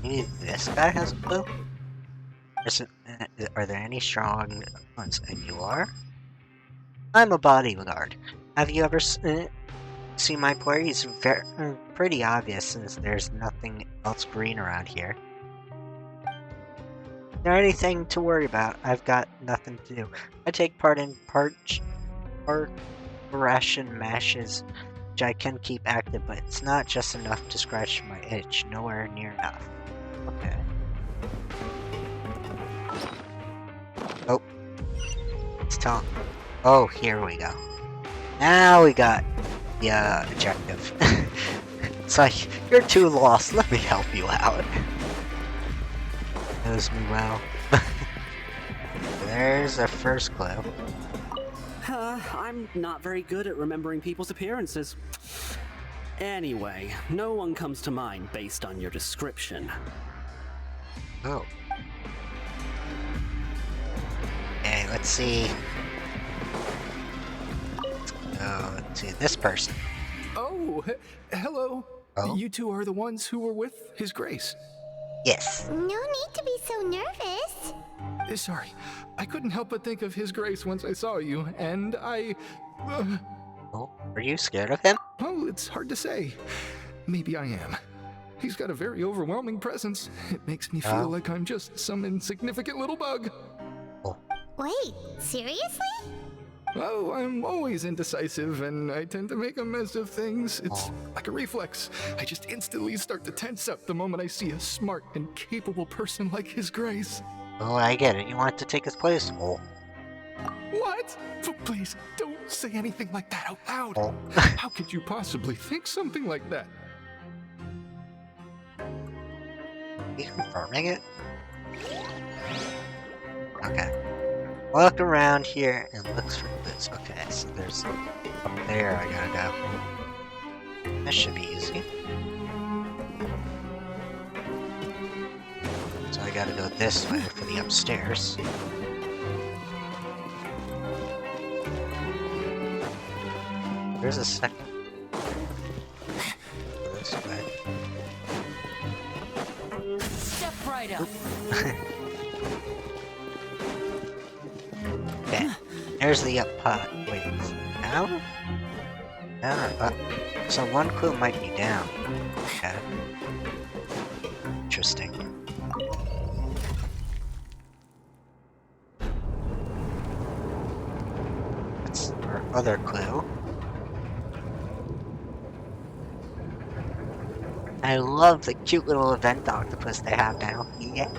Maybe this guy has a clue? Are there any strong ones? And you are? I'm a bodyguard. Have you ever seen my player? He's pretty obvious since there's nothing else green around here. Is there anything to worry about? I've got nothing to do. I take part in ration mashes, which I can keep active, but it's not just enough to scratch my itch. Nowhere near enough. Okay. Oh. It's Tom. Oh, here we go. Now we got the objective. It's like, you're too lost, let me help you out. Knows me well. There's our first clue. I'm not very good at remembering people's appearances. Anyway, no one comes to mind based on your description. Oh. Okay, let's see. Let's go to this person. Oh, hello. Oh? You two are the ones who were with His Grace. Yes. No need to be so nervous. Sorry, I couldn't help but think of His Grace once I saw you, and I... Oh, are you scared of him? Oh, it's hard to say. Maybe I am. He's got a very overwhelming presence. It makes me feel like I'm just some insignificant little bug. Oh. Wait, seriously? Oh, I'm always indecisive, and I tend to make a mess of things. It's like a reflex. I just instantly start to tense up the moment I see a smart and capable person like His Grace. Oh, I get it. You want to take his place? Oh. What? Please, don't say anything like that out loud. Oh. How could you possibly think something like that? Are you confirming it? Okay. Walk around here and looks for this. Okay, so there's up there I gotta go. That should be easy. So I gotta go this way for the upstairs. There's a second. This way. Step right up. Okay. There's the up pot. Wait, down? Down or up? So one clue might be down. Okay. Interesting. That's our other clue. I love the cute little event octopus they have now. Yeah.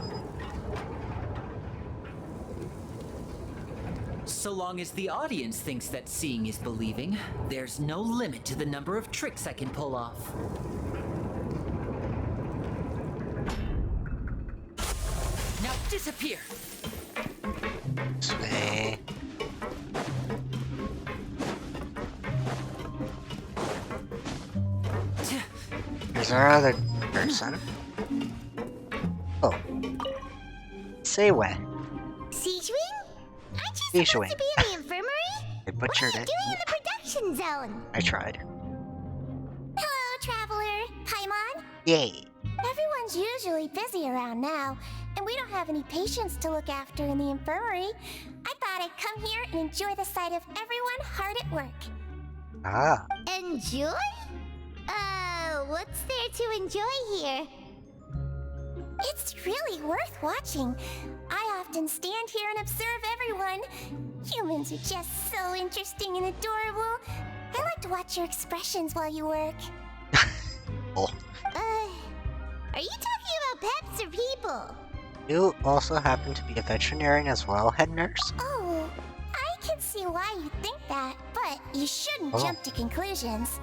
So long as the audience thinks that seeing is believing, there's no limit to the number of tricks I can pull off. Now disappear! This way. There's our other person. Oh. Say what? Seishwing? Aren't you supposed to be in the infirmary? I butchered it. What are you doing in the production zone? I tried. Hello, Traveler. Paimon? Yay. Everyone's usually busy around now, and we don't have any patients to look after in the infirmary. I thought I'd come here and enjoy the sight of everyone hard at work. Ah. Enjoy? What's there to enjoy here? It's really worth watching. I often stand here and observe everyone. Humans are just so interesting and adorable. I like to watch your expressions while you work. Oh. Are you talking about pets or people? You also happen to be a veterinarian as well, head nurse? Oh, I can see why you think that, but you shouldn't jump to conclusions.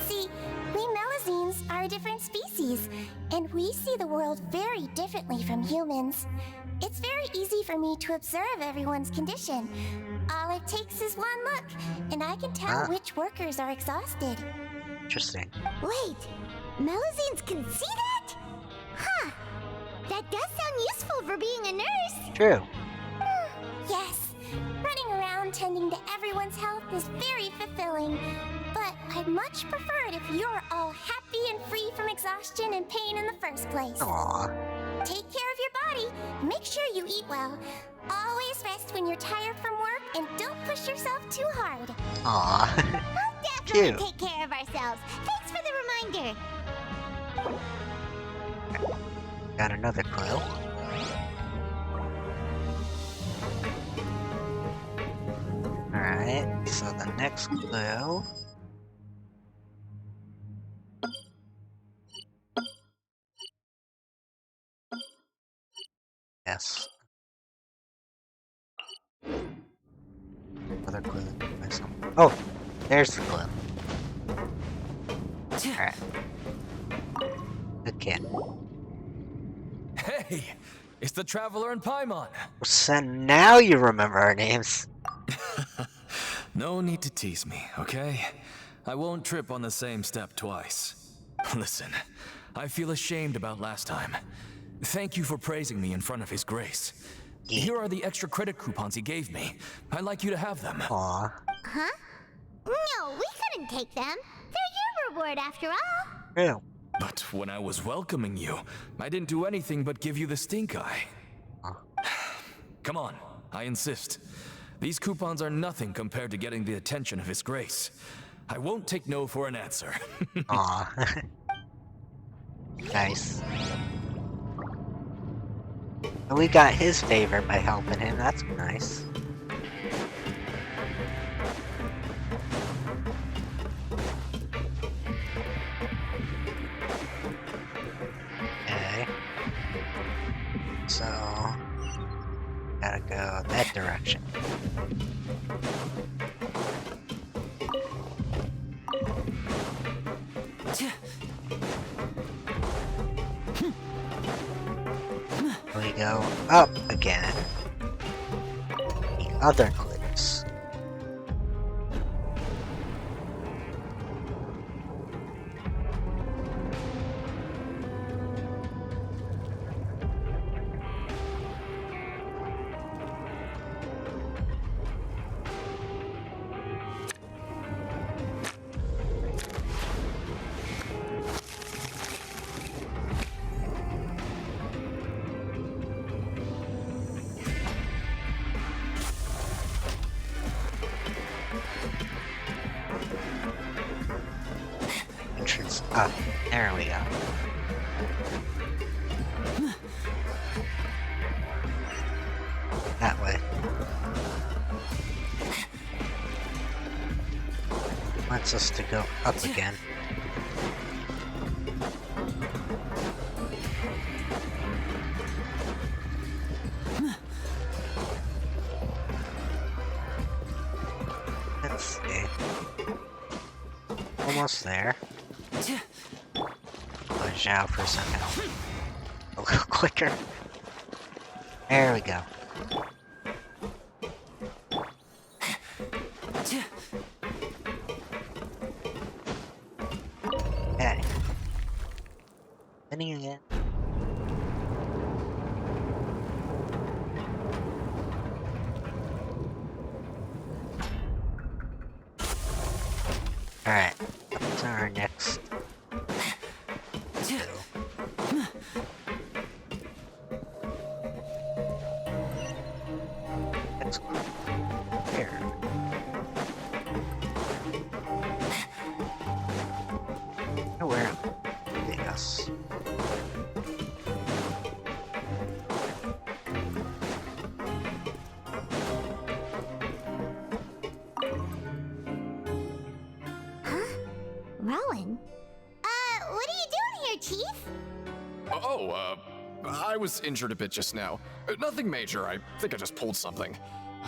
See, we Melazines are a different species, and we see the world very differently from humans. It's very easy for me to observe everyone's condition. All it takes is one look, and I can tell which workers are exhausted. Interesting. Wait, Melazines can see that? Huh. That does sound useful for being a nurse. True. Yes, running around tending to everyone's health is very fulfilling. But I'd much prefer it if you're all happy and free from exhaustion and pain in the first place. Aww. Take care of your body. Make sure you eat well. Always rest when you're tired from work, and don't push yourself too hard. Aww. We'll definitely take care of ourselves. Thanks for the reminder. Got another clue. Alright, so the next clue. Yes. Another clue. Oh, there's the clue. Alright. Good kid. Hey, it's the Traveler and Paimon. So now you remember our names. No need to tease me, okay? I won't trip on the same step twice. Listen, I feel ashamed about last time. Thank you for praising me in front of His Grace. Here are the extra credit coupons he gave me. I'd like you to have them. Aww. Huh? No, we couldn't take them. They're your reward after all. True. But when I was welcoming you, I didn't do anything but give you the stink eye. Come on, I insist. These coupons are nothing compared to getting the attention of His Grace. I won't take no for an answer. Aw. Nice. And we got his favor by helping him, that's nice. Okay. So, gotta go that direction. we go up again. The other glyphs. Entrance up. There we go. That way. Wants us to go up again. Let's see. Almost there. Watch out for a second. A little quicker. There we go. Okay. Spinning again. Alright, up to our next. Let's go here. Where take us? Rowan? What are you doing here, Chief? I was injured a bit just now. Nothing major, I think I just pulled something.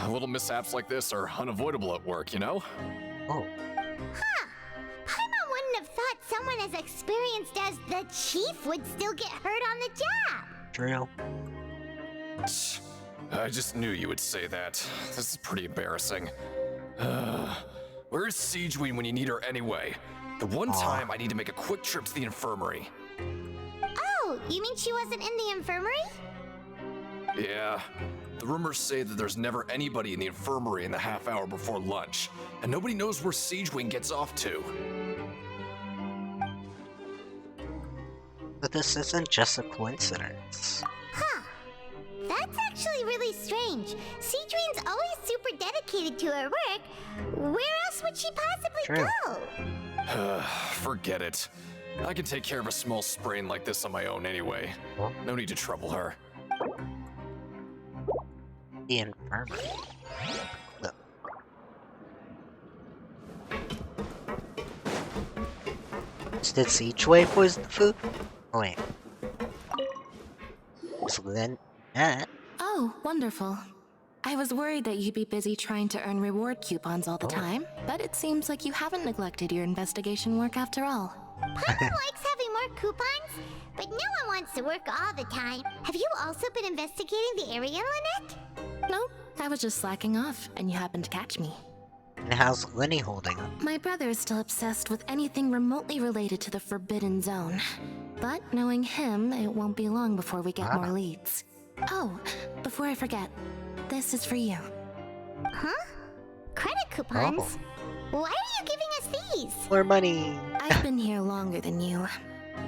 Little mishaps like this are unavoidable at work, you know? Oh. Huh. Paimon wouldn't have thought someone as experienced as the Chief would still get hurt on the job. True. I just knew you would say that. This is pretty embarrassing. Where's Siegeween when you need her anyway? The one time I need to make a quick trip to the infirmary. Oh, you mean she wasn't in the infirmary? Yeah. The rumors say that there's never anybody in the infirmary in the half hour before lunch, and nobody knows where Siegeween gets off to. But this isn't just a coincidence. Huh. That's actually really strange. Siegeween's always super dedicated to her work. Where else would she possibly go? Forget it. I can take care of a small sprain like this on my own anyway. No need to trouble her. The infirmary. Look. Did Siegeway poison the food? Oh wait. So then that. Oh, wonderful. I was worried that you'd be busy trying to earn reward coupons all the time, but it seems like you haven't neglected your investigation work after all. Paimon likes having more coupons, but no one wants to work all the time. Have you also been investigating the area, Lynette? No, I was just slacking off, and you happened to catch me. And how's Lenny holding up? My brother is still obsessed with anything remotely related to the Forbidden Zone. But knowing him, it won't be long before we get more leads. Oh, before I forget, this is for you. Huh? Credit coupons? Why are you giving us these? More money. I've been here longer than you.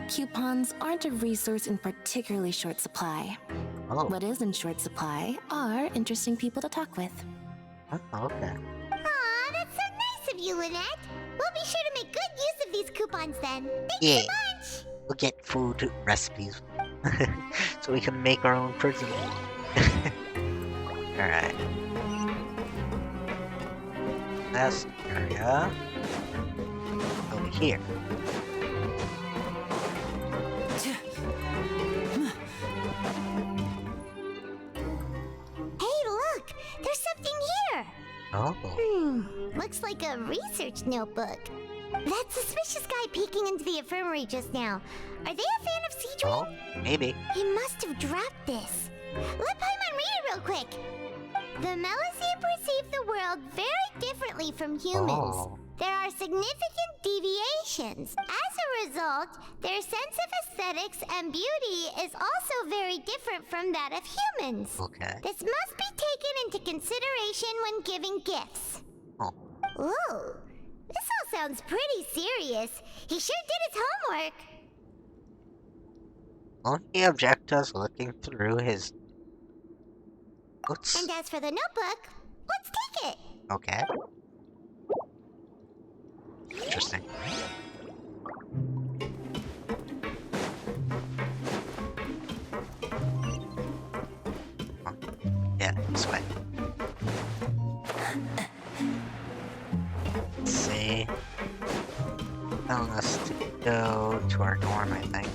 Coupons aren't a resource in particularly short supply. What is in short supply are interesting people to talk with. Oh, okay. Aw, that's so nice of you, Lynette. We'll be sure to make good use of these coupons then. Thanks Yeah. so much. We'll get food recipes so we can make our own prison. Alright. Last area. Over here. Hey, look! There's something here! Oh. Looks like a research notebook. That suspicious guy peeking into the infirmary just now. Are they a fan of Siege Wing? Oh, maybe. He must have dropped this. Let Paimon read it real quick. The Melusine perceive the world very differently from humans. Oh. There are significant deviations. As a result, their sense of aesthetics and beauty is also very different from that of humans. Okay. This must be taken into consideration when giving gifts. Oh. Ooh, this all sounds pretty serious. He sure did his homework. Won't he object to us looking through his notes? And as for the notebook, let's take it. Okay. Interesting. Oh, yeah, this way. Let's see. Telling us to go to our dorm, I think.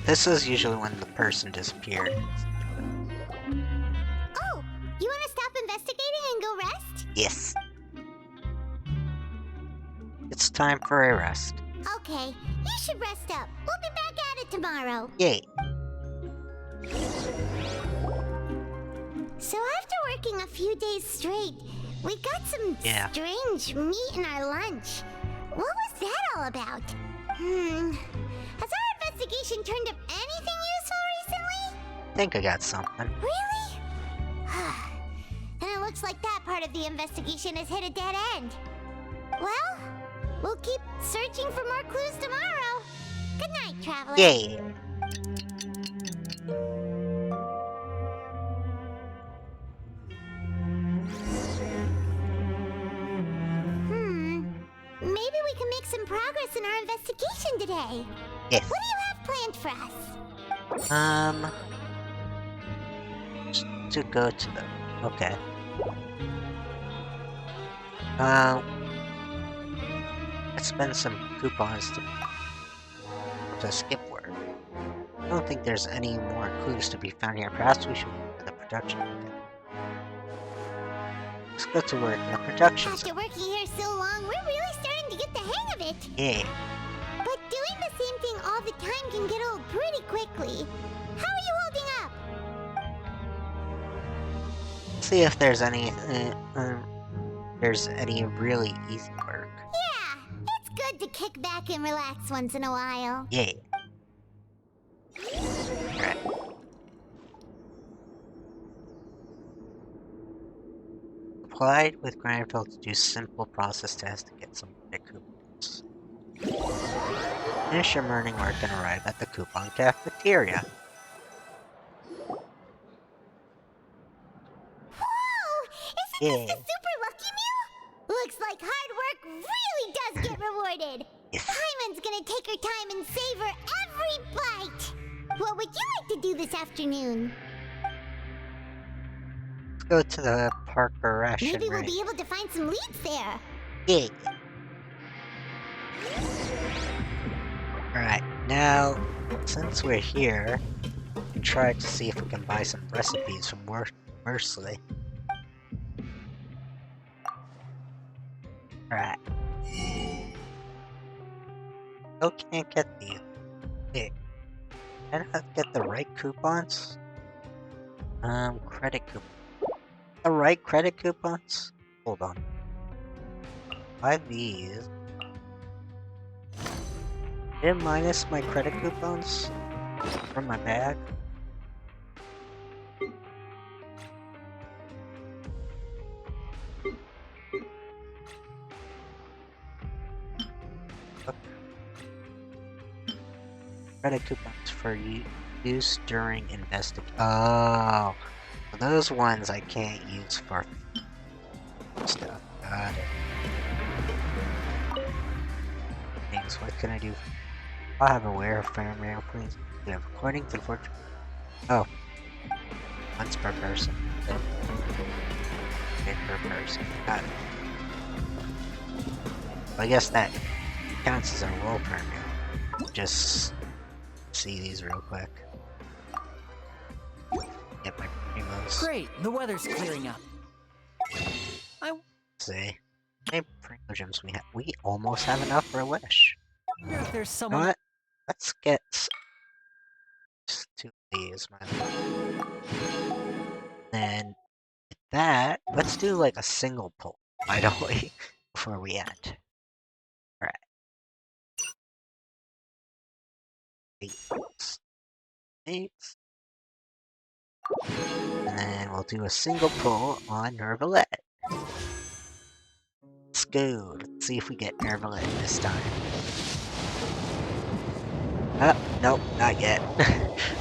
This is usually when the person disappeared. Oh, you want to stop investigating and go rest? Yes. It's time for a rest. Okay, you should rest up. We'll be back at it tomorrow. Yay. So after working a few days straight, we got some strange meat in our lunch. What was that all about? Has our investigation turned up anything useful recently? I think I got something. Really? Then it looks like that part of the investigation has hit a dead end. Well, we'll keep searching for more clues tomorrow. Good night, Traveler. Yay. Maybe we can make some progress in our investigation today. Yes. What do you have planned for us? To go to the... Okay. Let's spend some coupons to skip work. I don't think there's any more clues to be found here. Perhaps we should go to the production. Let's go to work in the production zone. After working here so long, we're really starting to get the hang of it. Yeah. But doing the same thing all the time can get old pretty quickly. How are you holding up? See if there's any really easy work. Yeah, it's good to kick back and relax once in a while. Yeah. Alright. Applied with Granville to do simple process tests to get some coupons. Finish your morning work and arrive at the coupon cafeteria. Whoa! Isn't this the super lucky meal? Looks like hard work really does get rewarded. Simon's gonna take her time and savor every bite. What would you like to do this afternoon? Let's go to the Parker Ration Maybe we'll Ring. be able to find some leads there. Yeah. Alright, now, since we're here, we can try to see if we can buy some recipes from Mercilessly. Alright. Still can't get the... Hey, can I get the right coupons? Credit coupons. The right credit coupons? Hold on. Buy these. Did it minus my credit coupons from my bag? Credit coupons for use during investigation. Oh, those ones I can't use for stuff. Got it. Things. What can I do? I'll have a fair mail, please. Yeah, according to the fortune. Oh, once per person. Okay, per person. Got it. Well, I guess that counts as a roll per mail. Just see these real quick. Get my primos. Nice. Great, the weather's clearing up. Let's see. How many Pringle gems we have? We almost have enough for a wish. If there's You know someone. what? Let's get just 2 of these, man. Then with that, let's do like a single pull, why don't we? Before we end. Alright. 8. 8. And then we'll do a single pull on Nervalette. Let's go. Let's see if we get Nervalette this time. Nope, not yet.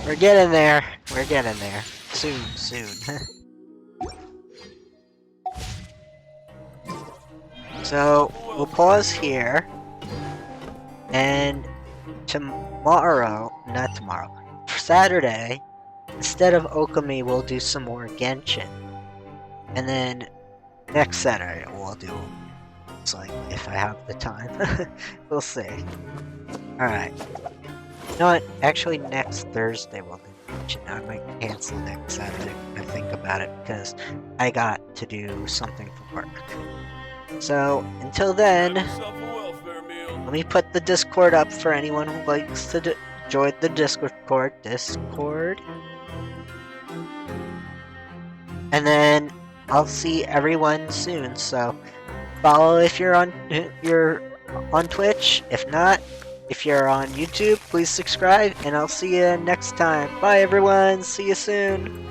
We're getting there. We're getting there. Soon, soon. So, we'll pause here. And not tomorrow, Saturday, instead of Okami, we'll do some more Genshin. And then next Saturday, we'll do, it's likely if I have the time. We'll see. Alright. You know what? Actually, next Thursday we'll do Genshin. I might cancel next Saturday when I think about it, because I got to do something for work. So, until then, let me put the Discord up for anyone who likes to join the Discord. And then I'll see everyone soon. So follow if you're on Twitch. If not, if you're on YouTube, please subscribe, and I'll see you next time. Bye everyone. See you soon.